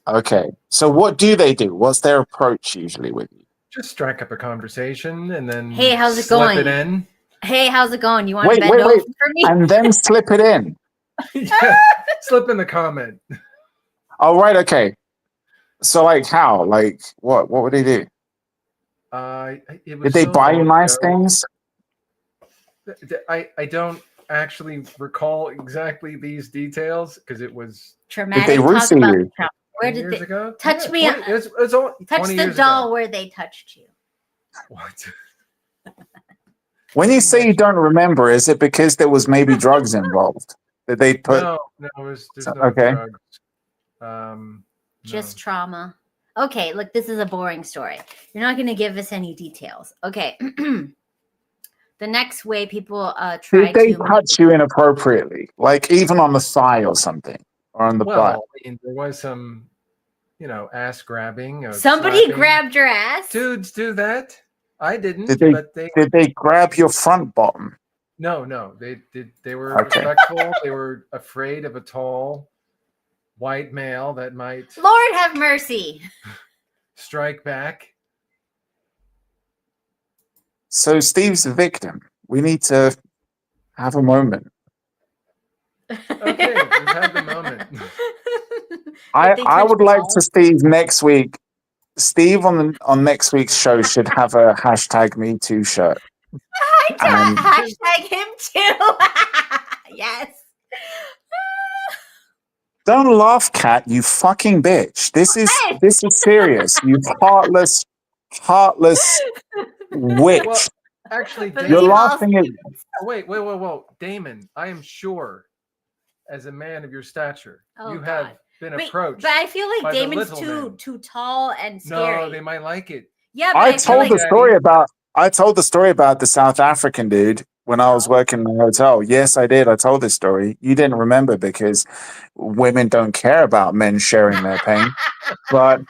Okay. So what do they do? What's their approach usually with you? Just strike up a conversation and then Hey, how's it slip going? it in. Hey, how's it going? You want Wait, to bend wait, over wait. for me? And then slip it in. Yeah, slip in the comment. Oh, right. Okay. So like how? Like what? What would they do? It was Did they so buy you long nice ago. things? I don't actually recall exactly these details because it was Traumatic. Did they Talk roofie about you? the trauma. Where 20 did years they ago. touch Yeah, me? 20 it's only touch 20 the years doll ago. where they touched you? What? When you say you don't remember, is it because there was maybe drugs involved? Did they put? No, there's So- no okay. drugs. Just No. trauma. Okay, look, this is a boring story. You're not going to give us any details. Okay. The next way people try Did they to touch you inappropriately, like even on the thigh or something, or on the butt? Well, I mean, there was some, ass grabbing. somebody slapping. grabbed your ass. Dudes do that. I didn't, Did they- but they. Did they grab your front bottom? No. They were Okay. respectful. They were afraid of a tall white male that might Lord have mercy. strike back. So Steve's the victim. We need to have a moment. Okay, we've had the moment. Did they I touch would like balls? to Steve next week. Steve on next week's show should have a hashtag Me Too shirt. And Hashtag him too. Yes. don't laugh, Kat, you fucking bitch. This is serious. You heartless witch. Well, actually, You're Believe all laughing at wait. Damon, I am sure, as a man of your stature, Oh, you God. have been approached. But I feel by like the Damon's little men. too tall and scary. No, they might like it. Yeah, but I I feel told like the story about the South African dude when I was working in the hotel. Yes, I did. I told this story. You didn't remember because women don't care about men sharing their pain. But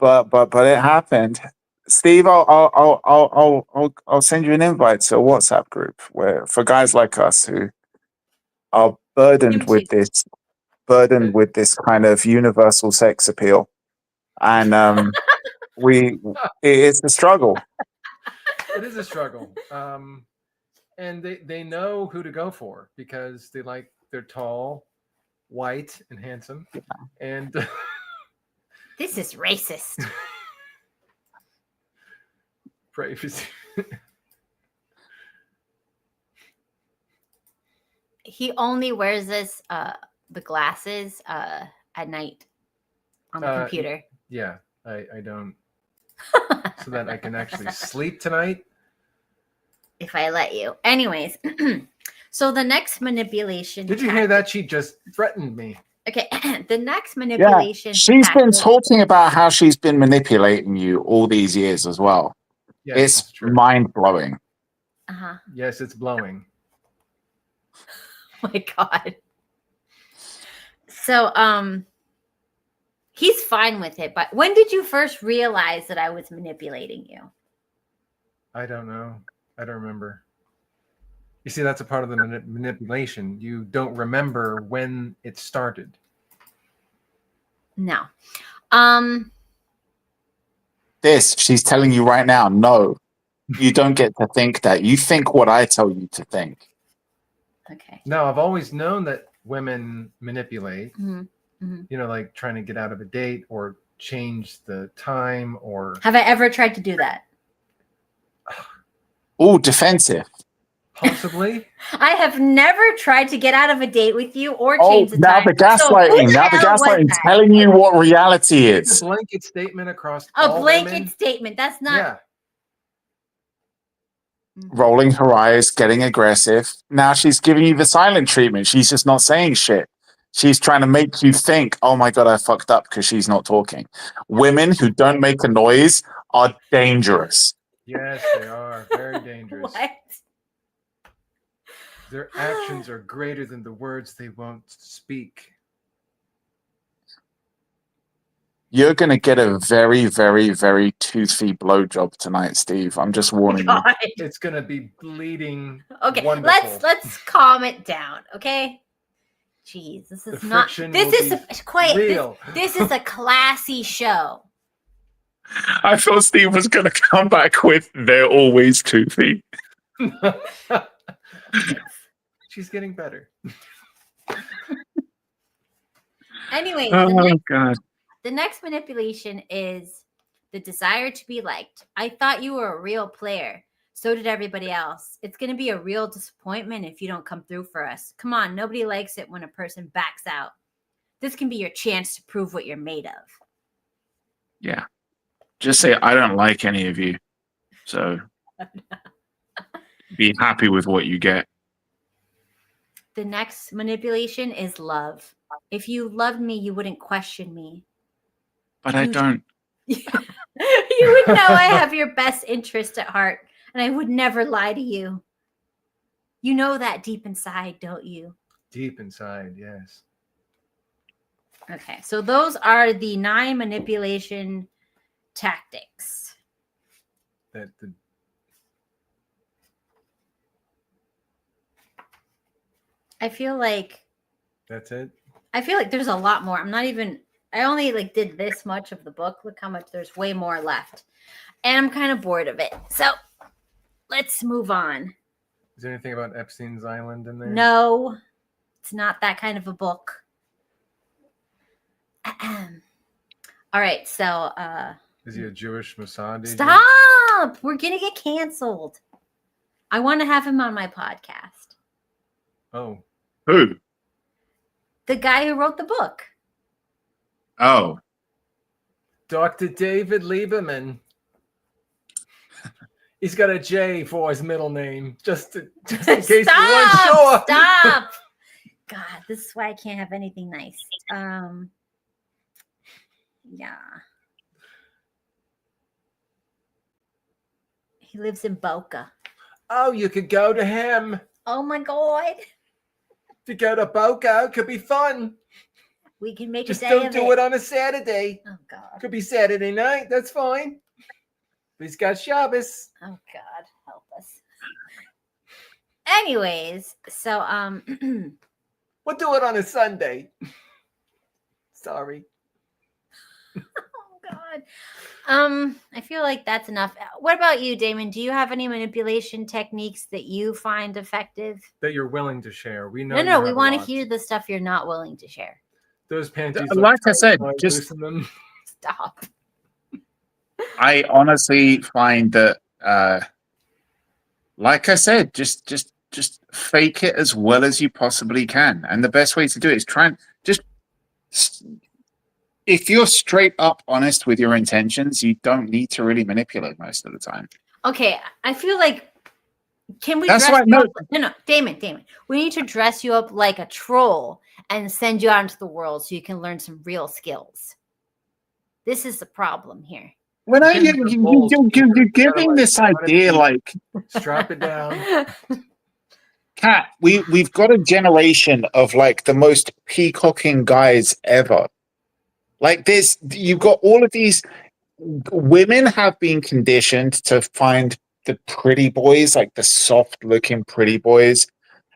it happened. Steve, I'll send you an invite to a WhatsApp group where for guys like us who are burdened Him with too. this kind of universal sex appeal, and it's a struggle. It is a struggle. And they know who to go for because they're tall, white, and handsome. And This is racist. pray for He only wears this the glasses at night on the computer. Yeah, I don't. So that I can actually sleep tonight. If I let you. Anyways, so the next manipulation. Did you hear that? She just threatened me. Okay, the next Yeah, manipulation. she's been tactic- talking about how she's been manipulating you all these years as well. Yes, It's it's true. mind blowing. Uh-huh. Yes, it's blowing. Oh my God. So he's fine with it, but when did you first realize that I was manipulating you? I don't know. I don't remember. You see, that's a part of the manipulation. You don't remember when it started. No. She's telling you right now, no, you don't get to think that. You think what I tell you to think. Okay. No, I've always known that women manipulate, Mm-hmm. like trying to get out of a date or change the time or. Have I ever tried to do that? Oh, defensive. Possibly. I have never tried to get out of a date with you or Oh, change the now time. the gaslighting. Now the gaslighting telling you what reality It's is. a blanket statement across A all blanket women. statement. That's not. Yeah. Rolling her eyes, getting aggressive. Now she's giving you the silent treatment. She's just not saying shit. She's trying to make you think, oh my God, I fucked up because she's not talking. Women who don't make a noise are dangerous. Yes, they are. Very dangerous. What? Their actions are greater than the words they won't speak. You're going to get a very, very, very toothy blowjob tonight, Steve. I'm just warning you. It's going to be bleeding. Okay, wonderful. let's calm it down, okay? Jeez, this is The not. friction This will is be quite. real. This is a classy show. I thought Steve was going to come back with, they're always toothy. She's getting better. Anyways, God. the next manipulation is the desire to be liked. I thought you were a real player. So did everybody else. It's going to be a real disappointment if you don't come through for us. Come on, nobody likes it when a person backs out. This can be your chance to prove what you're made of. Yeah. Just say, I don't like any of you. So be happy with what you get. The next manipulation is love. If you loved me, you wouldn't question me. But I don't. You would know I have your best interest at heart, and I would never lie to you. You know that deep inside, don't you? Deep inside, yes. Okay, so those are the 9 manipulation tactics. That I feel like That's it. there's a lot more. I only like did this much of the book. Look how much there's way more left. And I'm kind of bored of it. So let's move on. Is there anything about Epstein's Island in there? No, it's not that kind of a book. All right, so Is he a Jewish Mossad agent? stop. We're gonna get canceled. I want to have him on my podcast. Oh, Who? The guy who wrote the book. Oh, Dr. David Lieberman. He's got a J for his middle name, just in case you weren't sure. Stop. God, this is why I can't have anything nice. Yeah. He lives in Boca. Oh, you could go to him. Oh my God. To go to Boca, it could be fun. We can make Just a day don't of do it on a Saturday. Oh God. Could be Saturday night. That's fine. But he's got Shabbos. Oh God, help us. Anyways, so We'll do it on a Sunday. Sorry. oh God. I feel like that's enough. What about you, Damon? Do you have any manipulation techniques that you find effective? That you're willing to share. We know. No, we want to hear the stuff you're not willing to share. Those panties. like I said, tight, just loosen them. Stop. I honestly find that, like I said, just fake it as well as you possibly can, and the best way to do it is try and just. If you're straight up honest with your intentions, you don't need to really manipulate most of the time. Okay, I feel like can we That's dress why you no. up? No, Damon. We need to dress you up like a troll and send you out into the world so you can learn some real skills. This is the problem here. When you're giving this idea like Strap it down. Kat, we've got a generation of like the most peacocking guys ever. Like this, you've got all of these women have been conditioned to find the pretty boys, like the soft-looking pretty boys,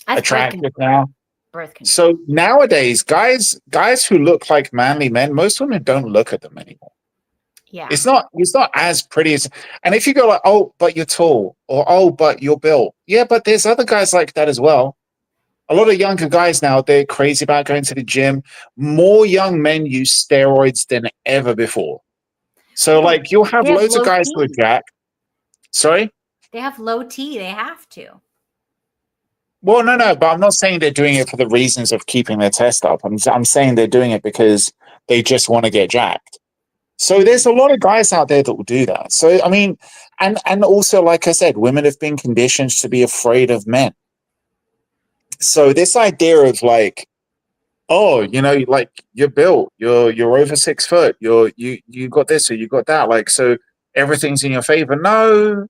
That's attractive now. Birth control. So nowadays, guys who look like manly men, most women don't look at them anymore. Yeah. It's not as pretty as, and if you go like, oh, but you're tall, or oh, but you're built. Yeah, but there's other guys like that as well. A lot of younger guys now, they're crazy about going to the gym. More young men use steroids than ever before. So like you'll have loads of guys who are jacked. Sorry? They have low T. They have to. Well, no, but I'm not saying they're doing it for the reasons of keeping their test up. I'm saying they're doing it because they just want to get jacked. So there's a lot of guys out there that will do that. So, I mean, and also, like I said, women have been conditioned to be afraid of men. So this idea of like, oh, you know, like you're built, you're over 6 foot, you got this or you got that, like, so everything's in your favor. No,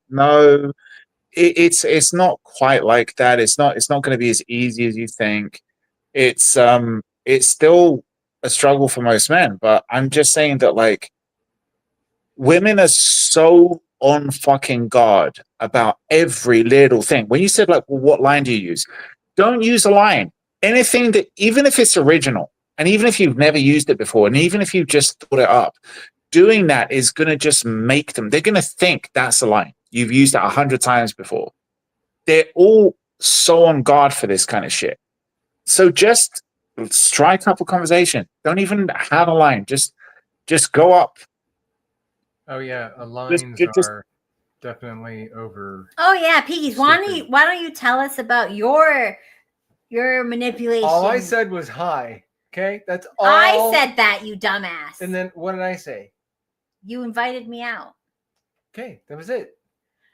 it's not quite like that. It's not going to be as easy as you think. It's still a struggle for most men, but I'm just saying that like women are so on fucking guard about every little thing. When you said like, well, what line do you use? Don't use a line. Anything that, even if it's original, and even if you've never used it before, and even if you just thought it up, doing that is going to just make them, they're going to think that's a line. You've used it 100 times before. They're all so on guard for this kind of shit. So just strike up a conversation. Don't even have a line. Just go up. Oh yeah, lines are definitely over. Oh yeah, Piggies. Why don't you tell us about your manipulation? All I said was hi. Okay, that's all. I said that, you dumbass. And then what did I say? You invited me out. Okay, that was it.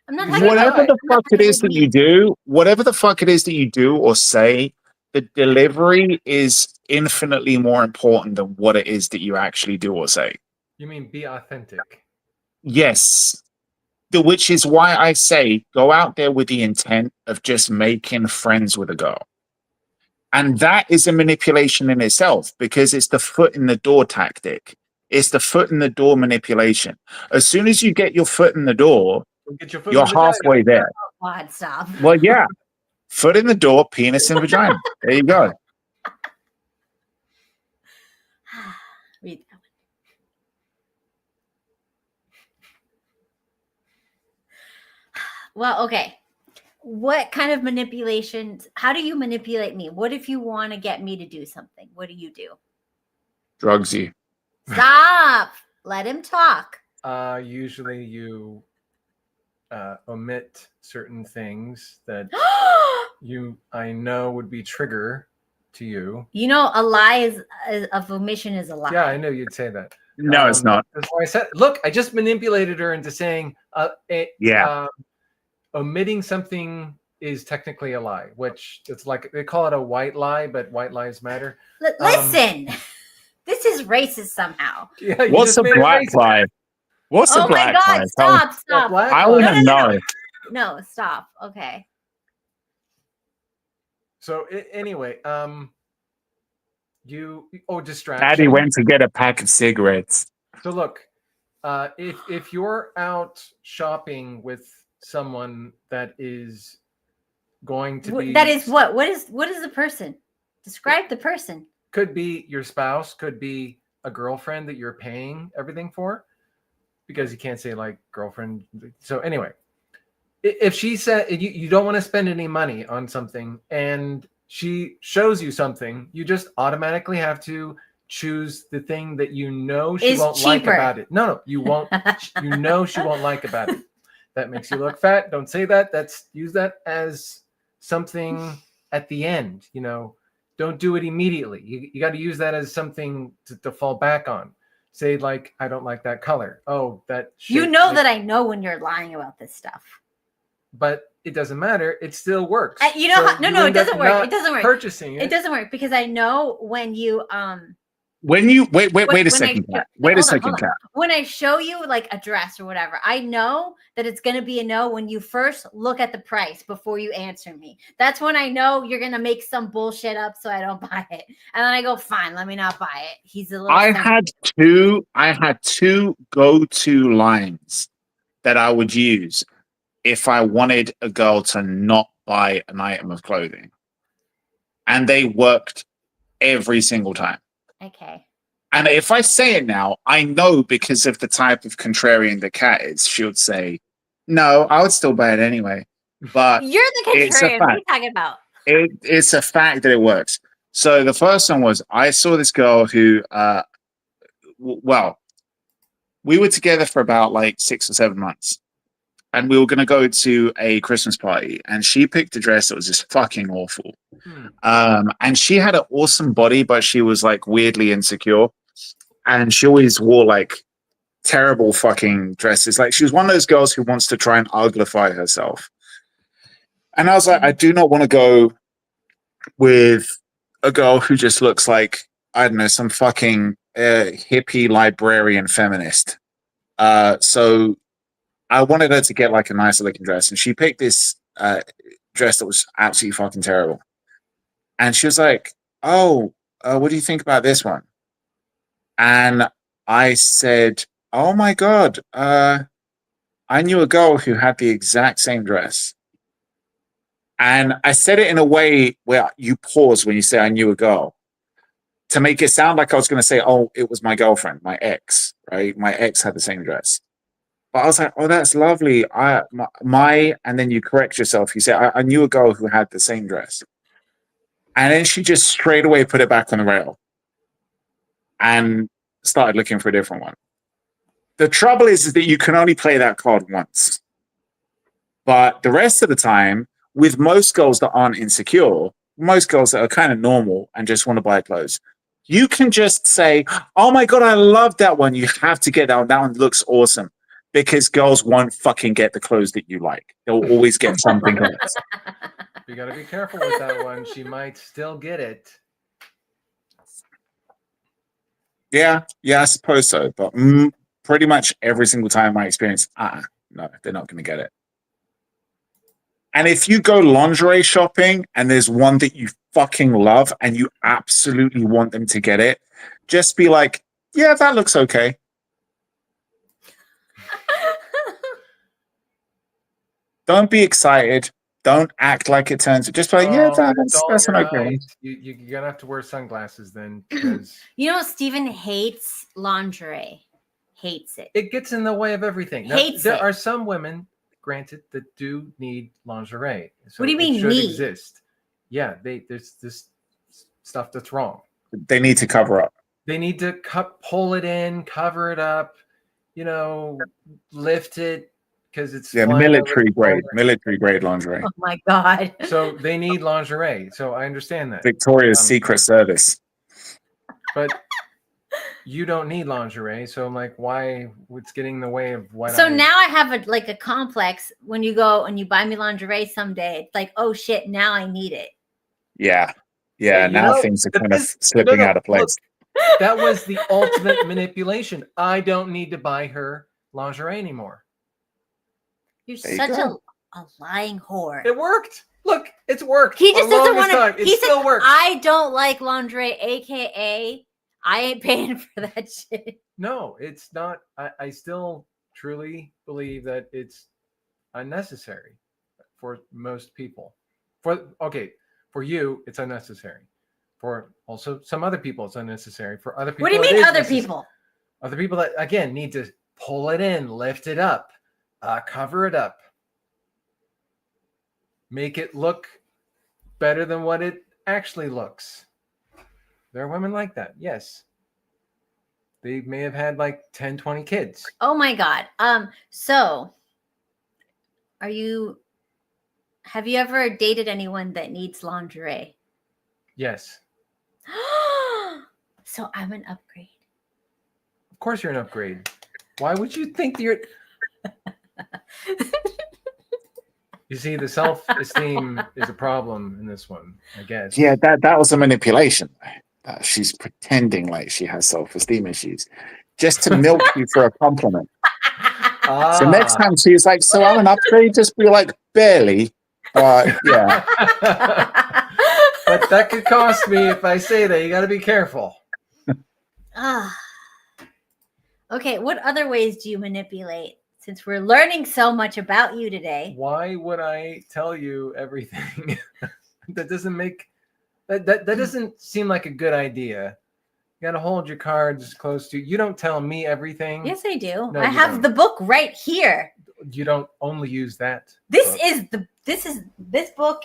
I'm not talking Whatever about the fuck it is that you do, whatever the fuck it is that you do or say, the delivery is infinitely more important than what it is that you actually do or say. You mean be authentic? Yes. Which is why I say go out there with the intent of just making friends with a girl. And that is a manipulation in itself because it's the foot in the door tactic. It's the foot in the door manipulation. As soon as you get your foot in the door, Get your foot you're in the halfway there. God, stop. Well, yeah. Foot in the door, penis in vagina. There you go. Read that one. Well, okay. What kind of manipulations? How do you manipulate me? What if you want to get me to do something? What do you do? Drugsy. Stop. Let him talk. Usually you omit certain things that I know would be trigger to you. You know, a lie of omission is a lie. Yeah, I know you'd say that. No, it's not. That's why I said, look, I just manipulated her into saying, omitting something is technically a lie, which it's like they call it a white lie, but white lies matter. Listen, this is racist somehow. Yeah, what's a black lie? What's a black lie? Oh my God! Stop! I want to know. No, stop. Okay. So anyway, distraction. Daddy went to get a pack of cigarettes. So look, if you're out shopping with someone that is going to be what is the person? Describe the person. Could be your spouse, could be a girlfriend that you're paying everything for, because you can't say like girlfriend. So anyway, if she said you don't want to spend any money on something and she shows you something, you just automatically have to choose the thing that you know she won't like about it. No, you won't. You know she won't like about it. That makes you look fat. Don't say that. Use that as something at the end. You know, don't do it immediately. You got to use that as something to fall back on. Say like, I don't like that color. Oh, that. You know that I know when you're lying about this stuff. But it doesn't matter. It still works. You know, so no, it doesn't work. It doesn't work. Purchasing it. It doesn't work because I know when you When you wait a second, Kat. Wait a second, Kat. When I show you like a dress or whatever, I know that it's going to be a no when you first look at the price before you answer me. That's when I know you're going to make some bullshit up so I don't buy it. And then I go, fine, let me not buy it. He's a little I had two go-to lines that I would use if I wanted a girl to not buy an item of clothing. And they worked every single time. Okay. And if I say it now, I know because of the type of contrarian the cat is, she would say, no, I would still buy it anyway. But you're the contrarian. What are you talking about? It's a fact that it works. So the first one was, I saw this girl who, we were together for about like 6 or 7 months. And we were going to go to a Christmas party. And she picked a dress that was just fucking awful. And she had an awesome body, but she was like weirdly insecure. And she always wore like terrible fucking dresses. Like she was one of those girls who wants to try and uglify herself. And I was like, I do not want to go with a girl who just looks like, I don't know, some fucking hippie librarian feminist. So I wanted her to get like a nicer looking dress. And she picked this dress that was absolutely fucking terrible. And she was like, oh, what do you think about this one? And I said, oh my God, I knew a girl who had the exact same dress. And I said it in a way where you pause when you say I knew a girl to make it sound like I was going to say, oh, it was my girlfriend, my ex, right? My ex had the same dress. But I was like, oh, that's lovely. And then you correct yourself. You say, I knew a girl who had the same dress. And then she just straight away put it back on the rail and started looking for a different one. The trouble is that you can only play that card once. But the rest of the time, with most girls that aren't insecure, most girls that are kind of normal and just want to buy clothes, you can just say, oh my God, I love that one. You have to get that one. That one looks awesome. Because girls won't fucking get the clothes that you like. They'll always get something else. You got to be careful with that one. She might still get it. Yeah, I suppose so. But pretty much every single time in my experience, no, they're not going to get it. And if you go lingerie shopping and there's one that you fucking love and you absolutely want them to get it, just be like, yeah, that looks okay. Don't be excited. Don't act like it turns. Just be like, yeah, Oh, it's all that's in an your okay one. eyes. You're gonna have to wear sunglasses then, because You know, Steven hates lingerie. Hates it. it gets in the way of everything. Now, Hates there it. are some women, granted, that do need lingerie. So What do you mean it should need? exist. Yeah, there's this stuff that's wrong. They need to cover up. They need to pull it in, cover it up, lift it, because it's Yeah, flying over the military grade lingerie. Oh my God. So they need lingerie. So I understand that. Victoria's Secret Service. But you don't need lingerie, so I'm like, why? What's getting in the way of what? So now I have a complex when you go and you buy me lingerie someday. It's like, oh shit, now I need it. Yeah. Hey, Now things are kind of slipping out of place. Look, that was the ultimate manipulation. I don't need to buy her lingerie anymore. You're There you such go. a lying whore. It worked. Look, it's worked. He just the doesn't longest want time. to. It He still said, works. I don't like lingerie, aka I ain't paying for that shit. No, it's not. I still truly believe that it's unnecessary for most people. For you, it's unnecessary. For also some other people, it's unnecessary. For other people, What do you it mean, is other necessary. people? Other people that again need to pull it in, lift it up, cover it up, make it look better than what it actually looks. There are women like that, yes. They may have had like 10, 20 kids. Oh my God. So have you ever dated anyone that needs lingerie? Yes. So I'm an upgrade. Of course you're an upgrade. Why would you think you're... You see, the self-esteem is a problem in this one, I guess. Yeah, that was a manipulation. She's pretending like she has self-esteem issues just to milk you for a compliment. So next time she's like, so I'm an upgrade, just be like, barely. But yeah. But that could cost me if I say that. You got to be careful. Okay, what other ways do you manipulate? Since we're learning so much about you today. Why would I tell you everything? That doesn't make... That doesn't seem like a good idea. You got to hold your cards close to you. You don't tell me everything. Yes, I do. No, I you have don't. the book right here. You don't only use that. This book.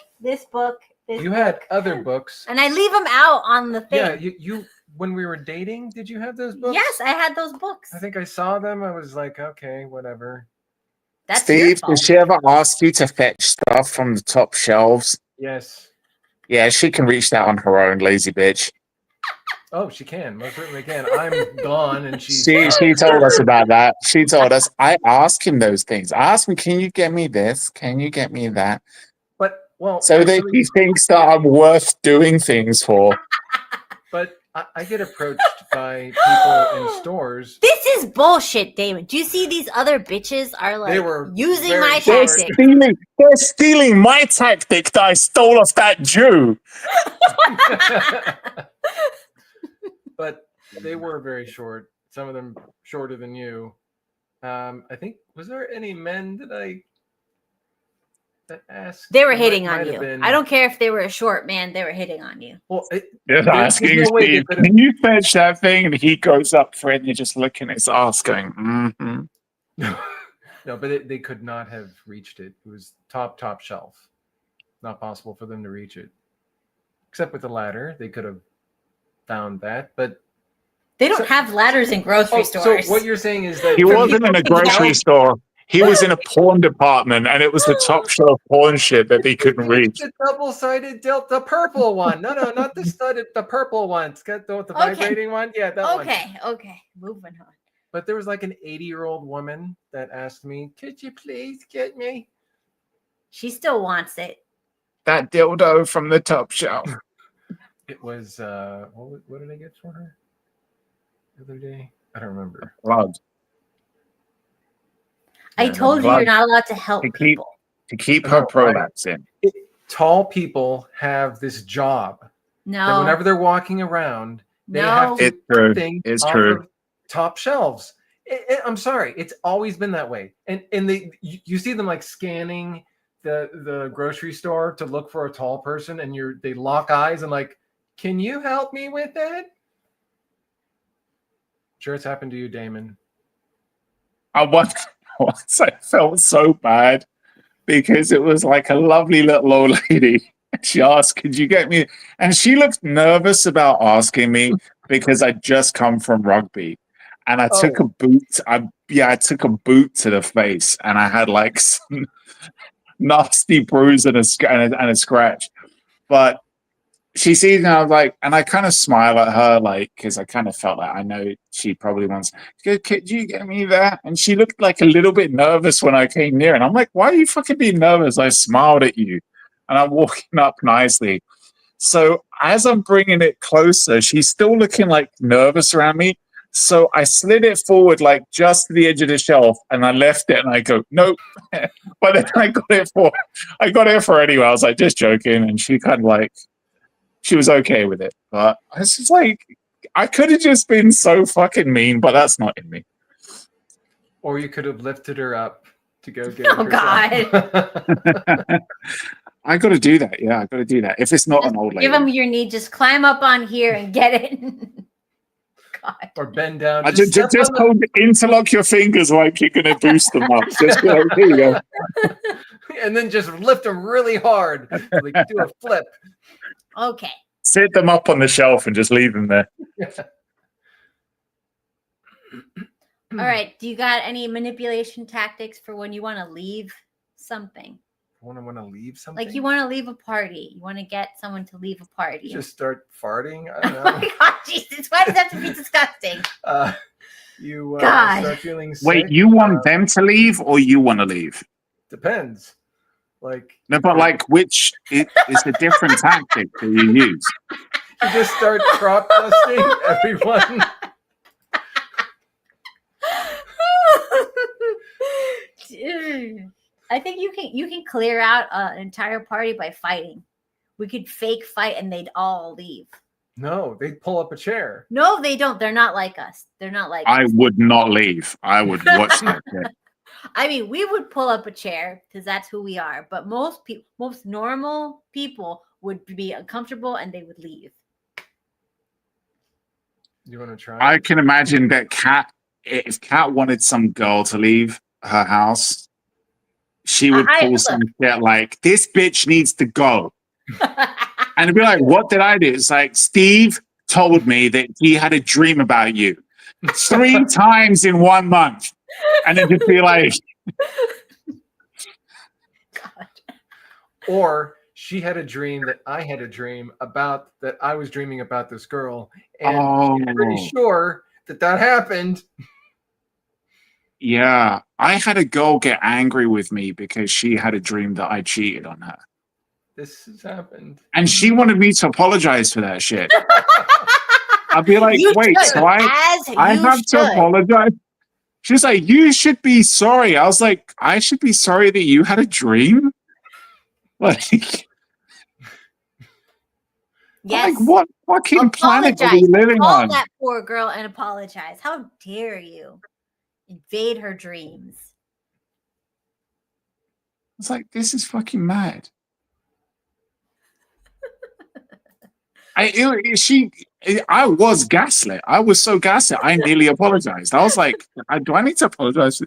You had other books. And I leave them out on the thing. Yeah, you when we were dating, did you have those books? Yes, I had those books. I think I saw them. I was like, okay, whatever. That's your Steve, fault. did she ever ask you to fetch stuff from the top shelves? Yes. Yeah, she can reach that on her own, lazy bitch. Oh, she can. Most certainly can. I'm gone, and she's... She told us about that. She told us, I ask him those things. I ask him, can you get me this? Can you get me that? But, well... So that he thinks that I'm worth doing things for. But I get approached by people in stores. This is bullshit, Damon. Do you see these other bitches are like They were using very my short. tactic? They're stealing my tactic that I stole off that Jew. But they were very short. Some of them shorter than you. I think, was there any men that asked? They were It hitting might on have you. been- I don't care if they were a short man, they were hitting on you. Well, Just there's asking no way they Steve, could've- can you fetch that thing? And he goes up for it and you're just looking at his ass going, mm-hmm. No, but they could not have reached it. It was top shelf. Not possible for them to reach it. Except with the ladder, they could have found that. But They don't have ladders in grocery stores. so what you're saying is that He wasn't in a grocery store. He was in a porn department, and it was the top shelf porn shit that he couldn't reach. The double-sided the purple one. No, not the studded, the purple one. It's got the vibrating one. Yeah, that one. Okay. Moving on. But there was like an 80-year-old woman that asked me, "Could you please get me?" She still wants it. That dildo from the top shelf. It was what did I get for her the other day? I don't remember. Blood. I Yeah, told you blood. you're not allowed to help To keep- people. To keep her prolapse in. Tall people have this job that No. whenever they're walking around, they No. have to It's true. thing It's off true. of top shelves. I'm sorry, it's always been that way. And you see them like scanning the grocery store to look for a tall person, and they lock eyes and like, can you help me with that? Sure, it's happened to you, Damon. Once I felt so bad because it was like a lovely little old lady. She asked, "Could you get me?" And she looked nervous about asking me because I'd just come from rugby, and I took a boot. I took a boot to the face, and I had like some nasty bruise and a scratch. But she sees me, and I was like, and I kind of smile at her, like, because I kind of felt like I know she probably wants, could you get me that? And she looked like a little bit nervous when I came near. And I'm like, why are you fucking being nervous? I smiled at you. And I'm walking up nicely. So as I'm bringing it closer, she's still looking like nervous around me. So I slid it forward, like just to the edge of the shelf, and I left it. And I go, nope. But then I got it for her anyway. I was like, just joking. And she kind of like, she was okay with it. But I was just like, I could have just been so fucking mean, but that's not in me. Or you could have lifted her up to go get it. Oh, God. I got to do that. Yeah, I got to do that. If it's not Just an old lady. give them your knee. Just climb up on here and get it. God. Or bend down. Just interlock your fingers like you're going to boost them up. Just be like, here you go. And then just lift them really hard. Like do a flip. Okay. Sit them up on the shelf and just leave them there. All right. Do you got any manipulation tactics for when you want to leave something? Want to leave something? Like you want to leave a party. You want to get someone to leave a party. You just start farting. I don't know. Oh my God, Jesus. Why does that have to be disgusting? You God. start feeling sick. Wait, you want them to leave or you want to leave? Depends. Like no, but like which is a different tactic that you use. You just start crop dusting everyone. I think you can clear out an entire party by fighting. We could fake fight and they'd all leave. No, they'd pull up a chair. No, they don't. They're not like us. They're not like I us. would not leave. I would watch that. I mean, we would pull up a chair because that's who we are. But most normal people would be uncomfortable and they would leave. You want to try? I can imagine that if Kat wanted some girl to leave her house, she would pull some shit like, this bitch needs to go. And it'd be like, what did I do? It's like, Steve told me that he had a dream about you 3 times in 1 month. And then just be like, God. Or she had a dream that I had a dream about, that I was dreaming about this girl. And she's pretty sure that happened. Yeah. I had a girl get angry with me because she had a dream that I cheated on her. This has happened. And she wanted me to apologize for that shit. I'd be like, wait, so I have to apologize? She was like, you should be sorry. I was like, I should be sorry that you had a dream? Like, yes. Like what fucking planet are we living on? Call that poor girl and apologize. How dare you invade her dreams? It's like, this is fucking mad. I was gaslit. I was so gaslit. I nearly apologized. I was like, do I need to apologize?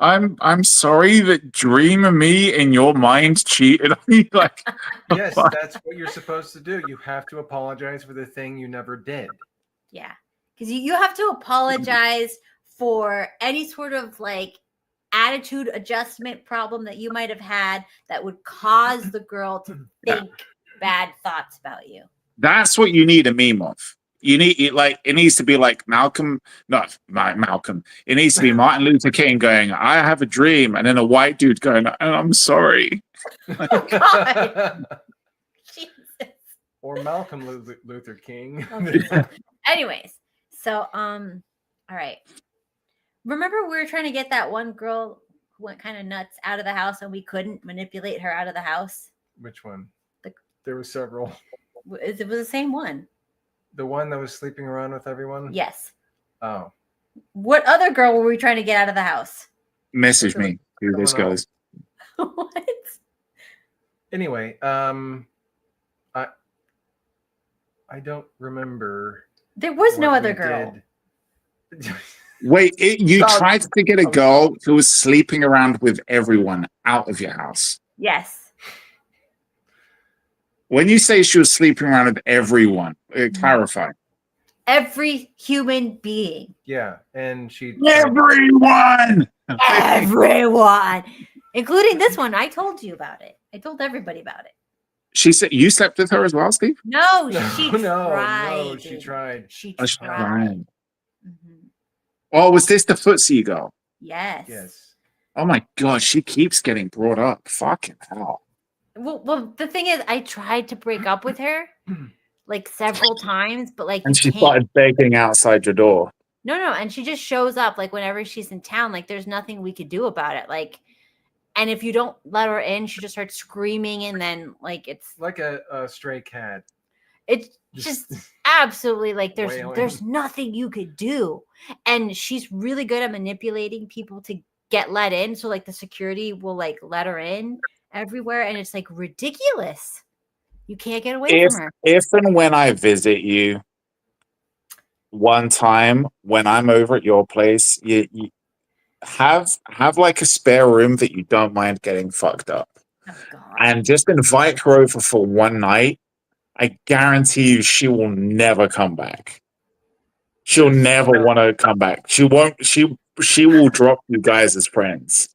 I'm sorry that Dream of me in your mind cheated on you. Like, yes, that's what you're supposed to do. You have to apologize for the thing you never did. Yeah, because you have to apologize for any sort of like attitude adjustment problem that you might have had that would cause the girl to think bad thoughts about you. That's what you need a meme of. You need it needs to be like Malcolm. It needs to be Martin Luther King going, I have a dream, and then a white dude going, I'm sorry. Oh, God. Jesus. Or Malcolm Luther King. Anyways, so all right. Remember we were trying to get that one girl who went kind of nuts out of the house and we couldn't manipulate her out of the house? Which one? There were several. It was the same one. The one that was sleeping around with everyone? Yes. Oh. What other girl were we trying to get out of the house? Message me who this goes. What? Anyway, I don't remember. There was no what other we girl. did. Wait, you Stop. tried to get a girl who was sleeping around with everyone out of your house. Yes. When you say she was sleeping around with everyone, clarify. Every human being. Yeah, and she. Everyone! Everyone. Including this one. I told you about it. I told everybody about it. She said you slept with her as well, Steve? No, No, she no, tried. she tried. She Oh, she tried. tried. Mhm. Oh, was this the footsie girl? Yes. Yes. Oh my god, she keeps getting brought up. Fucking hell. Well, the thing is, I tried to break up with her like several times, but like And you she can't. started begging outside your door. No, and she just shows up like whenever she's in town. Like there's nothing we could do about it. Like, and if you don't let her in, she just starts screaming, and then like it's Like a stray cat. it's just absolutely like Wailing. there's nothing you could do. And she's really good at manipulating people to get let in. So like the security will like let her in everywhere, and it's like ridiculous. You can't get away from her. If and when I visit you one time when I'm over at your place, you have like a spare room that you don't mind getting fucked up. Oh God. And just invite her over for one night. I guarantee you she will never come back. She'll never want to come back. She won't. She will drop you guys as friends.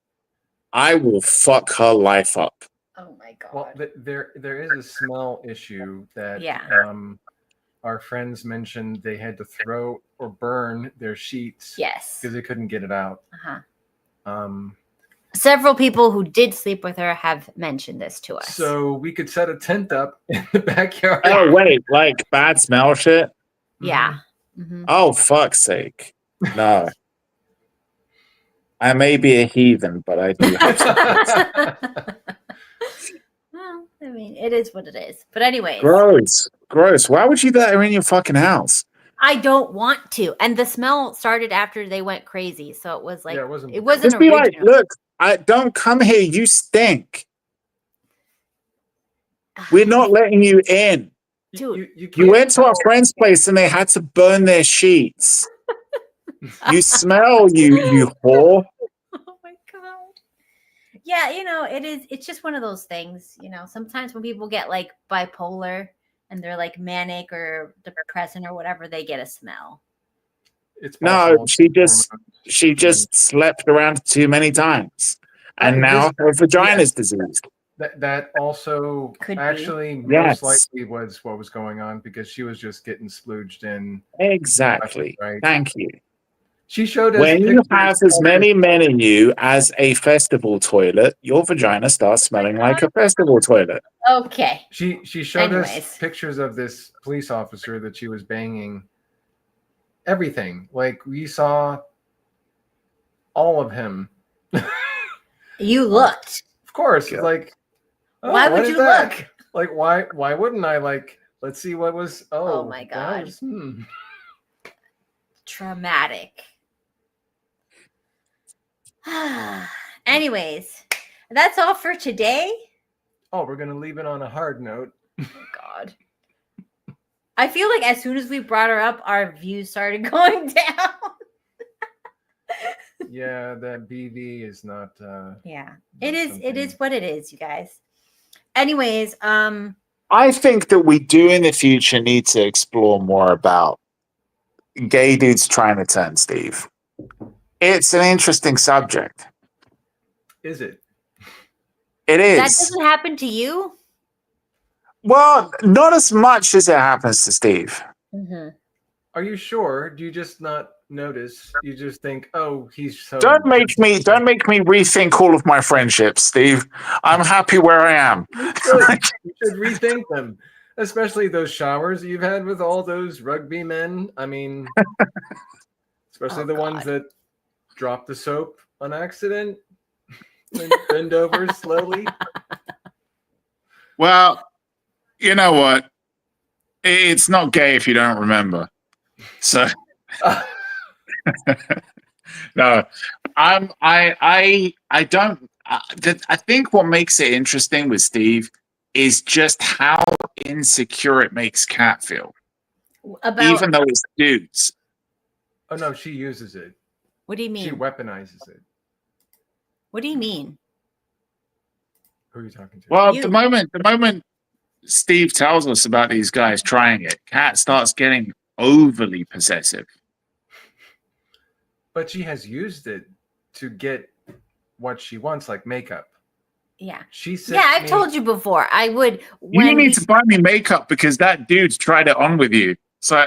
I will fuck her life up. Oh my God. Well, there is a smell issue that our friends mentioned. They had to throw or burn their sheets Yes. because they couldn't get it out. Uh-huh. Several people who did sleep with her have mentioned this to us. So we could set a tent up in the backyard. Oh wait, like bad smell shit. Yeah. Mm-hmm. Oh fuck's sake! No, I may be a heathen, but I do have some. Well, I mean, it is what it is. But anyways. Gross. Why would you let her in your fucking house? I don't want to. And the smell started after they went crazy. So it was like, Yeah, it wasn't Just be original. like, look, I don't come here. You stink. We're not letting you in. Dude. You went to our friend's place and they had to burn their sheets. You smell, you whore. Oh my God. Yeah, it's just one of those things, sometimes when people get like bipolar and they're like manic or depressant or whatever, they get a smell. It's No, possible. she just slept around too many times. And now her vagina's diseased. That also Could be. actually Yes. most likely was what was going on because she was just getting splooged in. Exactly. Right. Thank you. She showed us When you have pictures as of many men in you as a festival toilet, your vagina starts smelling like a festival toilet. Okay. She showed Anyways. us pictures of this police officer that she was banging. Everything. Like we saw all of him. You looked. Of course. Yeah. Like Why what would is you that? look? Like why wouldn't I let's see what was Oh my God. that was, Traumatic. Anyways, that's all for today. Oh, we're gonna leave it on a hard note. Oh God. I feel like as soon as we brought her up, our views started going down. Yeah, that BV is not Yeah. It is what it is, you guys. Anyways, I think that we do in the future need to explore more about gay dudes trying to turn Steve. It's an interesting subject. Is it? It that is. doesn't happen to you. Well, not as much as it happens to Steve. Mm-hmm. Are you sure? Do you just not notice? You just think, oh, he's so Don't make me rethink all of my friendships, Steve. I'm happy where I am. You should rethink them. Especially those showers you've had with all those rugby men. I mean, especially the ones that drop the soap on accident and bend over slowly. Well, you know what? It's not gay if you don't remember. So no, I think what makes it interesting with Steve is just how insecure it makes Kat feel, About even though it's dudes. Oh no, she uses it. what do you She mean? weaponizes it. What do you mean? Who are you talking to? Well, You. the moment Steve tells us about these guys trying it, Kat starts getting overly possessive. But she has used it to get what she wants, like makeup. Yeah. She said, Yeah, I've told you before. I would You need to buy me makeup because that dude's tried it on with you. So,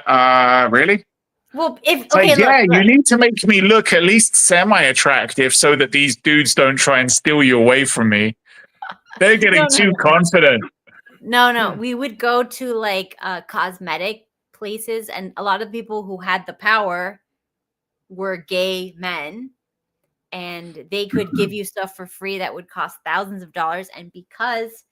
really? Well, if It's like, okay, yeah, look. you need to make me look at least semi-attractive so that these dudes don't try and steal you away from me. They're getting too confident. No. We would go to like cosmetic places, and a lot of people who had the power were gay men, and they could give you stuff for free that would cost thousands of dollars. And because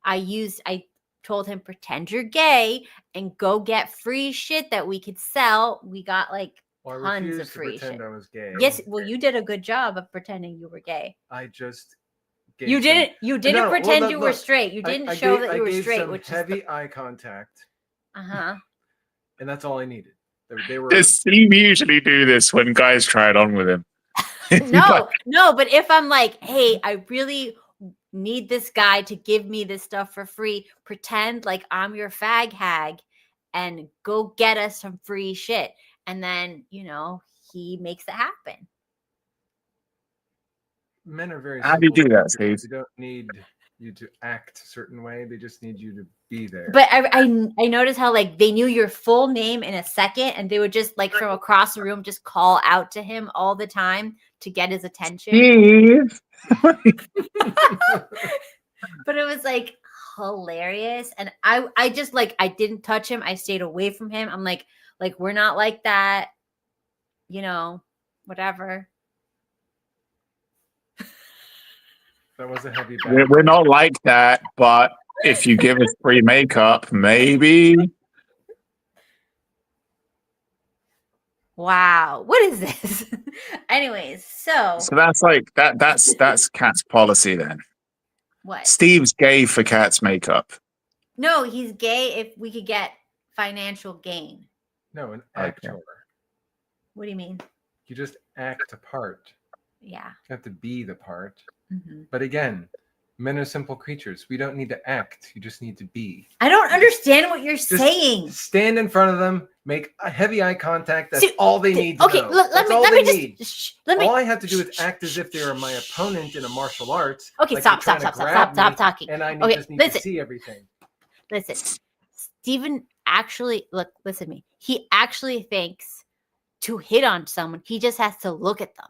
I told him, pretend you're gay and go get free shit that we could sell. We got like well, I tons refused of to free pretend shit. I was gay. Yes, well, you did a good job of pretending you were gay. I just gave You didn't pretend you were look, straight. You didn't I show gave, that you I were gave straight, some which heavy eye contact, is and that's all I needed. They were Does Steve usually do this when guys try it on with him? No, but if I'm like, hey, I really need this guy to give me this stuff for free, pretend like I'm your fag hag and go get us some free shit. And then, he makes it happen. men are very How do you simple do that, creatures. Steve? They don't need you to act a certain way. They just need you to be there. But I noticed how like they knew your full name in a second, and they would just like from across the room just call out to him all the time to get his attention. Steve. But it was like hilarious, and I just like I didn't touch him. I stayed away from him. I'm like we're not like that, whatever. That was a heavy bag. We're not like that, but if you give us free makeup, maybe. Wow, what is this? Anyways, so that's like that's Kat's policy then. what? Steve's gay for Kat's makeup. No, he's gay if we could get financial gain. No, an actor. What do you mean? You just act a part. Yeah. You have to be the part. Mm-hmm. But again, men are simple creatures. We don't need to act. You just need to be. I don't understand what you're saying. Stand in front of them, make a heavy eye contact. That's all they need to know. Let me. All I have to do is act as if they are my opponent in a martial arts. Okay, like stop talking. And I just need to see everything. Listen, Steven actually, listen to me. He actually thinks to hit on someone, he just has to look at them.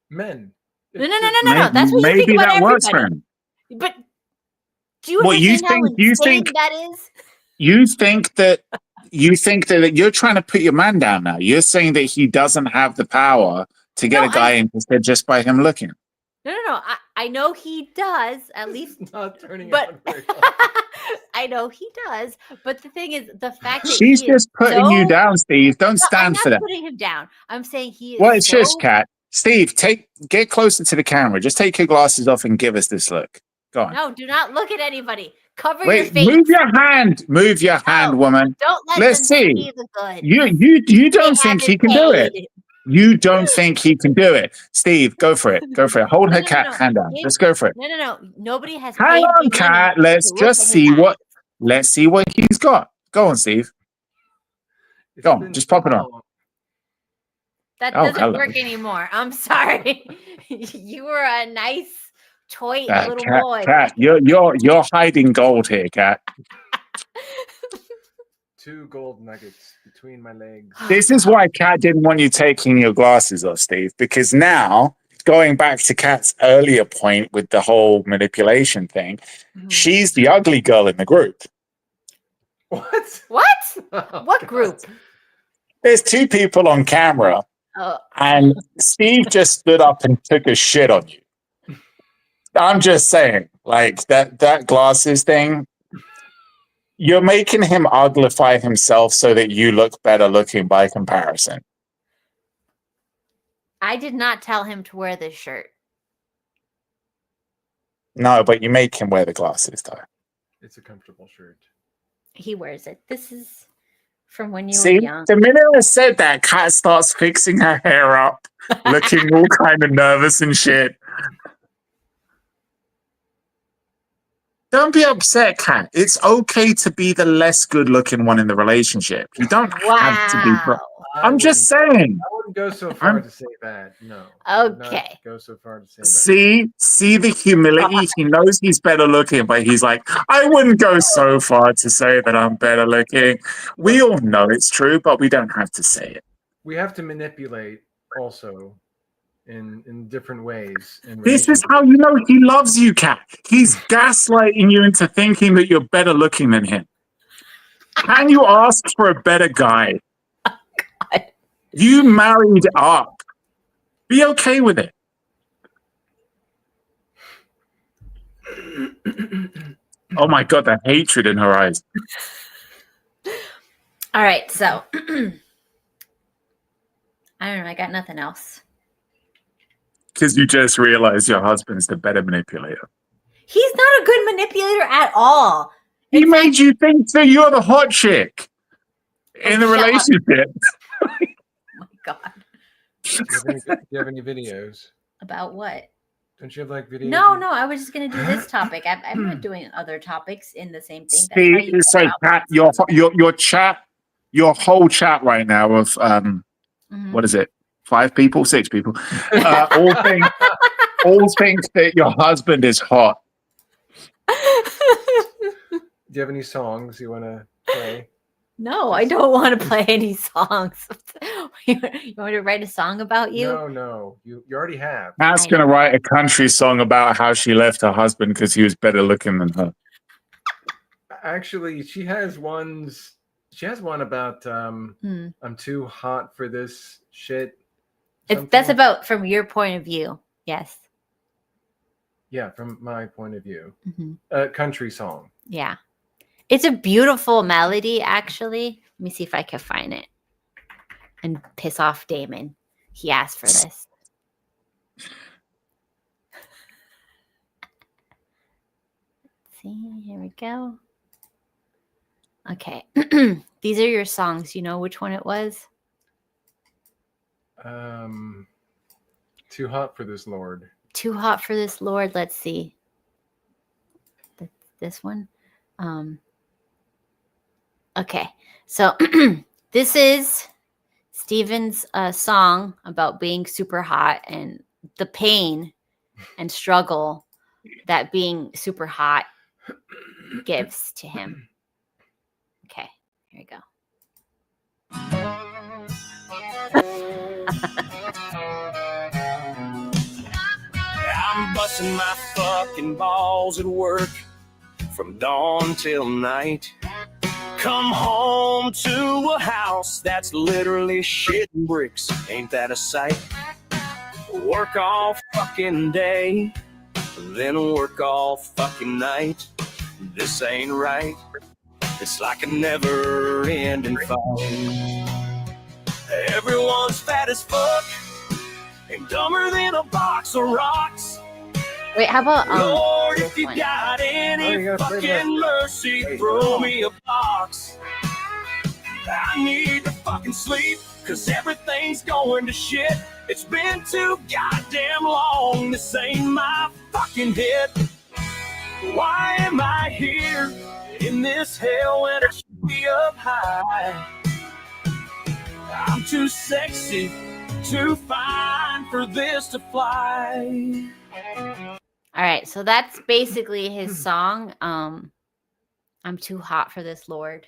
Men. No. That's what you think about that works for everybody. him. But do you understand how insane that is? You think that you're trying to put your man down now. You're saying that he doesn't have the power to get a guy interested just by him looking. No. I know he does, at least. It's not turning But out very well. I know he does. But the thing is, the fact that She's just putting you down, Steve. Don't stand for that. I'm not putting him down. I'm saying he is. Well, it's just, Kat. Steve, get closer to the camera. Just take your glasses off and give us this look. Go on. No, do not look at anybody. Cover your face. Move your hand. Move your hand, woman. Don't let Let's them see. the good. You don't think he can do it. You don't think he can do it. Steve, go for it. Go for it. Hold her hand down. Let's go for it. No. Nobody has. Hang on, Kat. Let's see what he's got. Go on, Steve. Go on. Just pop it on. That doesn't work anymore. I'm sorry. You were a nice toy little boy. Kat, you're hiding gold here, Kat. 2 gold nuggets between my legs. This is why Kat didn't want you taking your glasses off, Steve, because now, going back to Kat's earlier point with the whole manipulation thing, she's the ugly girl in the group. What? Oh, what group? There's 2 people on camera, and Steve just stood up and took a shit on you. I'm just saying, like, that glasses thing, you're making him uglify himself so that you look better looking by comparison. I did not tell him to wear this shirt. No, but you make him wear the glasses, though. It's a comfortable shirt. He wears it. This is from when you See, were young. the minute I said that, Kat starts fixing her hair up, looking all kind of nervous and shit. Don't be upset, Kat. It's okay to be the less good-looking one in the relationship. You don't have to be. Wow. I'm just saying. I wouldn't go so far to say that. No. I would not Okay. go so far to say that. See the humility. He knows he's better looking, but he's like, I wouldn't go so far to say that I'm better looking. We all know it's true, but we don't have to say it. We have to manipulate also in different ways. This is how you know he loves you, Kat. He's gaslighting you into thinking that you're better looking than him. Can you ask for a better guy? God. You married up. Be okay with it. Oh my God, the hatred in her eyes. All right, so I don't know. I got nothing else. Because you just realized your husband's the better manipulator. He's not a good manipulator at all. He made you think that you're the hot chick in the shut up. relationship. Oh my God. Do you have any videos? About what? Don't you have like videos? No, I was just going to do this topic. I'm not doing other topics in the same thing. That's how See, you so go about Kat, this. your whole chat right now of what is it? 5 people, 6 people, all think that your husband is hot. Do you have any songs you want to play? No, I don't want to play any songs. You want me to write a song about you? No. You already have. Kat's going to write a country song about how she left her husband because he was better looking than her. Actually, she has one about I'm too hot for this shit. That's about from your point of view. Yes. Yeah, from my point of view. Mm-hmm. Country song. Yeah. It's a beautiful melody, actually. Let me see if I can find it and piss off Damon. He asked for this. Let's see, here we go. Okay. These are your songs. You know which one it was? Too hot for this Lord. Too hot for this Lord. Let's see. This one. Okay. So this is Steven's song about being super hot and the pain and struggle that being super hot gives to him. Okay. Here we go. I'm busting my fucking balls at work from dawn till night. Come home to a house that's literally shit and bricks. Ain't that a sight? Work all fucking day, then work all fucking night. This ain't right. It's like a never-ending fight. Everyone's fat as fuck and dumber than a box of rocks. Wait, how about Lord, this if you one? got any you gotta play fucking mercy, throw me a box. I need to fucking sleep, cause everything's going to shit. It's been too goddamn long, this ain't my fucking hit. Why am I here in this hell when I should be up high? I'm too sexy, too fine for this to fly. All right, so that's basically his song. I'm too hot for this Lord.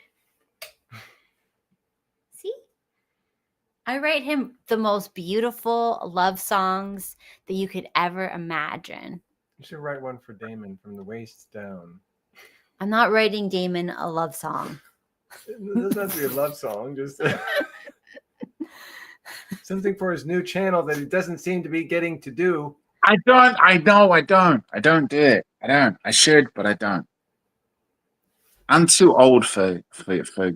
See? I write him the most beautiful love songs that you could ever imagine. You should write one for Damon from the waist down. I'm not writing Damon a love song. It doesn't have to be a love song, just something for his new channel that he doesn't seem to be getting to do. I don't do it. I should, but I don't. I'm too old for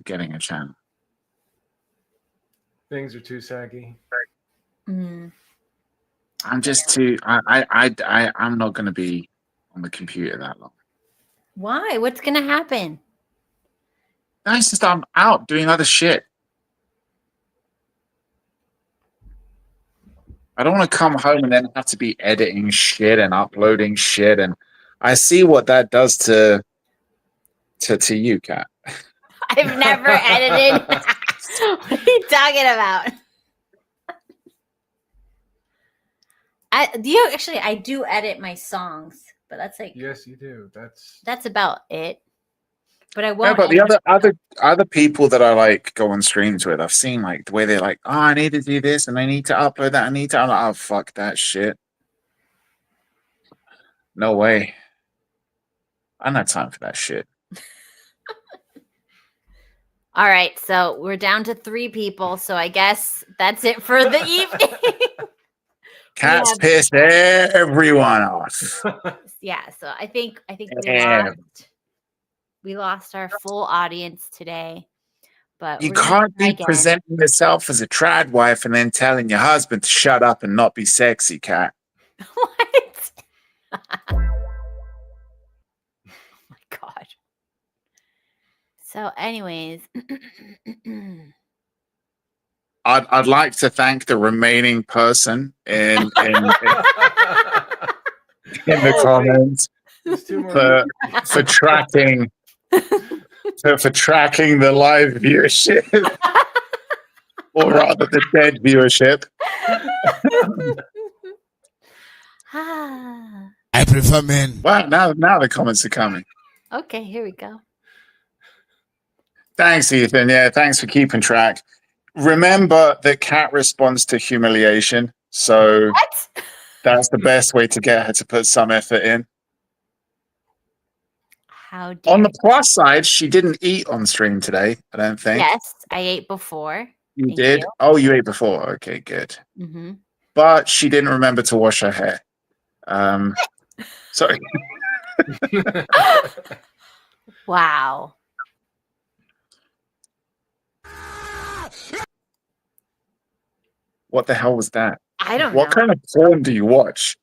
getting a channel. Things are too saggy. Mm. I'm just too. I'm not going to be on the computer that long. Why? What's going to happen? No, it's just I'm out doing other shit. I don't want to come home and then have to be editing shit and uploading shit. And I see what that does to you, Kat. I've never edited. What are you talking about? I do edit my songs, but that's like Yes, you do. that's about it. But I Yeah, won't. but the edit other people that I like go on streams with, I've seen like the way they're like, oh, I need to do this and I need to upload that. I'm like, oh, fuck that shit. No way. I don't have time for that shit. All right, so we're down to 3 people, so I guess that's it for the evening. Cat's pissed everyone off. Yeah, so I think Yeah. we lost our full audience today. But You we're gonna can't try be again. presenting yourself as a trad wife and then telling your husband to shut up and not be sexy, Cat. What? Oh my god. So, anyways, I'd like to thank the remaining person in the comments There's 2 more. for tracking for tracking the live viewership, or rather the dead viewership. I prefer men. Well, now the comments are coming. Okay, here we go. Thanks, Ethan. Yeah, thanks for keeping track. Remember that Kat responds to humiliation, so What? that's the best way to get her to put some effort in. How dare On the plus side, she didn't eat on stream today, I don't think. Yes, I ate before. You Thank did? you. Oh, you ate before. Okay, good. Mm-hmm. But she didn't remember to wash her hair. Sorry. Wow. What the hell was that? I don't What know. kind of porn do you watch?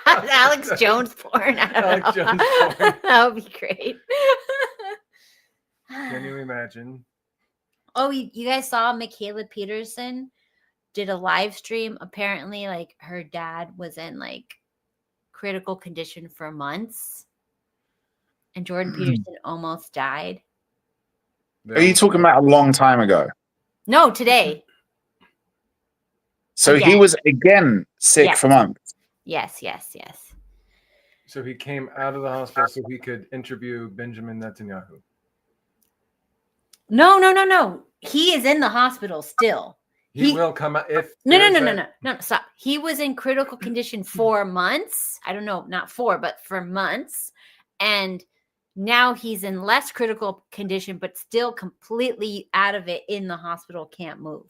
Alex Jones porn. I don't Alex know. Jones porn. That would be great. Can you imagine? Oh, you guys saw Michaela Peterson did a live stream. Apparently, like her dad was in like critical condition for months, and Jordan Peterson almost died. Are you talking about a long time ago? No, today. So he Again. was again sick Yes. for months. Yes. So he came out of the hospital so he could interview Benjamin Netanyahu. No. He is in the hospital still. He will come out if No. Stop. He was in critical condition for months. I don't know, not 4, but for months. And now he's in less critical condition, but still completely out of it in the hospital, can't move.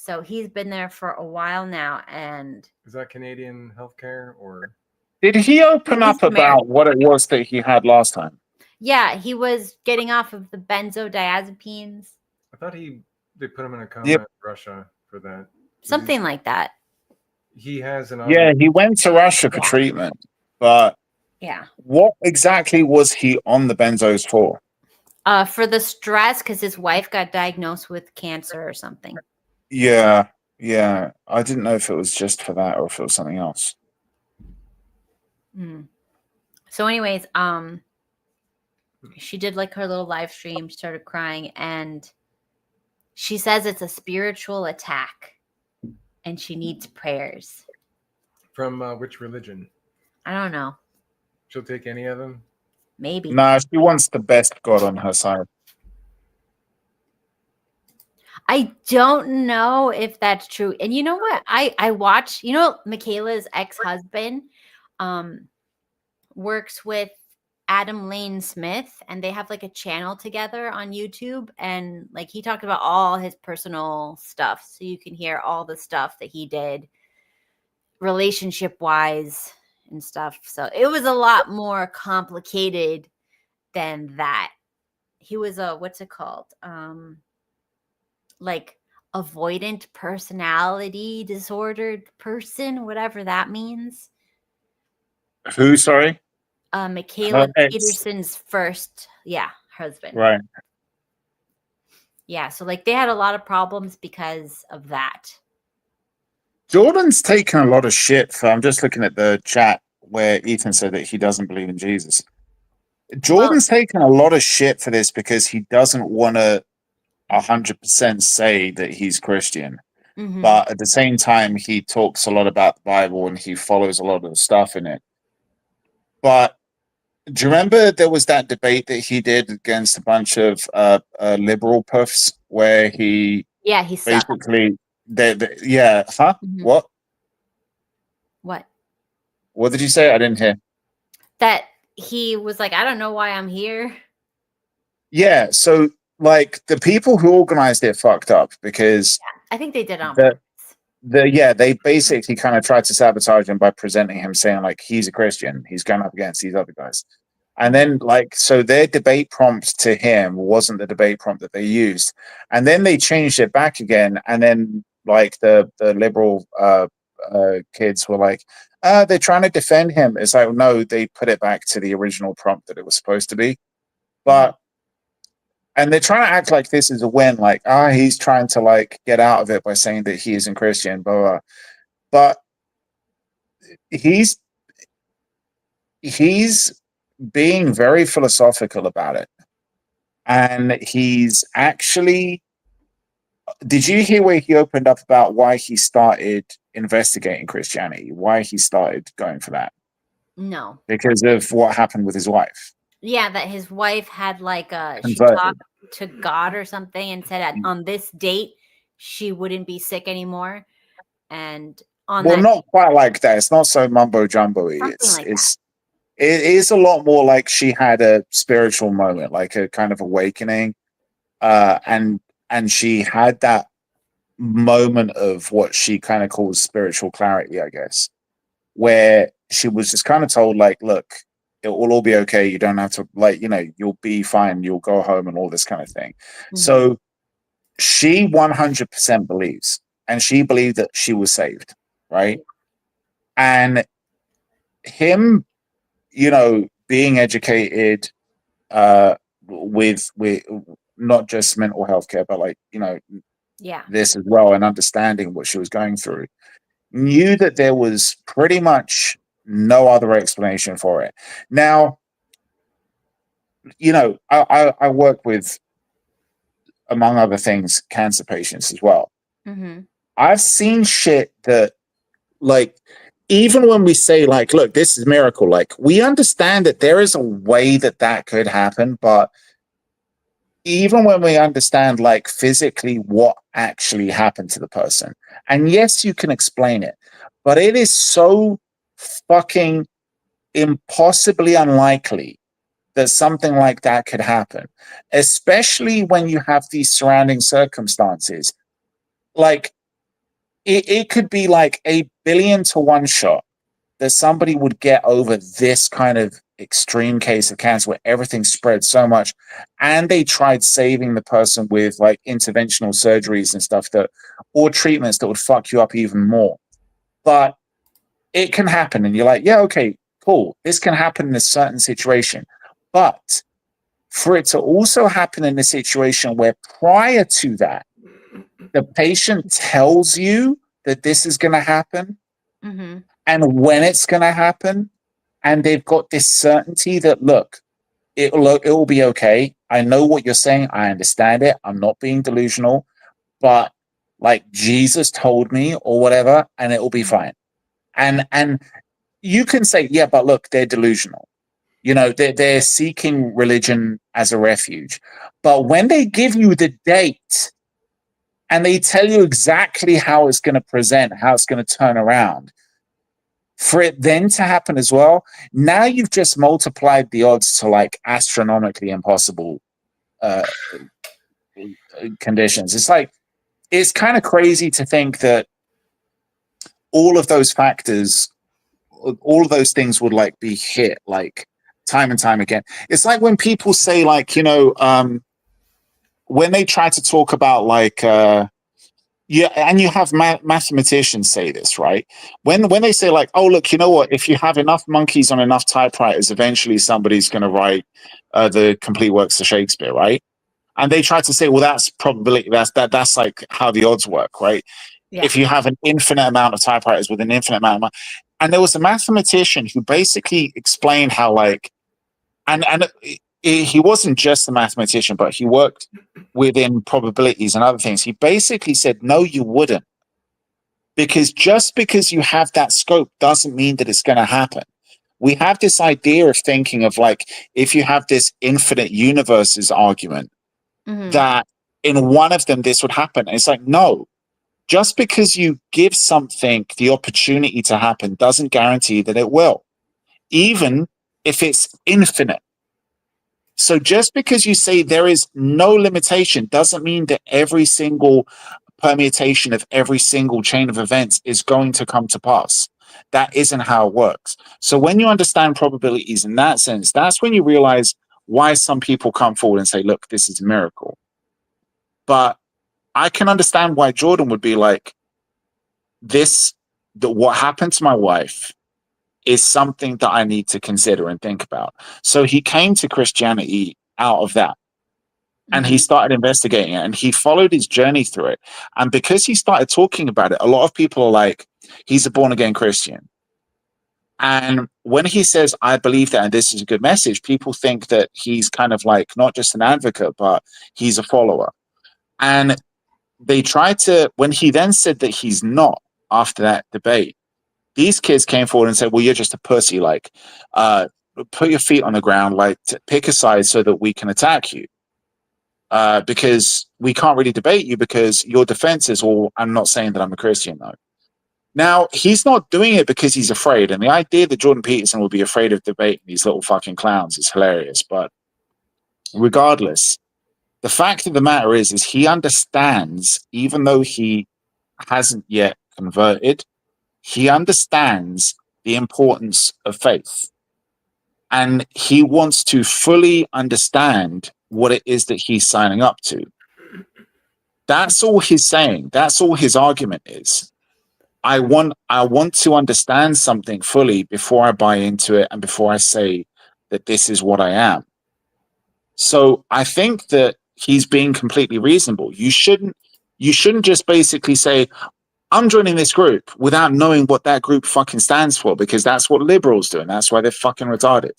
So he's been there for a while now. And Is that Canadian healthcare or? Did he open He's up about what it was that he had last time? yeah, he was getting off of the benzodiazepines. I thought they put him in a coma Yep. in Russia for that. Something like that. He has an Yeah, he went to Russia for treatment. But Yeah. what exactly was he on the benzos for? For the stress, because his wife got diagnosed with cancer or something. Yeah. I didn't know if it was just for that or if it was something else. So anyways, she did like her little live stream, started crying, and she says it's a spiritual attack and she needs prayers. From which religion? I don't know. She'll take any of them? Maybe. Nah, she wants the best God on her side. I don't know if that's true. And you know what? I watch, Michaela's ex-husband works with Adam Lane Smith, and they have like a channel together on YouTube, and like he talked about all his personal stuff, so you can hear all the stuff that he did relationship wise and stuff. So it was a lot more complicated than that. He was a what's it called? Like avoidant personality disordered person, whatever that means. Who? Sorry. Michaela Ex. Peterson's first, husband. Right. Yeah, so like they had a lot of problems because of that. Jordan's taken a lot of shit for. I'm just looking at the chat where Ethan said that he doesn't believe in Jesus. Jordan's taken a lot of shit for this because he doesn't want to 100% say that he's Christian. Mhm. But at the same time, he talks a lot about the Bible and he follows a lot of the stuff in it. But do you remember there was that debate that he did against a bunch of liberal puffs where he he sucked. basically, Mhm. What? What did you say? I didn't hear. That he was like, I don't know why I'm here. Yeah, so like the people who organized it fucked up because I think they did on the- purpose. they basically kind of tried to sabotage him by presenting him saying like he's a Christian, he's going up against these other guys. And then like so their debate prompt to him wasn't the debate prompt that they used. And then they changed it back again, and then like the liberal kids were like, they're trying to defend him. It's like, no, they put it back to the original prompt that it was supposed to be. But and they're trying to act like this is a win, like, he's trying to like get out of it by saying that he isn't Christian, blah, blah. But he's being very philosophical about it. And he's actually, did you hear where he opened up about why he started investigating Christianity, why he started going for that? No. Because of what happened with his wife. Yeah, that his wife had like she Converted. talked to God or something and said on this date she wouldn't be sick anymore. And on Well, that not quite like that. It's not so mumbo jumbo-y. It is a lot more like she had a spiritual moment, like a kind of awakening. And she had that moment of what she kind of calls spiritual clarity, I guess, where she was just kind of told, like, look, it will all be okay. You don't have to, like, you'll be fine. You'll go home and all this kind of thing. Mm-hmm. So she 100% believes, and she believed that she was saved, right? And him, being educated with not just mental health care, but like, this as well, and understanding what she was going through, knew that there was pretty much no other explanation for it. Now, I work with, among other things, cancer patients as well. Mm-hmm. I've seen shit that, like, even when we say, like, look, this is a miracle, like, we understand that there is a way that could happen, but even when we understand, like, physically what actually happened to the person, and yes, you can explain it, but it is so fucking impossibly unlikely that something like that could happen, especially when you have these surrounding circumstances. Like, it could be like 1 billion to 1 shot that somebody would get over this kind of extreme case of cancer where everything spread so much, and they tried saving the person with like interventional surgeries and stuff, or treatments that would fuck you up even more. But it can happen, and you're like, yeah, okay, cool, this can happen in a certain situation. But for it to also happen in a situation where prior to that, the patient tells you that this is going to happen, Mm-hmm. and when it's going to happen, and they've got this certainty that, look, it will be okay. I know what you're saying. I understand it. I'm not being delusional, but like Jesus told me or whatever, and it will be fine. And you can say, yeah, but look, they're delusional. They're seeking religion as a refuge. But when they give you the date and they tell you exactly how it's going to present, how it's going to turn around, for it then to happen as well, now you've just multiplied the odds to like astronomically impossible conditions. It's like, it's kind of crazy to think that all of those factors, all of those things would like be hit like time and time again. It's like when people say, like, when they try to talk about like Yeah, and you have mathematicians say this, right? When they say like, "Oh, look, you know what? If you have enough monkeys on enough typewriters, eventually somebody's going to write the complete works of Shakespeare," right? And they try to say, "Well, that's probability. That's like how the odds work, right? Yeah. If you have an infinite amount of typewriters with an infinite amount of and there was a mathematician who basically explained how like, and he wasn't just a mathematician, but he worked within probabilities and other things. He basically said, no, you wouldn't. Because just because you have that scope doesn't mean that it's going to happen. We have this idea of thinking of like, if you have this infinite universes argument, that in one of them this would happen. And it's like, no, just because you give something the opportunity to happen doesn't guarantee that it will, even if it's infinite. So just because you say there is no limitation doesn't mean that every single permutation of every single chain of events is going to come to pass. That isn't how it works. So when you understand probabilities in that sense, that's when you realize why some people come forward and say, look, this is a miracle. But I can understand why Jordan would be like, what happened to my wife is something that I need to consider and think about. So he came to Christianity out of that. And he started investigating it and he followed his journey through it. And because he started talking about it, a lot of people are like, he's a born again Christian. And when he says, I believe that, and this is a good message, people think that he's kind of like not just an advocate, but he's a follower. And they tried to, when he then said that he's not after that debate, these kids came forward and said, well, you're just a pussy. Like, put your feet on the ground, like pick a side so that we can attack you. Because we can't really debate you because your defense is, well, I'm not saying that I'm a Christian, though. Now, he's not doing it because he's afraid. And the idea that Jordan Peterson will be afraid of debating these little fucking clowns is hilarious. But regardless, the fact of the matter is he understands, even though he hasn't yet converted, he understands the importance of faith. And he wants to fully understand what it is that he's signing up to. That's all he's saying. That's all his argument is. I want to understand something fully before I buy into it and before I say that this is what I am. So I think that he's being completely reasonable. You shouldn't just basically say, I'm joining this group without knowing what that group fucking stands for, because that's what liberals do, and that's why they're fucking retarded.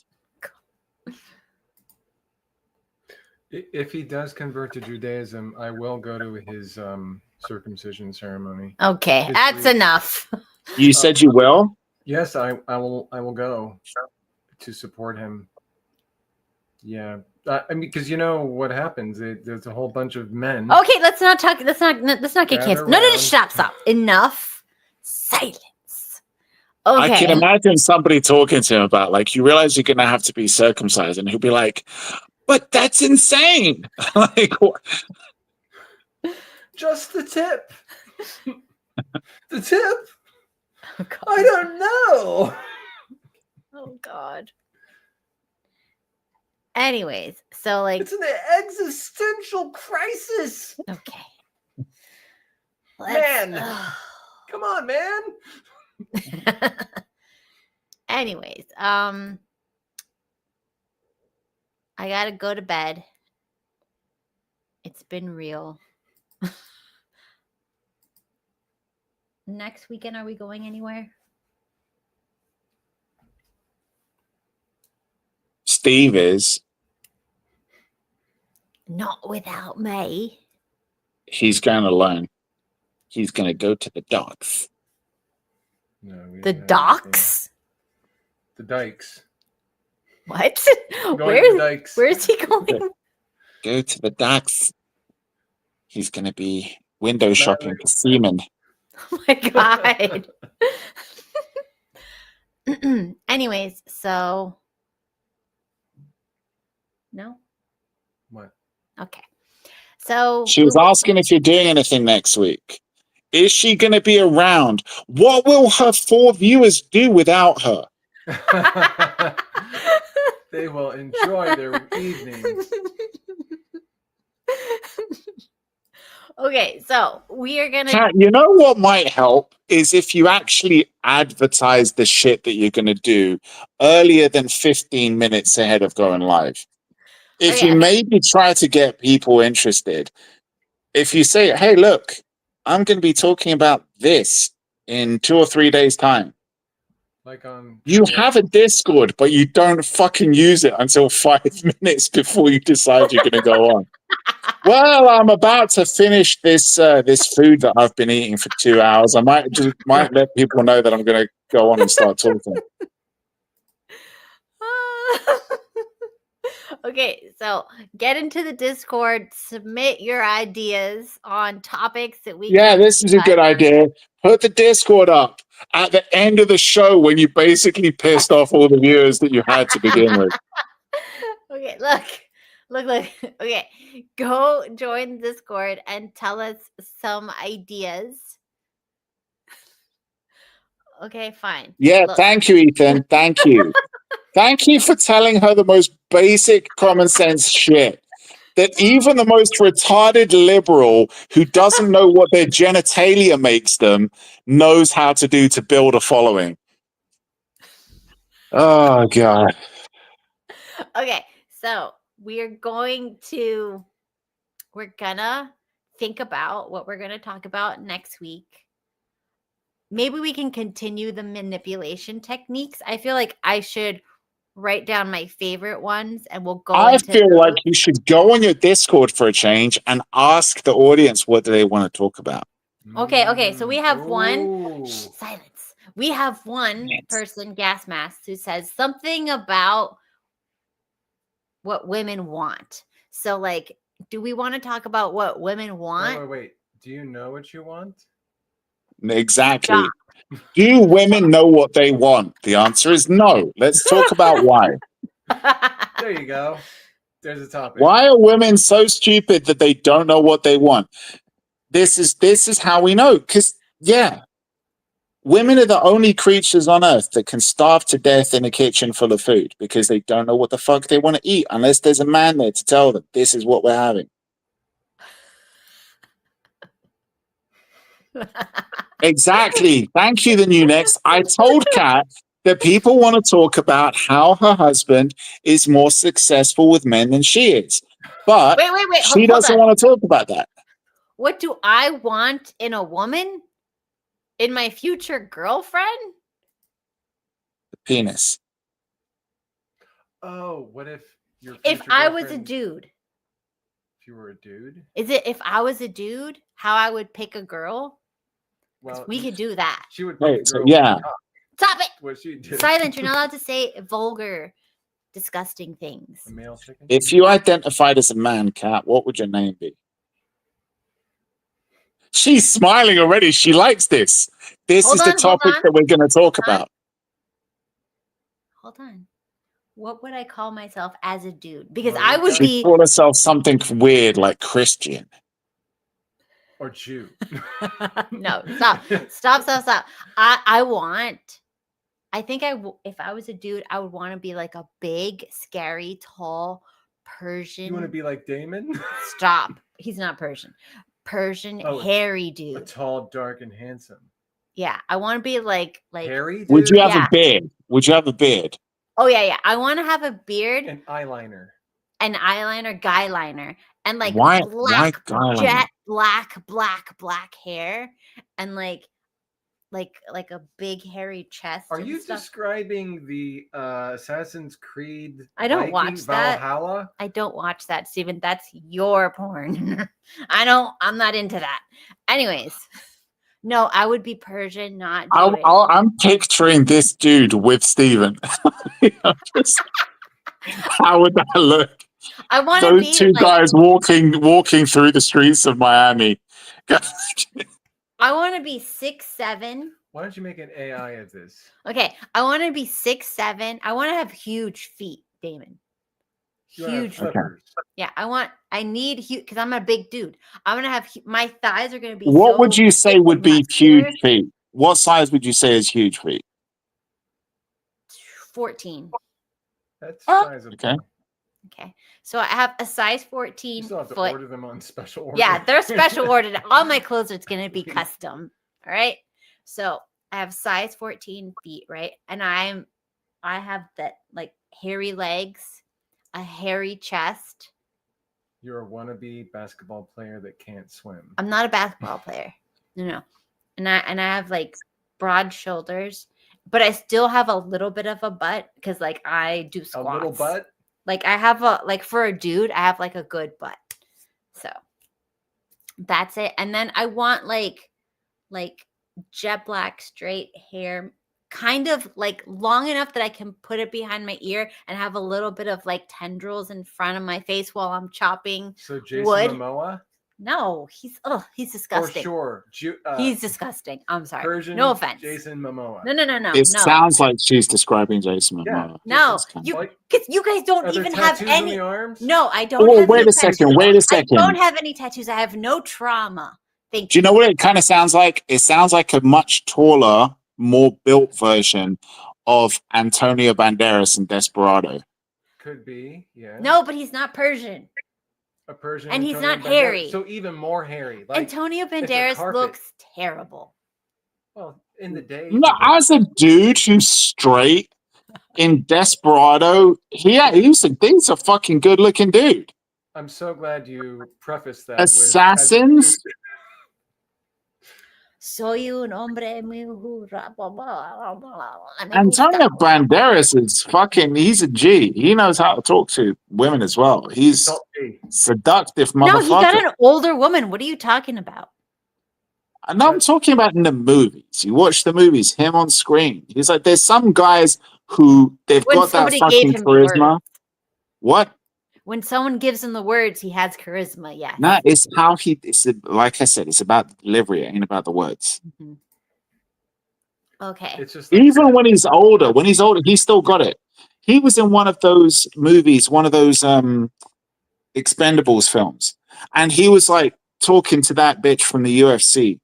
If he does convert to Judaism, I will go to his circumcision ceremony. Okay, that's enough. You said you will? Yes, I will go to support him. Yeah, I mean, because you know what happens. There's a whole bunch of men. Okay, let's not talk. Let's not get canceled. No, stop. Enough. Silence. Okay. I can imagine somebody talking to him about, like, you realize you're going to have to be circumcised, and he'll be like, but that's insane. Like, what? Just the tip. The tip? Oh, I don't know. Oh, God. Anyways, so like it's an existential crisis. Okay. Man. Come on, man. Anyways, I gotta go to bed. It's been real. Next weekend, are we going anywhere? Steve is. Not without me. He's going alone. He's going to go to the docks. No, the docks? The dikes. What? Where's he going? Go to the docks. He's going to be window shopping for seamen. Oh my God. Anyways, so no? What? Okay. So she was asking if you're doing anything next week. Is she going to be around? What will her 4 viewers do without her? They will enjoy their evening. Okay, so we are gonna. Kat, you know what might help is if you actually advertise the shit that you're going to do earlier than 15 minutes ahead of going live. If Okay, you maybe try to get people interested, if you say, hey, look, I'm going to be talking about this in 2 or 3 days' time. Like on You have a Discord, but you don't fucking use it until 5 minutes before you decide you're going to go on. Well, I'm about to finish this this food that I've been eating for 2 hours. I might let people know that I'm going to go on and start talking. Okay, so get into the Discord, submit your ideas on topics that we Yeah, can this is a discuss. good idea. Put the Discord up at the end of the show when you basically pissed off all the viewers that you had to begin with. Okay, look. Okay, go join the Discord and tell us some ideas. Okay, fine. Yeah, Look. thank you, Ethan. Thank you. Thank you for telling her the most basic common sense shit that even the most retarded liberal who doesn't know what their genitalia makes them knows how to do to build a following. Oh, God. Okay, so we're gonna think about what we're gonna talk about next week. Maybe we can continue the manipulation techniques. I feel like I should write down my favorite ones and we'll go I into feel those. like you should go on your Discord for a change and ask the audience what do they want to talk about. Okay, so we have one. Ooh. Shh, silence. We have one Yes. person, Gas Mask, who says something about what women want. So, like, do we want to talk about what women want? Wait. Do you know what you want? Exactly. Do women know what they want? The answer is no. Let's talk about why. There you go. There's a topic. Why are women so stupid that they don't know what they want? This is how we know. Because, yeah, women are the only creatures on earth that can starve to death in a kitchen full of food because they don't know what the fuck they want to eat unless there's a man there to tell them this is what we're having. Exactly. Thank you, the new next. I told Kat that people want to talk about how her husband is more successful with men than she is. But Wait. she Hold doesn't on. want to talk about that. What do I want in a woman? In my future girlfriend? The penis. Oh, what if your If future I was a girlfriend- dude. If you were a dude? Is it if I was a dude, how I would pick a girl? 'Cause Well, we could do that. She would Wait, pick a so girl. yeah. Stop it! What she did. Silence. You're not allowed to say vulgar, disgusting things. A male chicken? If you identified as a man, Kat, what would your name be? She's smiling already. She likes this. This Hold is the on, hold topic on. that we're going to talk about. Hold on. What would I call myself as a dude? Because Well, I you would got- She be called herself something weird like Christian. Or Jew. no, stop. I think if I was a dude, I would want to be like a big, scary, tall Persian. You want to be like Damon? Stop. He's not Persian. Oh, Hairy A dude. tall, dark, and handsome. Yeah, I want to be like Hairy dude? Would you have Yeah. a beard? Would you have a beard? Oh yeah. I want to have a beard, And eyeliner. an eyeliner, guy liner, and like Why black, guy liner? jet black hair, and like a big hairy chest. Are and you stuff. describing the Assassin's Creed I don't Viking watch that. Valhalla? I don't watch that, Steven. That's your porn. I'm not into that. Anyways, no, I would be Persian, not Jewish. I'm picturing this dude with Steven. How would that look? I want to Those be two like, guys walking through the streets of Miami. I want to be 6'7". Why don't you make an AI of this? Okay, I want to be 6'7". I want to have huge feet, Damon. You wanna have Huge. flippers. Yeah, I need huge because I'm a big dude. I'm gonna have my thighs are gonna be. What so would you say thick would and be muscular. huge feet? What size would you say is huge feet? 14. That's Oh, sizable. okay. Okay. So I have a size You 14 still have to foot. order them on special order. Yeah, they're special ordered. All my clothes are going to be custom. All right. So I have size 14 feet, right? And I have that like hairy legs, a hairy chest. You're a wannabe basketball player that can't swim. I'm not a basketball player. No. And I have like broad shoulders, but I still have a little bit of a butt because like I do A squats. little butt? Like I have like for a dude, I have like a good butt. So that's it. And then I want like jet black straight hair, kind of like long enough that I can put it behind my ear and have a little bit of like tendrils in front of my face while I'm chopping So Jason wood. Momoa? No, he's disgusting. For sure. He's disgusting. I'm sorry. Persian No offense. Jason Momoa. No. It sounds like she's describing Jason Yeah. Momoa. No, That's kind of- you guys don't Are there even have tattoos on any. the arms? No, I don't. Oh, have wait any a second. tattoos. Wait a second. I don't have any tattoos. I have no trauma. Thank Do you you. know what it kind of sounds like? It sounds like a much taller, more built version of Antonio Banderas in Desperado. Could be, yeah. No, but he's not Persian. A Persian And he's Antonio not Banderas. hairy. So even more hairy. Like, Antonio it's a Banderas carpet. looks terrible. Well, in the day. No, as a dude who's straight in Desperado, he's a fucking good looking dude. I'm so glad you prefaced that. Assassins? Soy un hombre muy hurra, blah, blah, blah, blah. Antonio Banderas is he's a G. He knows how to talk to women as well. He's seductive motherfucker. No, he got an older woman. What are you talking about? No, I'm talking about in the movies. You watch the movies, him on screen. He's like, there's some guys who they've When got that somebody fucking gave him the words. charisma. What? When someone gives him the words, he has charisma. Yes. No, it's how like I said, it's about the delivery. It ain't about the words. Mhm. Okay. It's just like Even when he's older, he's still got it. He was in one of those movies, one of those Expendables films, and he was like talking to that bitch from the UFC.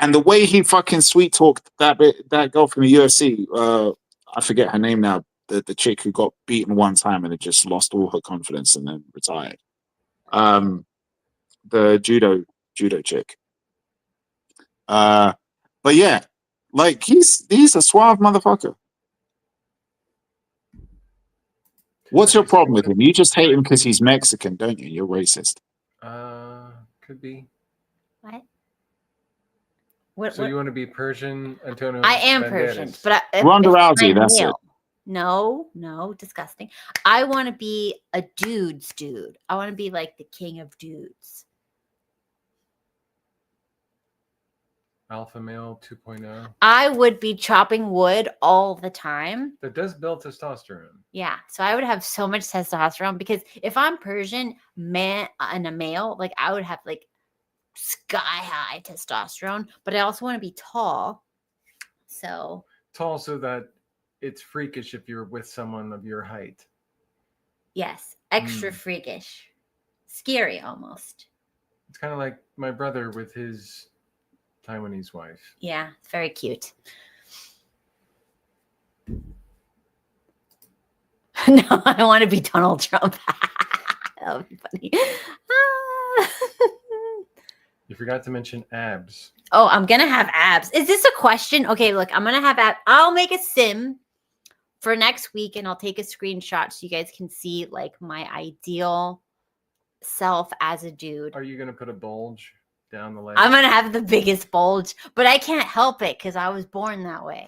And the way he fucking sweet talked that girl from the UFC, I forget her name now, the chick who got beaten one time and had just lost all her confidence and then retired. The judo chick. But yeah, like he's a suave motherfucker. What's your problem with him? You just hate him because he's Mexican, don't you? You're racist. Could be. What? So you want to be Persian, Antonio? I am Banderas. Persian, but Ronda Rousey, I'm that's it. male. No, disgusting. I want to be a dude's dude. I want to be like the king of dudes. Alpha male 2.0. I would be chopping wood all the time. That does build testosterone. Yeah, so I would have so much testosterone because if I'm Persian and a male, like I would have like sky high testosterone, but I also want to be tall. So Tall so that it's freakish if you're with someone of your height. yes, extra freakish, scary almost. It's kind of like my brother with his Taiwanese wife. Yeah, it's very cute. No, I want to be Donald Trump. That would be funny. You forgot to mention abs. Oh, I'm gonna have abs. Is this a question? Okay, look, I'm gonna have abs. I'll make a sim for next week, and I'll take a screenshot so you guys can see like my ideal self as a dude. Are you going to put a bulge down the leg? I'm gonna have the biggest bulge, but I can't help it because I was born that way.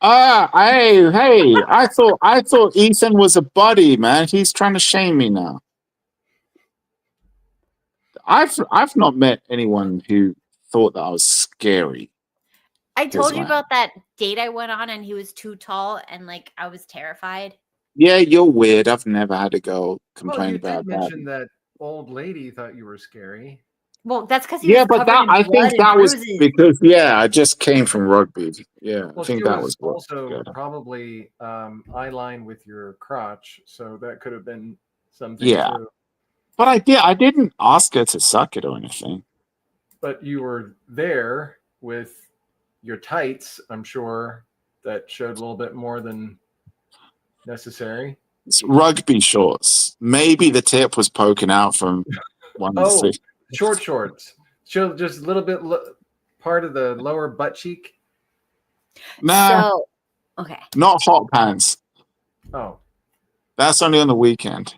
Hey! I thought Ethan was a buddy, man. He's trying to shame me now. I've not met anyone who thought that I was scary. I told you why. about that date I went on, and he was too tall, and like I was terrified. Yeah, you're weird. I've never had a girl complain well, you about did that. mention that old lady thought you were scary. Well, that's because he Yeah, was but covered that in I blood think and that was bruises. because I just came from rugby. Yeah, Well, I think she that was was what. also Yeah. probably eye line with your crotch, so that could have been something Yeah. too. But I didn't ask her to suck it or anything. But you were there with your tights, I'm sure, that showed a little bit more than necessary. It's rugby shorts. Maybe the tip was poking out from one of the Oh, sleeves. short shorts. Show just a little bit part of the lower butt cheek. Nah, So, okay. not hot pants. Oh, That's only on the weekend.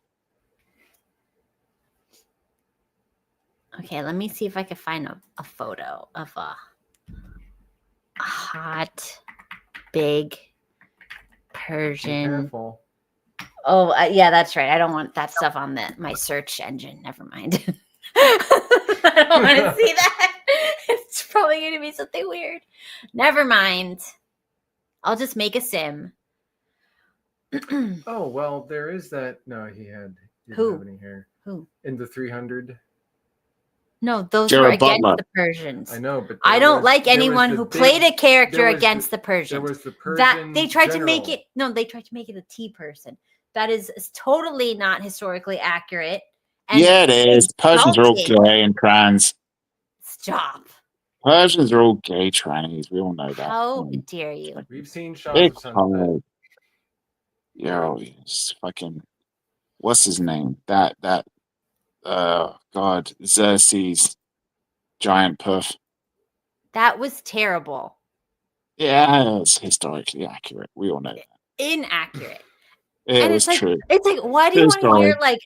Okay, let me see if I can find a photo of a hot, big be Persian. careful. Oh, yeah, that's right. I don't want that stuff on my search engine. Never mind. I don't want to see that. It's probably going to be something weird. Never mind. I'll just make a sim. Oh well, there is that. No, he didn't Who? have any hair. Who? In the 300. No, those Jared were against Butler. the Persians. I know, but I there don't was- like there was anyone the who big- played a character there was against the There Persians. was the Persian. That they tried to make general. it. No, they tried to make it a T person. That is totally not historically accurate. And Yeah, it is. Persians are all insulting. gay and trans. Stop. Persians are all gay trannies. We all know that. How dare you? We've seen Shaun Big of Sunset. cold. Yo, it's fucking. What's his name? That. God, Xerxes, giant puff. That was terrible. Yeah, it's historically accurate. We all know that. Inaccurate. It And was it's like true. it's like, why do you True want to hear story. like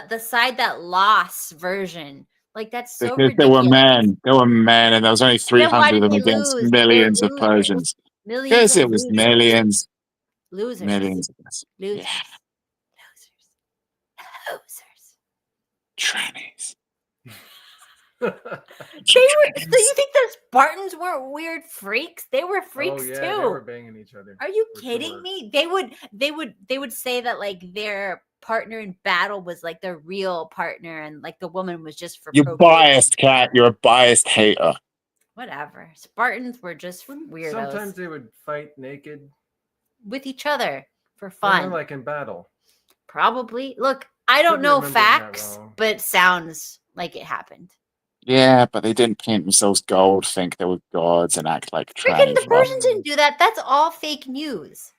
the side that lost version? Like that's so Because there were ridiculous. men. There were men, and there was only Then why 300 of did them they against lose? millions They're of Persians. Millions Because of it was losers. millions. Losers. Millions of us. Losers. Yeah. Losers. Trannies. They were. So you think the Spartans weren't weird freaks? They were freaks oh, yeah, too. They were banging each other. Are you for kidding sure. me? They would say that like their partner in battle was like their real partner, and like the woman was just for You're procreation. biased, Cat. You're a biased hater. Whatever. Spartans were just weirdos Sometimes they would fight naked. with each other for Well, fun. not like in battle. Probably. Look, I don't Could be know remembering that facts, wrong. but it sounds like it happened. Yeah, but they didn't paint themselves gold, think they were gods, and act like Freaking the trannies. Persians didn't do that. That's all fake news.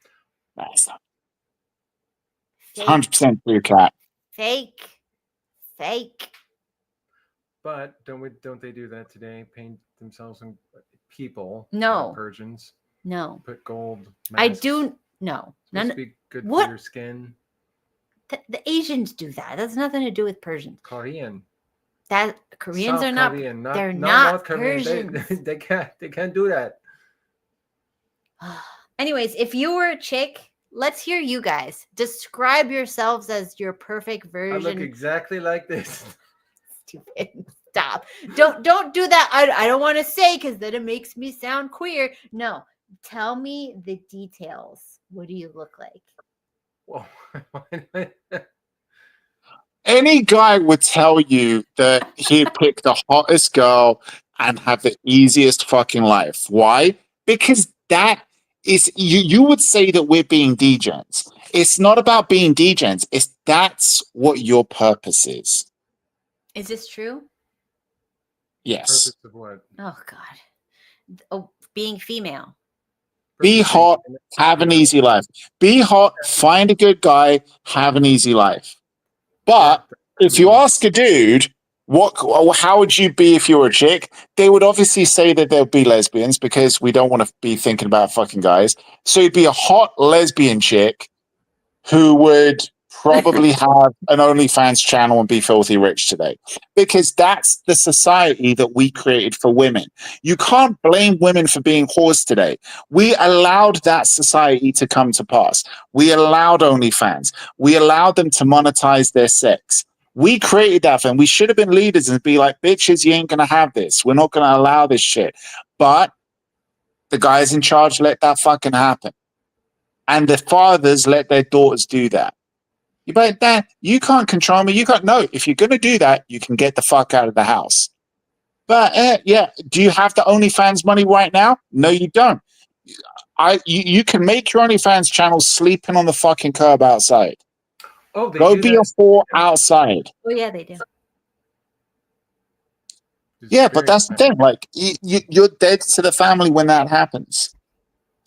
That's not Fake, 100% true, Cat. fake, fake. But don't they do that today? Paint themselves in people. No. Persians No, put gold. I masks. do. No, Supposed none. to be good what? for your skin. The Asians do that. That's nothing to do with Persians. Korean. That Koreans South are not. Korean, they're not not North Korean. Persians. They can't do that. Anyways, if you were a chick, let's hear you guys. Describe yourselves as your perfect I version. look exactly like this. Stupid. Stop. Don't do that. I don't want to say because then it makes me sound queer. No. Tell me the details. What do you look like? Whoa. Any guy would tell you that he'd pick the hottest girl and have the easiest fucking life. Why? Because that is you would say that we're being degens. It's not about being degens. That's what your purpose is. Is this true? Yes. Purpose of what? Oh God. Oh, being female. Be Purpose of hot, being- have an easy life. Be hot, find a good guy, have an easy life. But if you ask a dude, how would you be if you were a chick? They would obviously say that they'll be lesbians because we don't want to be thinking about fucking guys. So you'd be a hot lesbian chick who would probably have an OnlyFans channel and be filthy rich today. Because that's the society that we created for women. You can't blame women for being whores today. We allowed that society to come to pass. We allowed OnlyFans. We allowed them to monetize their sex. We created that for them. We should have been leaders and be like, bitches, you ain't going to have this. We're not going to allow this shit. But the guys in charge let that fucking happen. And the fathers let their daughters do that. You bet that you can't control me. You can't. No, if you're going to do that, you can get the fuck out of the house. But yeah, do you have the OnlyFans money right now? No, you don't. You can make your OnlyFans channel sleeping on the fucking curb outside. Oh, they Go do be that. a whore outside. Oh yeah, they do. It's Yeah, but very that's the thing. Like you're dead to the family when that happens.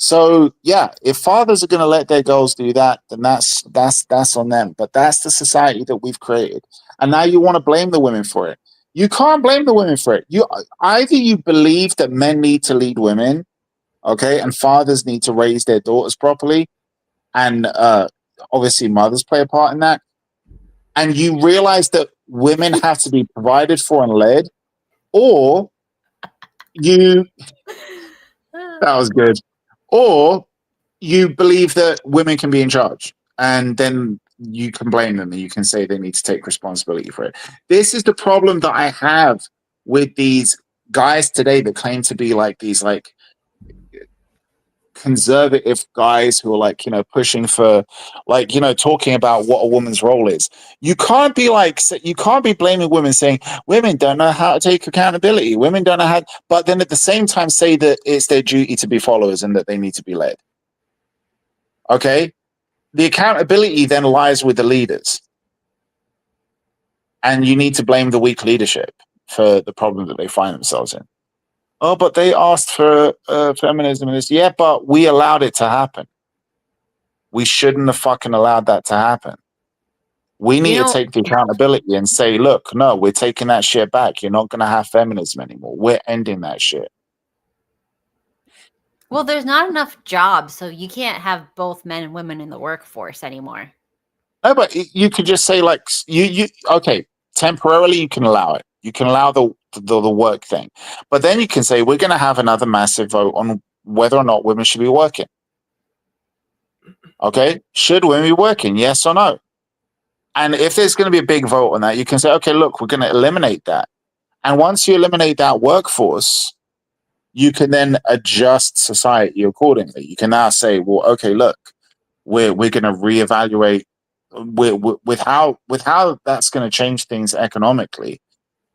So yeah, if fathers are going to let their girls do that, then that's on them. But that's the society that we've created, and now you want to blame the women for it. You can't blame the women for it. You either you believe that men need to lead women, okay, and fathers need to raise their daughters properly, and obviously mothers play a part in that, and you realize that women have to be provided for and led, or you that was good, or you believe that women can be in charge, and then you can blame them and you can say they need to take responsibility for it. This is the problem that I have with these guys today that claim to be like these like conservative guys who are like, you know, pushing for like, you know, talking about what a woman's role is. You can't be like, you can't be blaming women saying women don't know how to take accountability, women don't know how, but then at the same time say that it's their duty to be followers and that they need to be led. Okay, the accountability then lies with the leaders, and you need to blame the weak leadership for the problem that they find themselves in. Oh, but they asked for feminism and this. Yeah, but we allowed it to happen. We shouldn't have fucking allowed that to happen. We need to take the accountability and say, look, no, we're taking that shit back. You're not going to have feminism anymore. We're ending that shit. Well, there's not enough jobs, so you can't have both men and women in the workforce anymore. No, but you could just say like you okay, temporarily you can allow it. You can allow the work thing. But then you can say we're going to have another massive vote on whether or not women should be working. Okay? Should women be working? Yes or no? And if there's going to be a big vote on that, you can say, okay, look, we're going to eliminate that. And once you eliminate that workforce, you can then adjust society accordingly. You can now say, well, okay, look, we're going to reevaluate with how that's going to change things economically.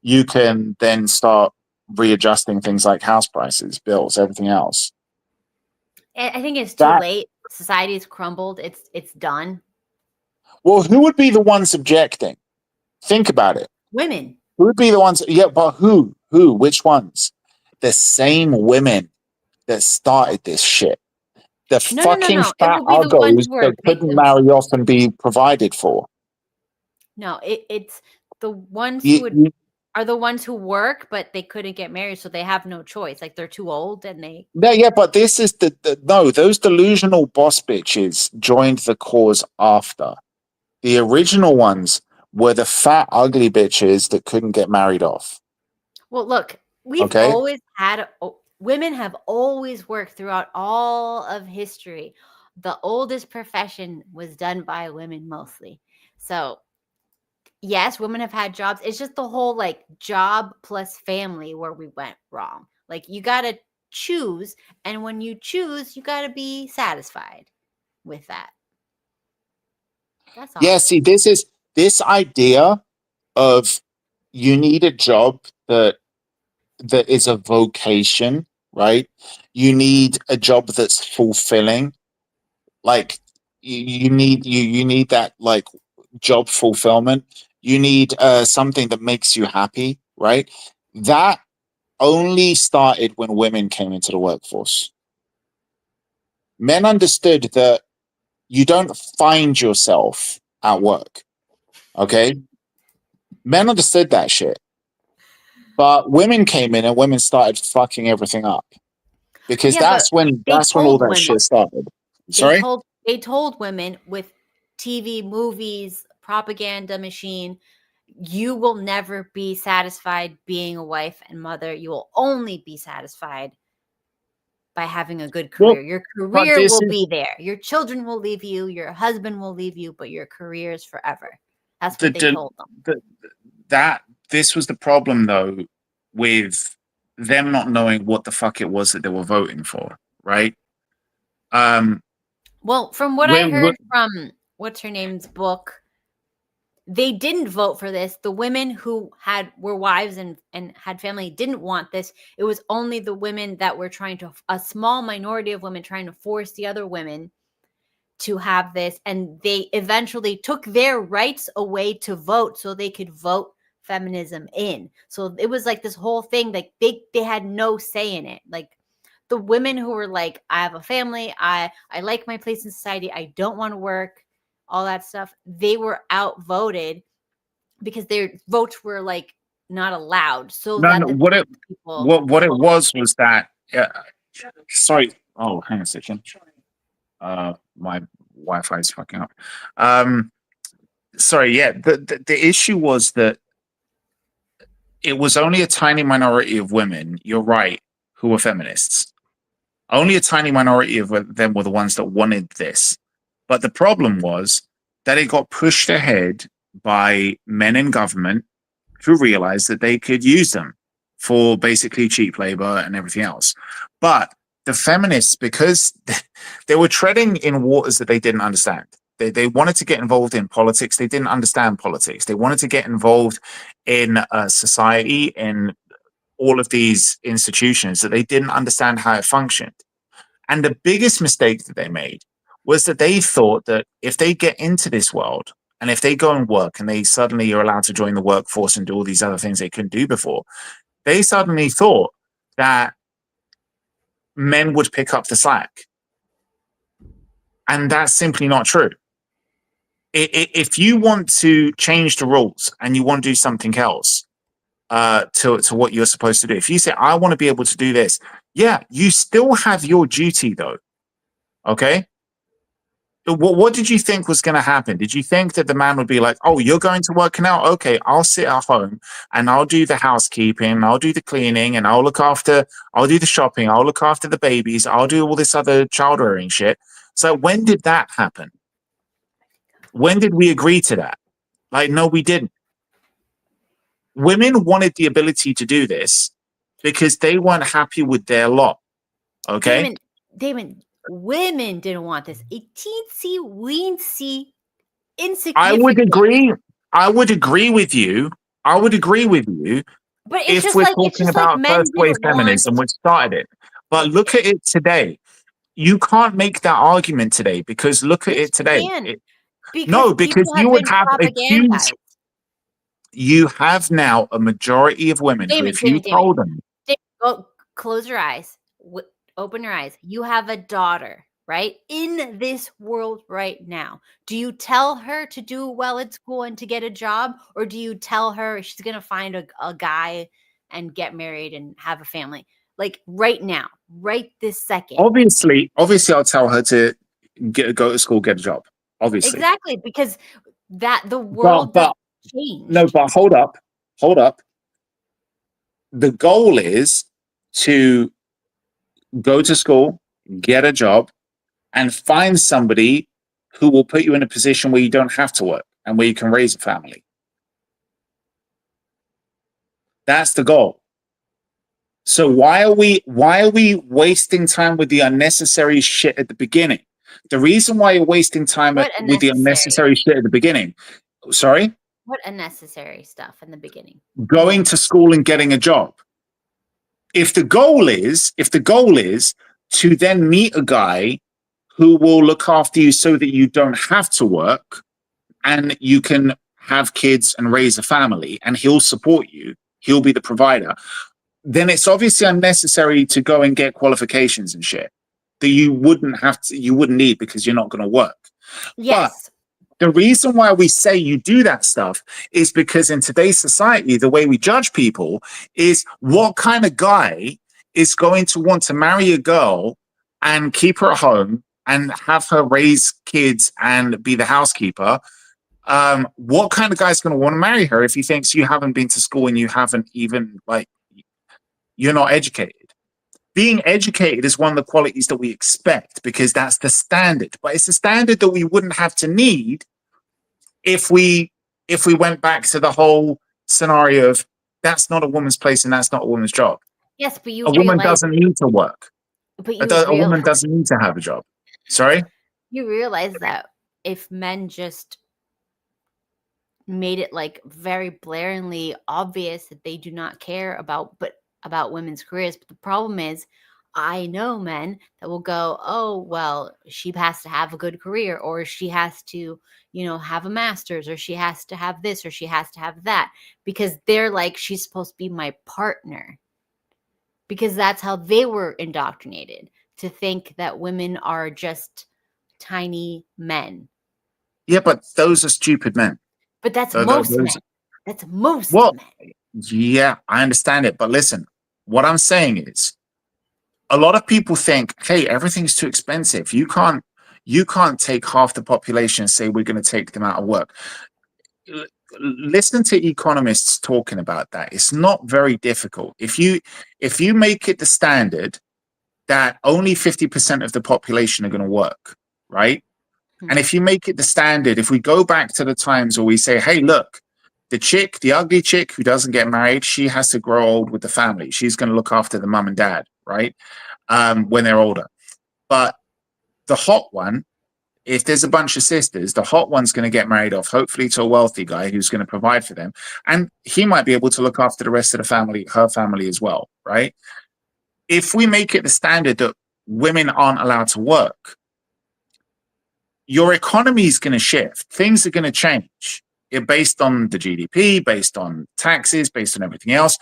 You can then start readjusting things like house prices, bills, everything else. I think it's too late. Society's crumbled. It's done. Well, who would be the ones objecting? Think about it. Women. Who would be the ones? Yeah, but who? Who? Which ones? The same women that started this shit. The fucking fat uggos that couldn't marry off and be provided for. No, it's the ones who are the ones who work, but they couldn't get married, so they have no choice. Like they're too old and they. Yeah, but this is no. Those delusional boss bitches joined the cause after. The original ones were the fat, ugly bitches that couldn't get married off. Well, look, we've always had. Women have always worked throughout all of history. The oldest profession was done by women mostly. So, yes, women have had jobs. It's just the whole like job plus family where we went wrong. Like you got to choose. And when you choose, you got to be satisfied with that. That's all. Yeah, see, this idea of you need a job that is a vocation, right? You need a job that's fulfilling. Like you need that like job fulfillment. You need something that makes you happy, right? That only started when women came into the workforce. Men understood that you don't find yourself at work. Okay? Men understood that shit. But women came in and women started fucking everything up. Because that's when all that shit started. Sorry? They told women with TV, movies, propaganda machine, you will never be satisfied being a wife and mother. You will only be satisfied by having a good career. Your career will be there. Your children will leave you. Your husband will leave you, but your career is forever. That's what they told them. This was the problem, though, with them not knowing what the fuck it was that they were voting for, right? Well, from what I heard from what's her name's book, they didn't vote for this. The women who were wives and had family didn't want this. It was only the women that were a small minority of women trying to force the other women to have this. And they eventually took their rights away to vote so they could vote feminism in. So it was like this whole thing, like they had no say in it. Like The women who were like, I have a family, I like my place in society, I don't want to work, all that stuff, they were outvoted because their votes were like not allowed, so No, that no. the people What it was that. Sorry. Oh, hang on a second. My Wi-Fi is fucking up. Sorry. Yeah. The issue was that it was only a tiny minority of women. You're right, who were feminists. Only a tiny minority of them were the ones that wanted this. But the problem was that it got pushed ahead by men in government who realized that they could use them for basically cheap labor and everything else. But the feminists, because they were treading in waters that they didn't understand. They wanted to get involved in politics. They didn't understand politics. They wanted to get involved in society, in all of these institutions that they didn't understand how it functioned. And the biggest mistake that they made was that they thought that if they get into this world and if they go and work and they suddenly are allowed to join the workforce and do all these other things they couldn't do before, they suddenly thought that men would pick up the slack. And that's simply not true. If you want to change the rules and you want to do something else, to what you're supposed to do. If you say, I want to be able to do this, yeah, you still have your duty though. Okay. What did you think was going to happen? Did you think that the man would be like, oh, you're going to work now? Okay, I'll sit at home and I'll do the housekeeping, I'll do the cleaning, and I'll do the shopping, I'll look after the babies, I'll do all this other child rearing shit. So when did that happen? When did we agree to that? Like, no, we didn't. Women wanted the ability to do this because they weren't happy with their lot. Okay. Damon, women didn't want this. A teensy weensy insignificant. I would agree. I would agree with you. But it's if just we're like, talking about first wave feminism, which started it. But look at it today. You can't make that argument today because look at it today. Because you would have a huge. You have now a majority of women who, if you told them, go close your eyes, open your eyes. You have a daughter, right? In this world right now. Do you tell her to do well at school and to get a job? Or do you tell her she's going to find a guy and get married and have a family? Like right now, right this second. Obviously, I'll tell her to go to school, get a job. Obviously. Exactly, because the world doesn't change. No, but hold up. The goal is to go to school, get a job, and find somebody who will put you in a position where you don't have to work and where you can raise a family. That's the goal. So why are we wasting time with the unnecessary shit at the beginning? The reason why you're wasting time with the unnecessary shit at the beginning. Sorry? What unnecessary stuff in the beginning? Going to school and getting a job. If the goal is to then meet a guy who will look after you so that you don't have to work and you can have kids and raise a family and he'll support you, he'll be the provider, then it's obviously unnecessary to go and get qualifications and shit that you wouldn't need because you're not going to work. Yes. But the reason why we say you do that stuff is because in today's society, the way we judge people is what kind of guy is going to want to marry a girl and keep her at home and have her raise kids and be the housekeeper. What kind of guy is going to want to marry her if he thinks you haven't been to school and you haven't even, like, you're not educated? Being educated is one of the qualities that we expect because that's the standard. But it's a standard that we wouldn't have to need if we went back to the whole scenario of that's not a woman's place and that's not a woman's job. Yes, but a woman doesn't need to work. A woman doesn't need to have a job. Sorry? You realize that if men just made it like very blaringly obvious that they do not care about women's careers. But the problem is, I know men that will go, oh, well, she has to have a good career, or she has to, have a master's, or she has to have this, or she has to have that, because they're like, she's supposed to be my partner. because that's how they were indoctrinated, to think that women are just tiny men. Yeah, but those are stupid men. But that's Tho- most men. those- That's most Well, men. yeah, I understand it. But listen, what I'm saying is, a lot of people think, hey, everything's too expensive. You can't take half the population and say we're going to take them out of work. L- Listen to economists talking about that. It's not very difficult. If you make it the standard that only 50% of the population are going to work, right? And if you make it the standard, if we go back to the times where we say, hey, look, the ugly chick who doesn't get married, she has to grow old with the family. She's going to look after the mum and dad, right? When they're older. But the hot one, if there's a bunch of sisters, the hot one's going to get married off, hopefully to a wealthy guy who's going to provide for them. And he might be able to look after the rest of the family, her family as well, right? If we make it the standard that women aren't allowed to work, your economy is going to shift. Things are going to change. Based on the GDP, based on taxes, based on everything else.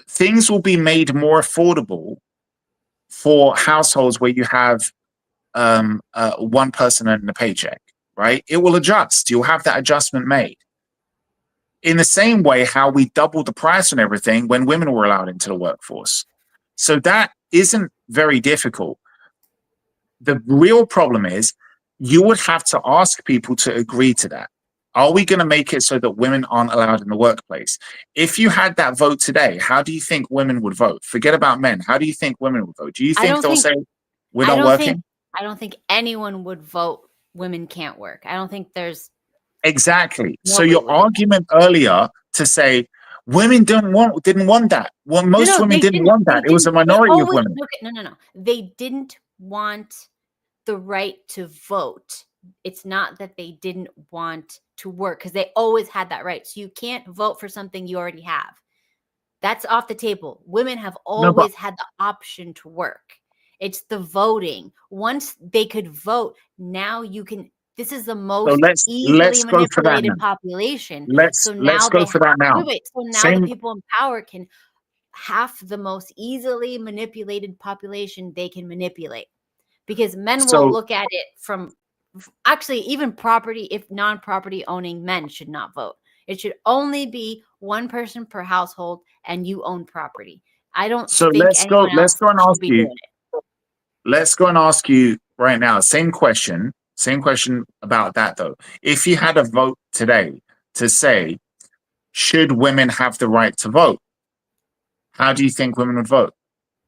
Things will be made more affordable for households where you have one person earning a paycheck, right? It will adjust. You'll have that adjustment made. In the same way, how we doubled the price on everything when women were allowed into the workforce. So that isn't very difficult. The real problem is you would have to ask people to agree to that. Are we going to make it so that women aren't allowed in the workplace? If you had that vote today, how do you think women would vote? Forget about men. How do you think women would vote? Do you think they'll say, we're not working? I don't think anyone would vote women can't work. I don't think there's Exactly. So nobody your would do that. argument earlier to say women didn't want that. Well, most women didn't want that. It was a minority of women. No. They didn't want the right to vote. It's not that they didn't want to work, because they always had that right. So you can't vote for something you already have. That's off the table. Women have always had the option to work. It's the voting. Once they could vote, now you can. This is the most easily manipulated population. Let's go for that now. So now the people in power can, half the most easily manipulated population they can manipulate, because men will look at it from, actually, even property, if non-property owning men should not vote. It should only be one person per household and you own property. I don't think let's go and ask you. doing it. Let's go and ask you right now. Same question about that though. If you had a vote today to say, should women have the right to vote? How do you think women would vote?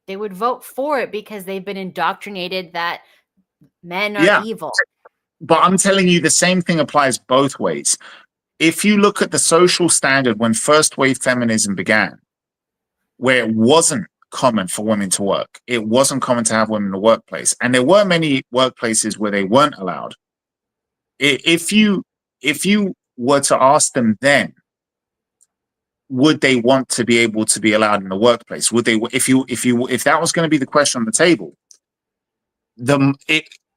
They would vote for it because they've been indoctrinated that men are evil. But I'm telling you, the same thing applies both ways. If you look at the social standard when first wave feminism began, where it wasn't common for women to work, it wasn't common to have women in the workplace, and there were many workplaces where they weren't allowed. If you were to ask them then, would they want to be able to be allowed in the workplace? Would they, if that was going to be the question on the table,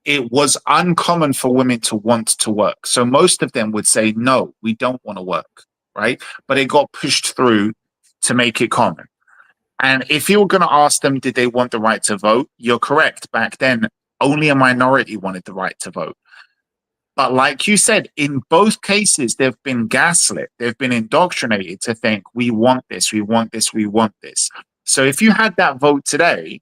it was uncommon for women to want to work. So most of them would say, no, we don't want to work, right? But it got pushed through to make it common. And if you were going to ask them, did they want the right to vote? You're correct. Back then, only a minority wanted the right to vote. But like you said, in both cases, they've been gaslit. They've been indoctrinated to think, we want this, we want this, we want this. So if you had that vote today,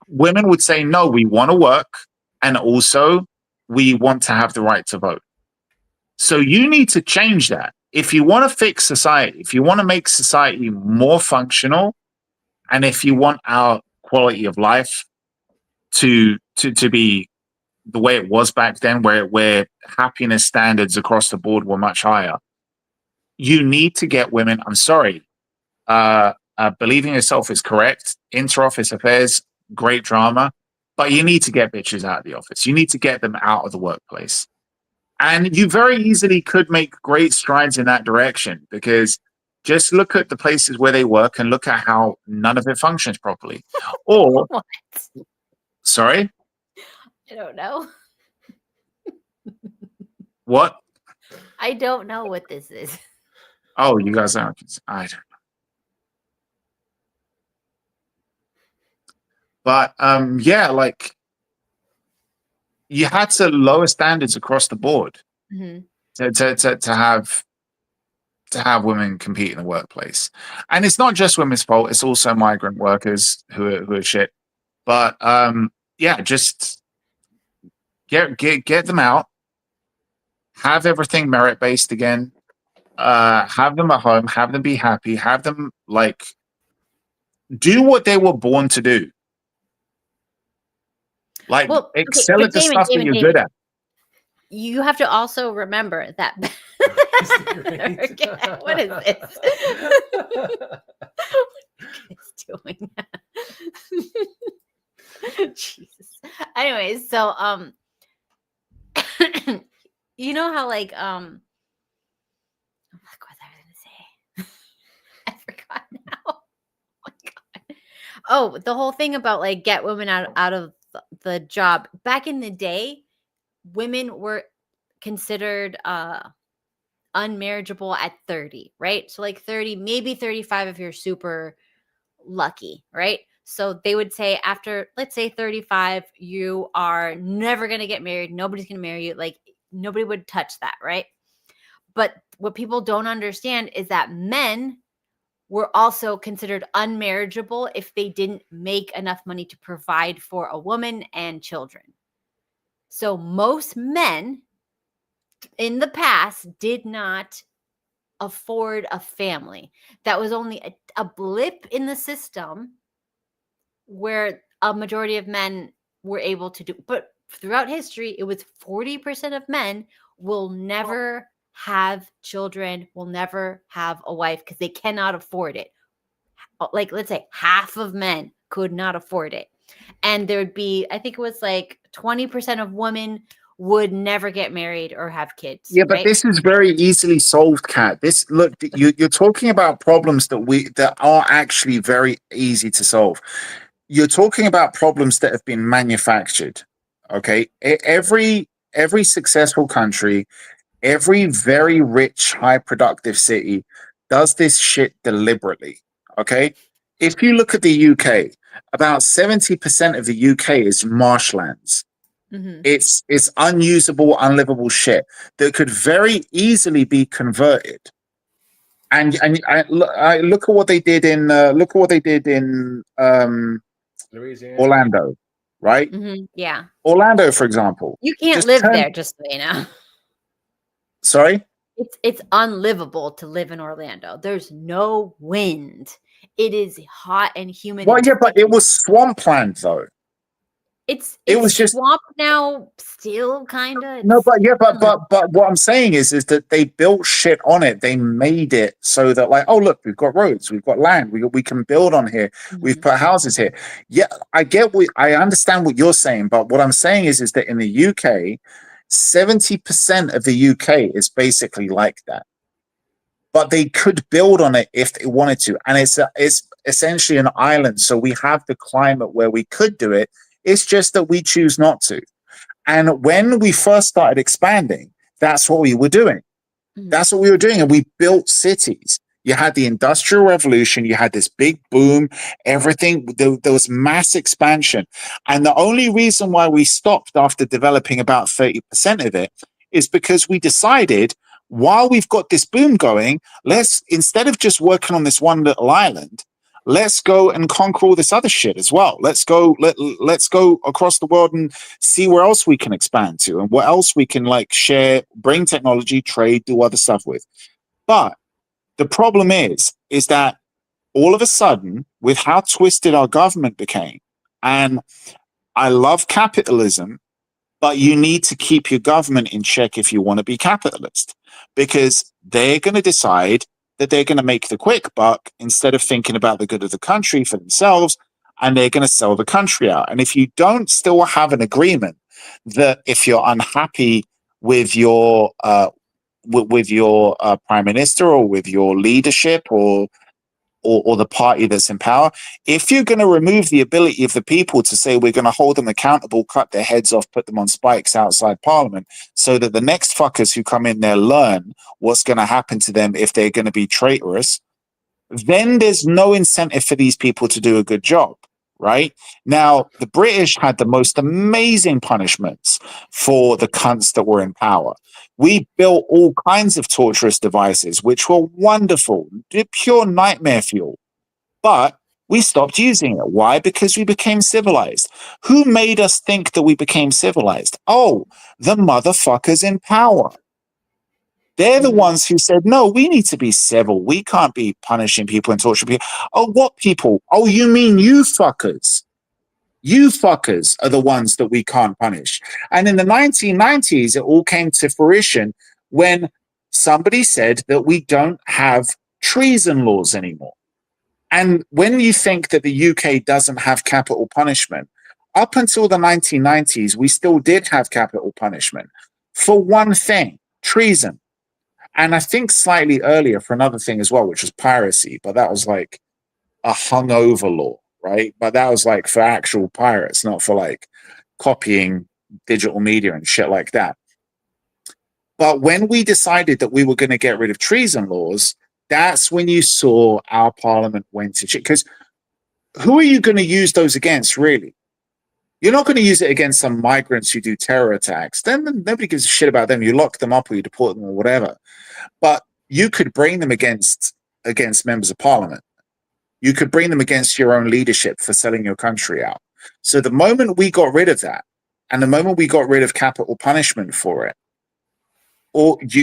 women would say, no, we want to work. And also, we want to have the right to vote. So you need to change that. If you want to fix society, if you want to make society more functional, and if you want our quality of life to be the way it was back then, where happiness standards across the board were much higher, you need to get women. I'm sorry, believing yourself is correct. Inter-office affairs, great drama, but you need to get bitches out of the office. You need to get them out of the workplace. And you very easily could make great strides in that direction, because just look at the places where they work and look at how none of it functions properly. Or, What? Sorry? I don't know. What? I don't know what this is. Oh, you guys aren't. I don't know. But yeah, like you had to lower standards across the board Mhm. to have women compete in the workplace. And it's not just women's fault, it's also migrant workers who are shit. But yeah, just get them out, have everything merit based again, have them at home, have them be happy, have them like do what they were born to do. Like Well, okay, excel but at the stuff that you're good at. you have to also remember that. Okay, what is this? What are you guys doing? Jesus. Anyways, so you know how like what was I gonna say? I forgot now. Oh my god. Oh, the whole thing about like get women out of the job. Back in the day, women were considered unmarriageable at 30, right? So like 30, maybe 35 if you're super lucky, right? So they would say after, let's say 35, you are never going to get married. Nobody's going to marry you. Like nobody would touch that, right? But what people don't understand is that men were also considered unmarriageable if they didn't make enough money to provide for a woman and children. So most men in the past did not afford a family. That was only a blip in the system where a majority of men were able to do. But throughout history, it was 40% of men will never have children, will never have a wife because they cannot afford it. Like, let's say half of men could not afford it. And there would be, I think it was like 20% of women would never get married or have kids. Yeah, but right? this is very easily solved, Kat. This look, you're talking about problems that are actually very easy to solve. You're talking about problems that have been manufactured. Okay, every successful country, every very rich, high productive city does this shit deliberately. Okay, if you look at the UK, about 70% of the UK is marshlands. Mhm. It's unusable, unlivable shit that could very easily be converted. And I look at what they did in Louisiana. Orlando, right? Yeah. Orlando, for example. You can't Just live there, just so you know. Sorry? It's unlivable to live in Orlando. There's no wind. It is hot and humid. Well, and yeah, but it sticky. was swampland though. It was just swamp now, still kind of. no, but yeah, but what I'm saying is that they built shit on it. They made it so that like, oh look, we've got roads, we've got land, we can build on here. We've put houses here. Yeah, I understand what you're saying, but what I'm saying is that in the UK, 70% of the UK is basically like that. But they could build on it if they wanted to, and it's essentially an island. So we have the climate where we could do it. It's just that we choose not to. And when we first started expanding, that's what we were doing. That's what we were doing. And we built cities. You had the Industrial Revolution. You had this big boom. Everything, there was mass expansion. And the only reason why we stopped after developing about 30% of it is because we decided, while we've got this boom going, let's, instead of just working on this one little island, let's go and conquer all this other shit as well. Let's go across the world and see where else we can expand to and what else we can like share, bring technology, trade, do other stuff with. But the problem is that all of a sudden, with how twisted our government became, and I love capitalism, but you need to keep your government in check if you want to be capitalist, because they're going to decide that they're going to make the quick buck instead of thinking about the good of the country for themselves, and they're going to sell the country out. And if you don't still have an agreement that if you're unhappy with your prime minister or with your leadership or the party that's in power, if you're going to remove the ability of the people to say we're going to hold them accountable, cut their heads off, put them on spikes outside Parliament, so that the next fuckers who come in there learn what's going to happen to them if they're going to be traitorous, then there's no incentive for these people to do a good job, right? Now, the British had the most amazing punishments for the cunts that were in power. We built all kinds of torturous devices, which were wonderful, pure nightmare fuel. But we stopped using it. Why? Because we became civilized. Who made us think that we became civilized? Oh, the motherfuckers in power. They're the ones who said, no, we need to be civil. We can't be punishing people and torturing people. Oh, what people? Oh, you mean you fuckers? You fuckers are the ones that we can't punish. And in the 1990s, it all came to fruition when somebody said that we don't have treason laws anymore. And when you think that the UK doesn't have capital punishment, up until the 1990s, we still did have capital punishment for one thing, treason. And I think slightly earlier for another thing as well, which was piracy, but that was like a hungover law, right? But that was like for actual pirates, not for like copying digital media and shit like that. But when we decided that we were going to get rid of treason laws, that's when you saw our parliament went to shit. Because who are you going to use those against, really? You're not going to use it against some migrants who do terror attacks. Then nobody gives a shit about them. You lock them up or you deport them or whatever. But you could bring them against members of parliament. You could bring them against your own leadership for selling your country out. So the moment we got rid of that, and the moment we got rid of capital punishment for it,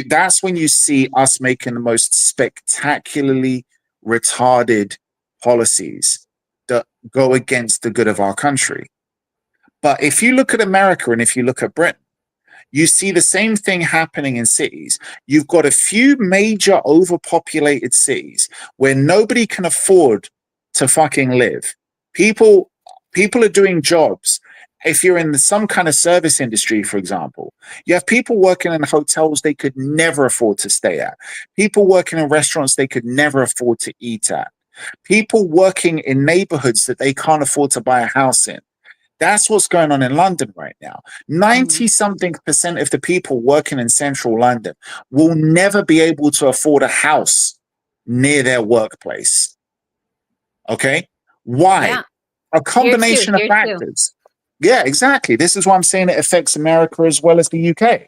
that's when you see us making the most spectacularly retarded policies that go against the good of our country. But if you look at America and if you look at Britain, you see the same thing happening in cities. You've got a few major overpopulated cities where nobody can afford to fucking live. People are doing jobs. If you're in some kind of service industry, for example, you have people working in hotels they could never afford to stay at. People working in restaurants they could never afford to eat at. People working in neighborhoods that they can't afford to buy a house in. That's what's going on in London right now. 90-something% of the people working in central London will never be able to afford a house near their workplace. Okay? Why? Yeah. A combination of factors. Yeah, exactly. This is why I'm saying it affects America as well as the UK.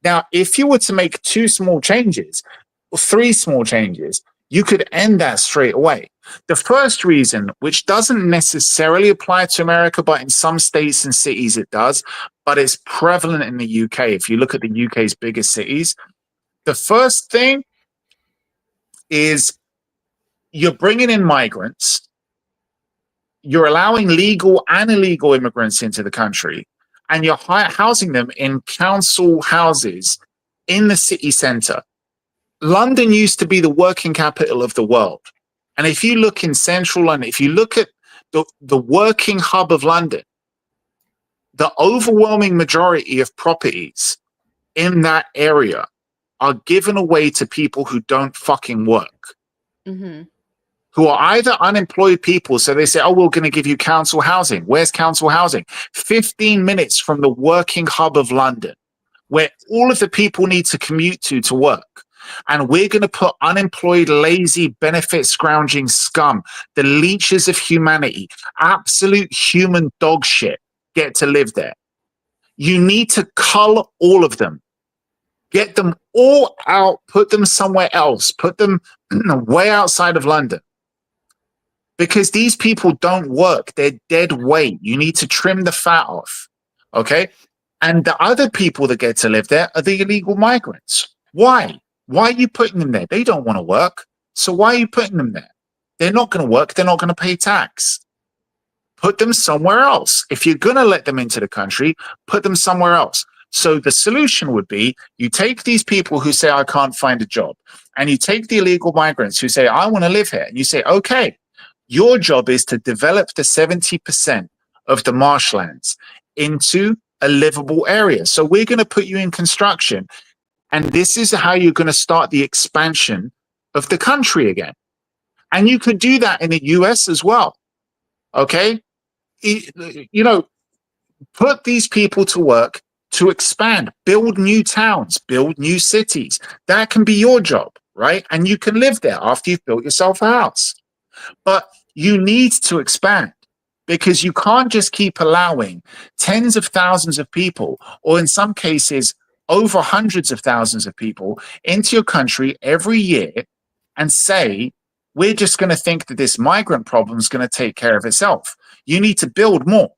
Now, if you were to make 2 small changes or 3 small changes, you could end that straight away. The first reason, which doesn't necessarily apply to America, but in some states and cities it does, but it's prevalent in the UK. If you look at the UK's biggest cities, the first thing is you're bringing in migrants, you're allowing legal and illegal immigrants into the country, and you're housing them in council houses in the city centre. London used to be the working capital of the world. And if you look in central London, if you look at the working hub of London, the overwhelming majority of properties in that area are given away to people who don't fucking work, who are either unemployed people. So they say, oh, we're going to give you council housing. Where's council housing? 15 minutes from the working hub of London, where all of the people need to commute to work. And we're going to put unemployed, lazy, benefit-scrounging scum, the leeches of humanity, absolute human dog shit, get to live there. You need to cull all of them. Get them all out, put them somewhere else, put them way outside of London. Because these people don't work. They're dead weight. You need to trim the fat off, okay? And the other people that get to live there are the illegal migrants. Why? Why are you putting them there? They don't want to work. So why are you putting them there? They're not going to work. They're not going to pay tax. Put them somewhere else. If you're going to let them into the country, put them somewhere else. So the solution would be you take these people who say, I can't find a job, and you take the illegal migrants who say, I want to live here. And you say, okay, your job is to develop the 70% of the marshlands into a livable area. So we're going to put you in construction. And this is how you're going to start the expansion of the country again. And you could do that in the US as well. Okay? You know, put these people to work to expand, build new towns, build new cities. That can be your job, right? And you can live there after you've built yourself a house. But you need to expand. because you can't just keep allowing tens of thousands of people, or in some cases, over hundreds of thousands of people into your country every year and say, we're just going to think that this migrant problem is going to take care of itself. You need to build more.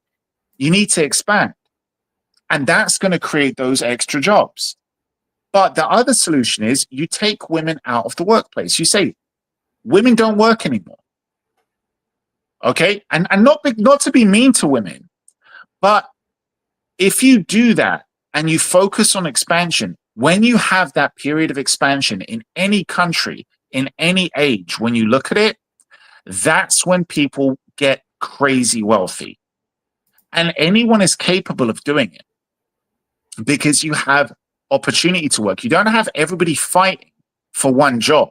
You need to expand. And that's going to create those extra jobs. But the other solution is you take women out of the workplace. You say, women don't work anymore. Okay? And not to be mean to women, but if you do that and you focus on expansion, when you have that period of expansion in any country, in any age, when you look at it, that's when people get crazy wealthy. And anyone is capable of doing it because you have opportunity to work. You don't have everybody fighting for one job.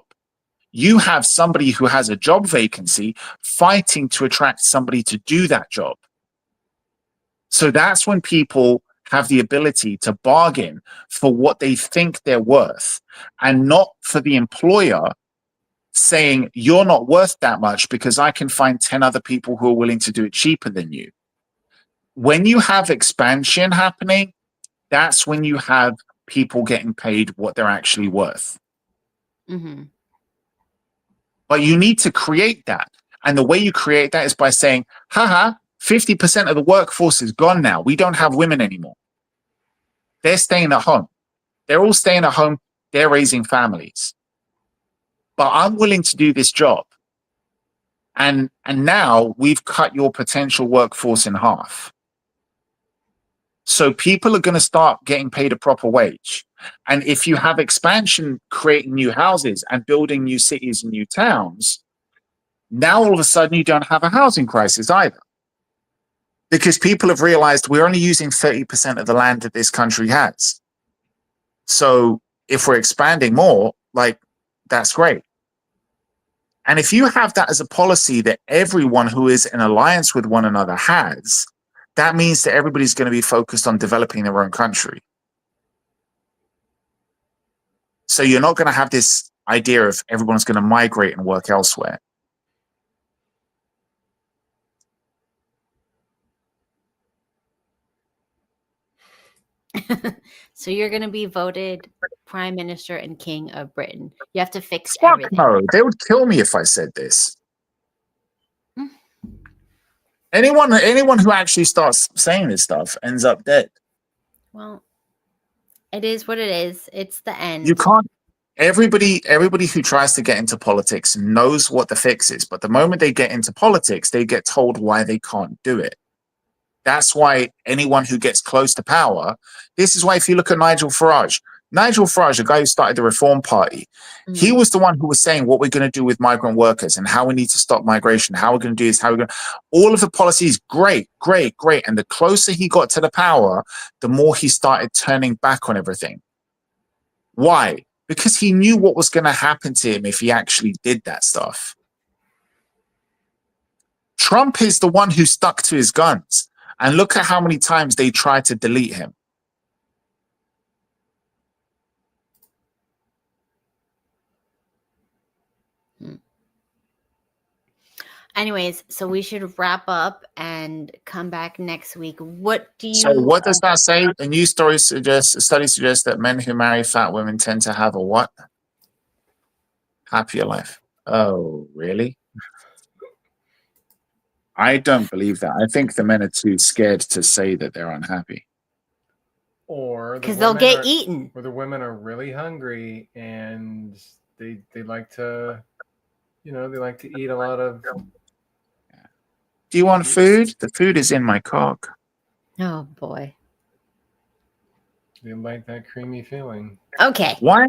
You have somebody who has a job vacancy fighting to attract somebody to do that job. So that's when people have the ability to bargain for what they think they're worth, and not for the employer saying, you're not worth that much because I can find 10 other people who are willing to do it cheaper than you. When you have expansion happening, that's when you have people getting paid what they're actually worth. Mm-hmm. But you need to create that. And the way you create that is by saying, haha, 50% of the workforce is gone now. We don't have women anymore. They're staying at home. They're all staying at home. They're raising families. But I'm willing to do this job. And now we've cut your potential workforce in half. So people are going to start getting paid a proper wage. And if you have expansion, creating new houses and building new cities and new towns, now all of a sudden you don't have a housing crisis either. Because people have realized we're only using 30% of the land that this country has. So if we're expanding more, like, that's great. And if you have that as a policy that everyone who is in alliance with one another has, that means that everybody's going to be focused on developing their own country. So you're not going to have this idea of everyone's going to migrate and work elsewhere. So you're going to be voted Prime Minister and King of Britain. You have to fix Fuck everything. no, they would kill me if I said this. Anyone who actually starts saying this stuff ends up dead. Well, it is what it is. It's the end. You can't. Everybody who tries to get into politics knows what the fix is, but the moment they get into politics, they get told why they can't do it. That's why anyone who gets close to power, this is why if you look at Nigel Farage, the guy who started the Reform Party, he was the one who was saying what we're going to do with migrant workers and how we need to stop migration, how we're going to do this, how we're going to, all of the policies, great. And the closer he got to the power, the more he started turning back on everything. Why? Because he knew what was going to happen to him if he actually did that stuff. Trump is the one who stuck to his guns. And look at how many times they tried to delete him. Anyways, so we should wrap up and come back next week. What do you? So what does that say? A new study suggests that men who marry fat women tend to have a what? Happier life. Oh, really? I don't believe that. I think the men are too scared to say that they're unhappy. Or because they'll get eaten. Or the women are really hungry and they like to, they like to eat a lot of. Do you want food? The food is in my cock. Oh boy. They like that creamy feeling. Okay. Why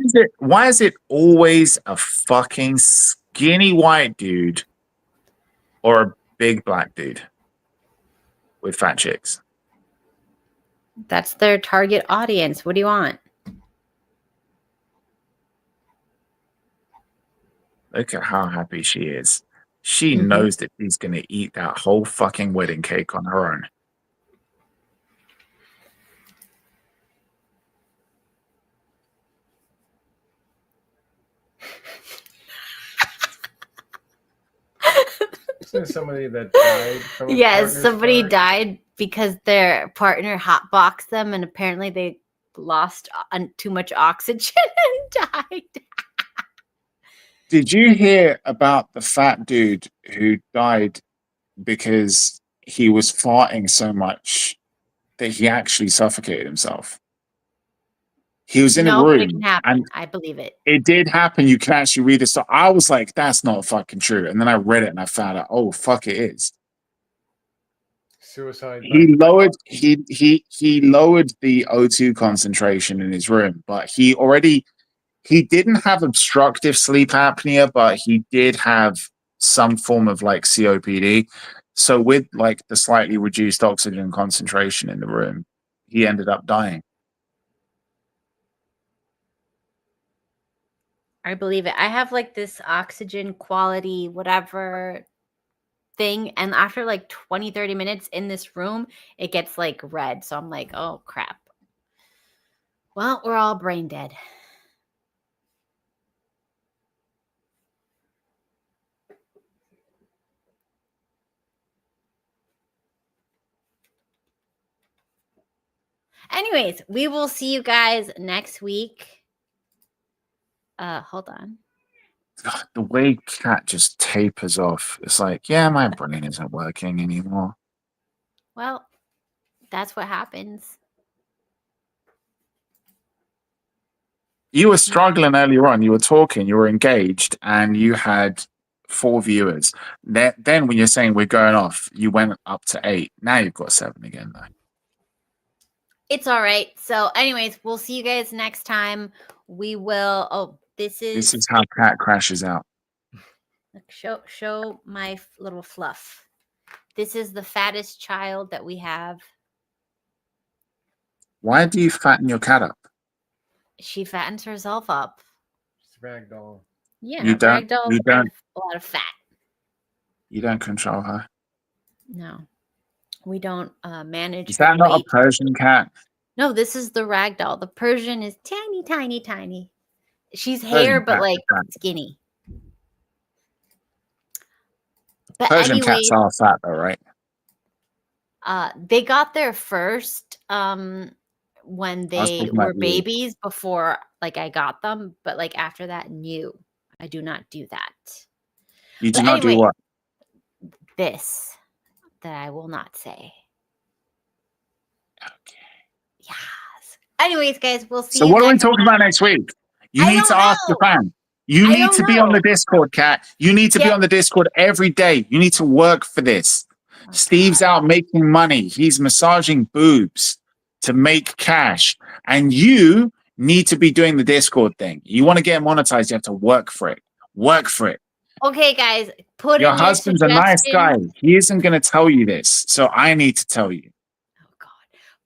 is it always a fucking skinny white dude or a big black dude with fat chicks? That's their target audience. What do you want? Look at how happy she is. She knows that she's going to eat that whole fucking wedding cake on her own. Isn't there somebody that died from a Yes, partner somebody spark? died because their partner hotboxed them, and apparently they lost too much oxygen and died. Did you hear about the fat dude who died because he was farting so much that he actually suffocated himself? He was in a No, but it can room happen. and I believe it. it did happen. You can actually read this. So I was like, that's not fucking true. And then I read it and I found out, oh, fuck, it is. Suicide. He lowered he lowered the O2 concentration in his room, but he didn't have obstructive sleep apnea, but he did have some form of like COPD. So with like the slightly reduced oxygen concentration in the room, he ended up dying. I believe it. I have like this oxygen quality, whatever thing. And after like 20, 30 minutes in this room, it gets like red. So I'm like, oh crap. Well, we're all brain dead. Anyways, we will see you guys next week. Hold on. God, the way Cat just tapers off, it's like, yeah, my brain isn't working anymore. Well, that's what happens. You were struggling earlier on. You were talking, you were engaged, and you had 4 viewers. Then when you're saying we're going off, you went up to 8. Now you've got 7 again, though. It's all right. So, anyways, we'll see you guys next time. We will. Oh, this is how Cat crashes out. show my little fluff. This is the fattest child that we have. Why do you fatten your cat up? She fattens herself up. Just ragdoll. Yeah, You don't- ragdolls you don't- have a lot of fat. You don't control her. No, we don't manage. Is that her not weight. a Persian cat? No, this is the ragdoll. The Persian is tiny, tiny, tiny. She's Persian hair, but cats like are fat. skinny. But Persian anyway, cats are fat, though, right? they got there first when they talking about were you. babies before like I got them, but like after that, new. I do not do that. You do But not do anyway, what? this that I will not say. Okay. Yes. Anyways, guys, we'll see So you what are we next talking time. about next week? You I need don't to ask the know. fan. You I need don't to be on the know. Discord, Cat. You need to be Yeah. on the Discord every day. You need to work for this. Oh, Steve's God. out making money. He's massaging boobs to make cash. And you need to be doing the Discord thing. You want to get monetized, you have to work for it. Work for it. Okay, guys, put Your in your husband's a nice guy. suggestions. He isn't going to tell you this. So I need to tell you. Oh, God.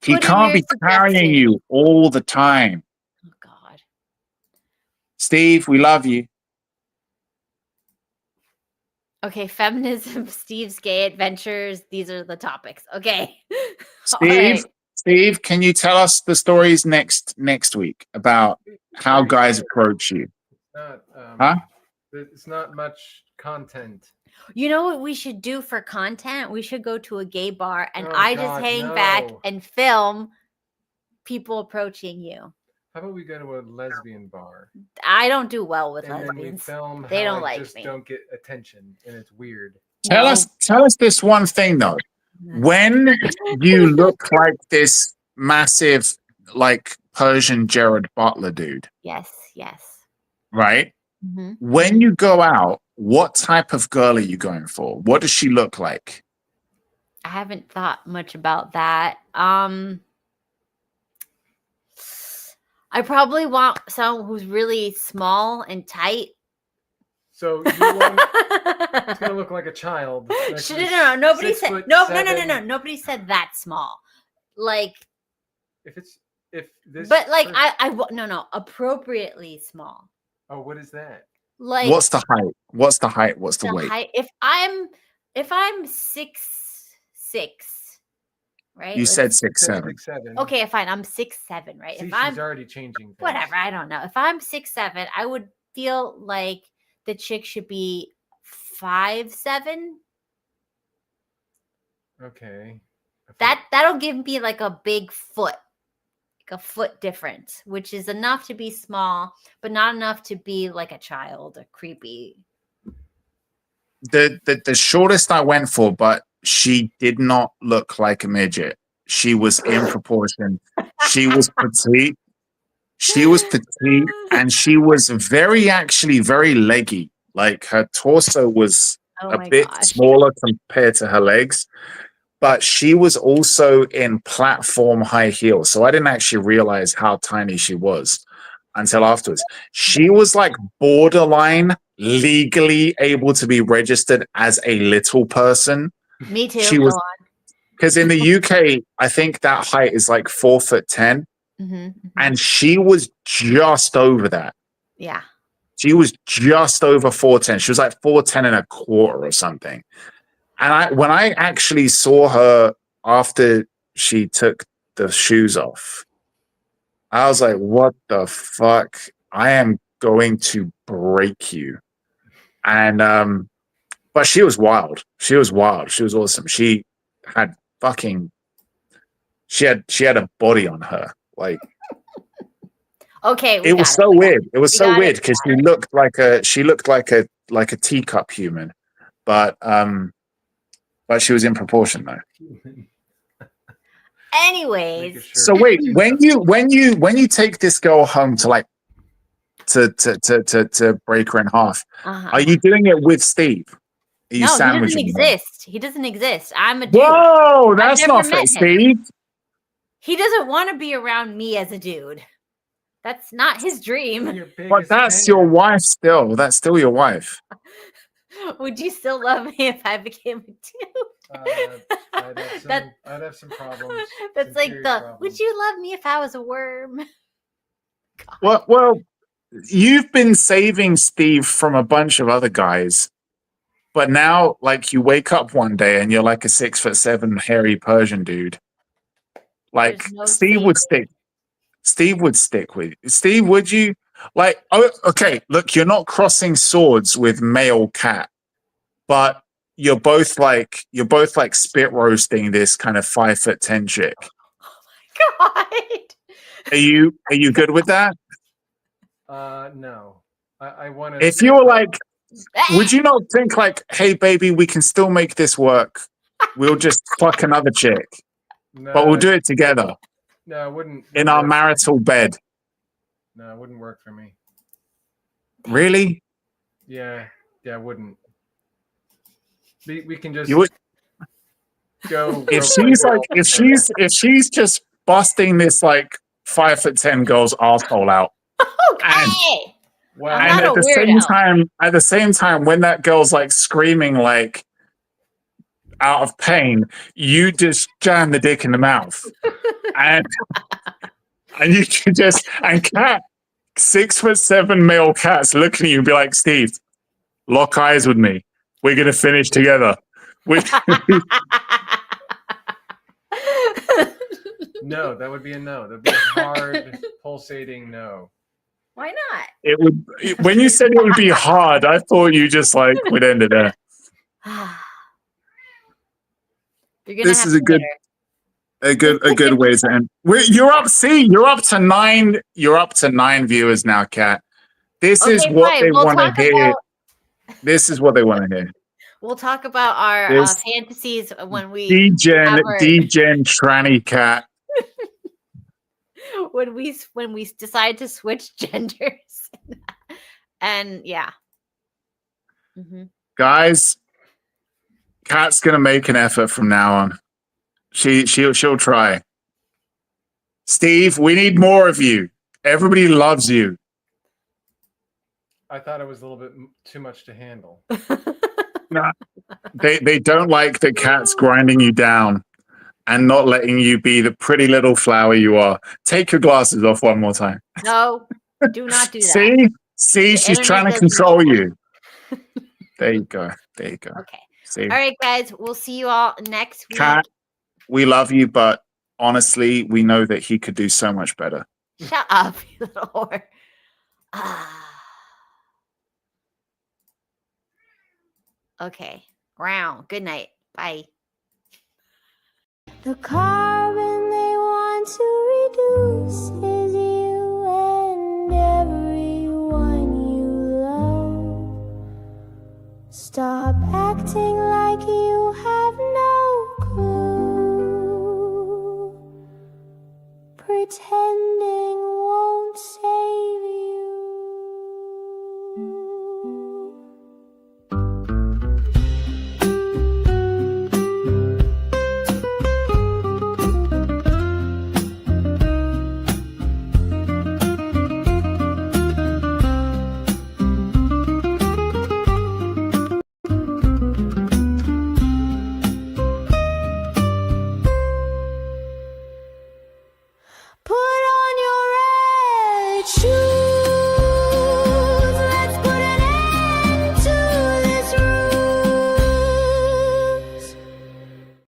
He Put in can't your be carrying suggestions. you all the time. Oh, God. Steve, we love you. Okay, feminism, Steve's gay adventures. These are the topics. Okay. All Steve, right. Steve, can you tell us the stories next week about how Already guys did. approach you? Not, Huh? It's not much content. You know what we should do for content? We should go to a gay bar and Oh, I God, just hang back no. and film people approaching you. How about we go to a lesbian bar I don't do well with and then we lesbians. film They how don't I like just me. don't get attention and it's weird. Tell us this one thing though. When you look like this massive, like Persian Jared Butler dude, Yes, yes. right? Mhm. When you go out, what type of girl are you going for? What does she look like? I haven't thought much about that. I probably want someone who's really small and tight. So you want it's gonna look like a child. Like No. Nobody said 6'7". no. Nobody said that small. Like, If this but like person- no, appropriately small. Oh, what is that? Like, What's the height? What's the height? What's the weight? height? If I'm 6'6", right? You said Said 6'7". 6'7". Okay, fine. I'm 6'7", right? See, If she's I'm already changing things. whatever, I don't know. If I'm 6'7", I would feel like the chick should be 5'7", Okay. That'll give me like a big foot, like a foot difference, which is enough to be small, but not enough to be like a child or creepy. The shortest I went for, but she did not look like a midget. She was in proportion. She was petite. She was petite, and she was actually very leggy. Like her torso was Oh a my bit gosh. smaller compared to her legs, but she was also in platform high heels. So I didn't actually realize how tiny she was until afterwards. She was like borderline legally able to be registered as a little person. Me too. She Go was, on. because in the UK, I think that height is like 4'10", and she was just over that. Yeah. She was just over 4'10". She was like 4'10 and a quarter or something. And when I actually saw her after she took the shoes off, I was like, what the fuck? I am going to break you. And but she was wild. She was wild. She was awesome. She had fucking she had a body on her. Like, Okay. it was so weird. It was so weird because she looked like a teacup human. But she was in proportion though. Anyways. So wait, when you take this girl home to like to break her in half, are you doing it with Steve? Are you No, he doesn't sandwiching him? exist. He doesn't exist. I'm a dude. Whoa, that's I've not never fair, met him. Steve. He doesn't want to be around me as a dude. That's not his dream. But that's your wife still. That's still your wife. Would you still love me if I became a dude? I'd have some problems. That's like would you love me if I was a worm? Well, you've been saving Steve from a bunch of other guys, but now, like, you wake up one day and you're like a 6'7" hairy Persian dude. Like, Steve would stick. Steve would stick with you. Steve, would you? Like, oh, okay, look, you're not crossing swords with male cat, but you're both like spit roasting this kind of 5'10" chick. Oh my god. Are you good with that? No. I want to. If you were like, would you not think like, hey baby, we can still make this work. We'll just fuck another chick. No, but we'll do it together. No, it wouldn't. In our marital bed. No, it wouldn't work for me. Really? Yeah, it wouldn't. We can just go. If she's just busting this like 5'10" girl's asshole out. Okay. And at the same time, when that girl's like screaming like out of pain, you just jam the dick in the mouth. and you can just, and cat, 6'7" male cats looking at you and be like, Steve, lock eyes with me. We're gonna finish together. No, that would be a no. That'd be a hard, pulsating no. Why not? It would. When you said it would be hard, I thought you just like would end it there. This is a good way to end. You're up. See, you're up to 9. You're up to 9 viewers now, Kat. This is what they want to hear. This is what they want to hear. We'll talk about our fantasies when we D-Gen tranny cat. when we decide to switch genders. And yeah. Mm-hmm. Guys, Kat's gonna make an effort from now on. She'll try. Steve, we need more of you. Everybody loves you. I thought it was a little bit too much to handle. No, they don't like the Kat's grinding you down and not letting you be the pretty little flower you are. Take your glasses off one more time. No, do not do that. See, she's trying to control you. There you go. Okay. See? All right, guys. We'll see you all next week. Kat, we love you, but honestly, we know that he could do so much better. Shut up, you little whore. Okay. Round. Good night. Bye. The carbon they want to reduce is you and everyone you love. Stop acting like you have no clue. Pretend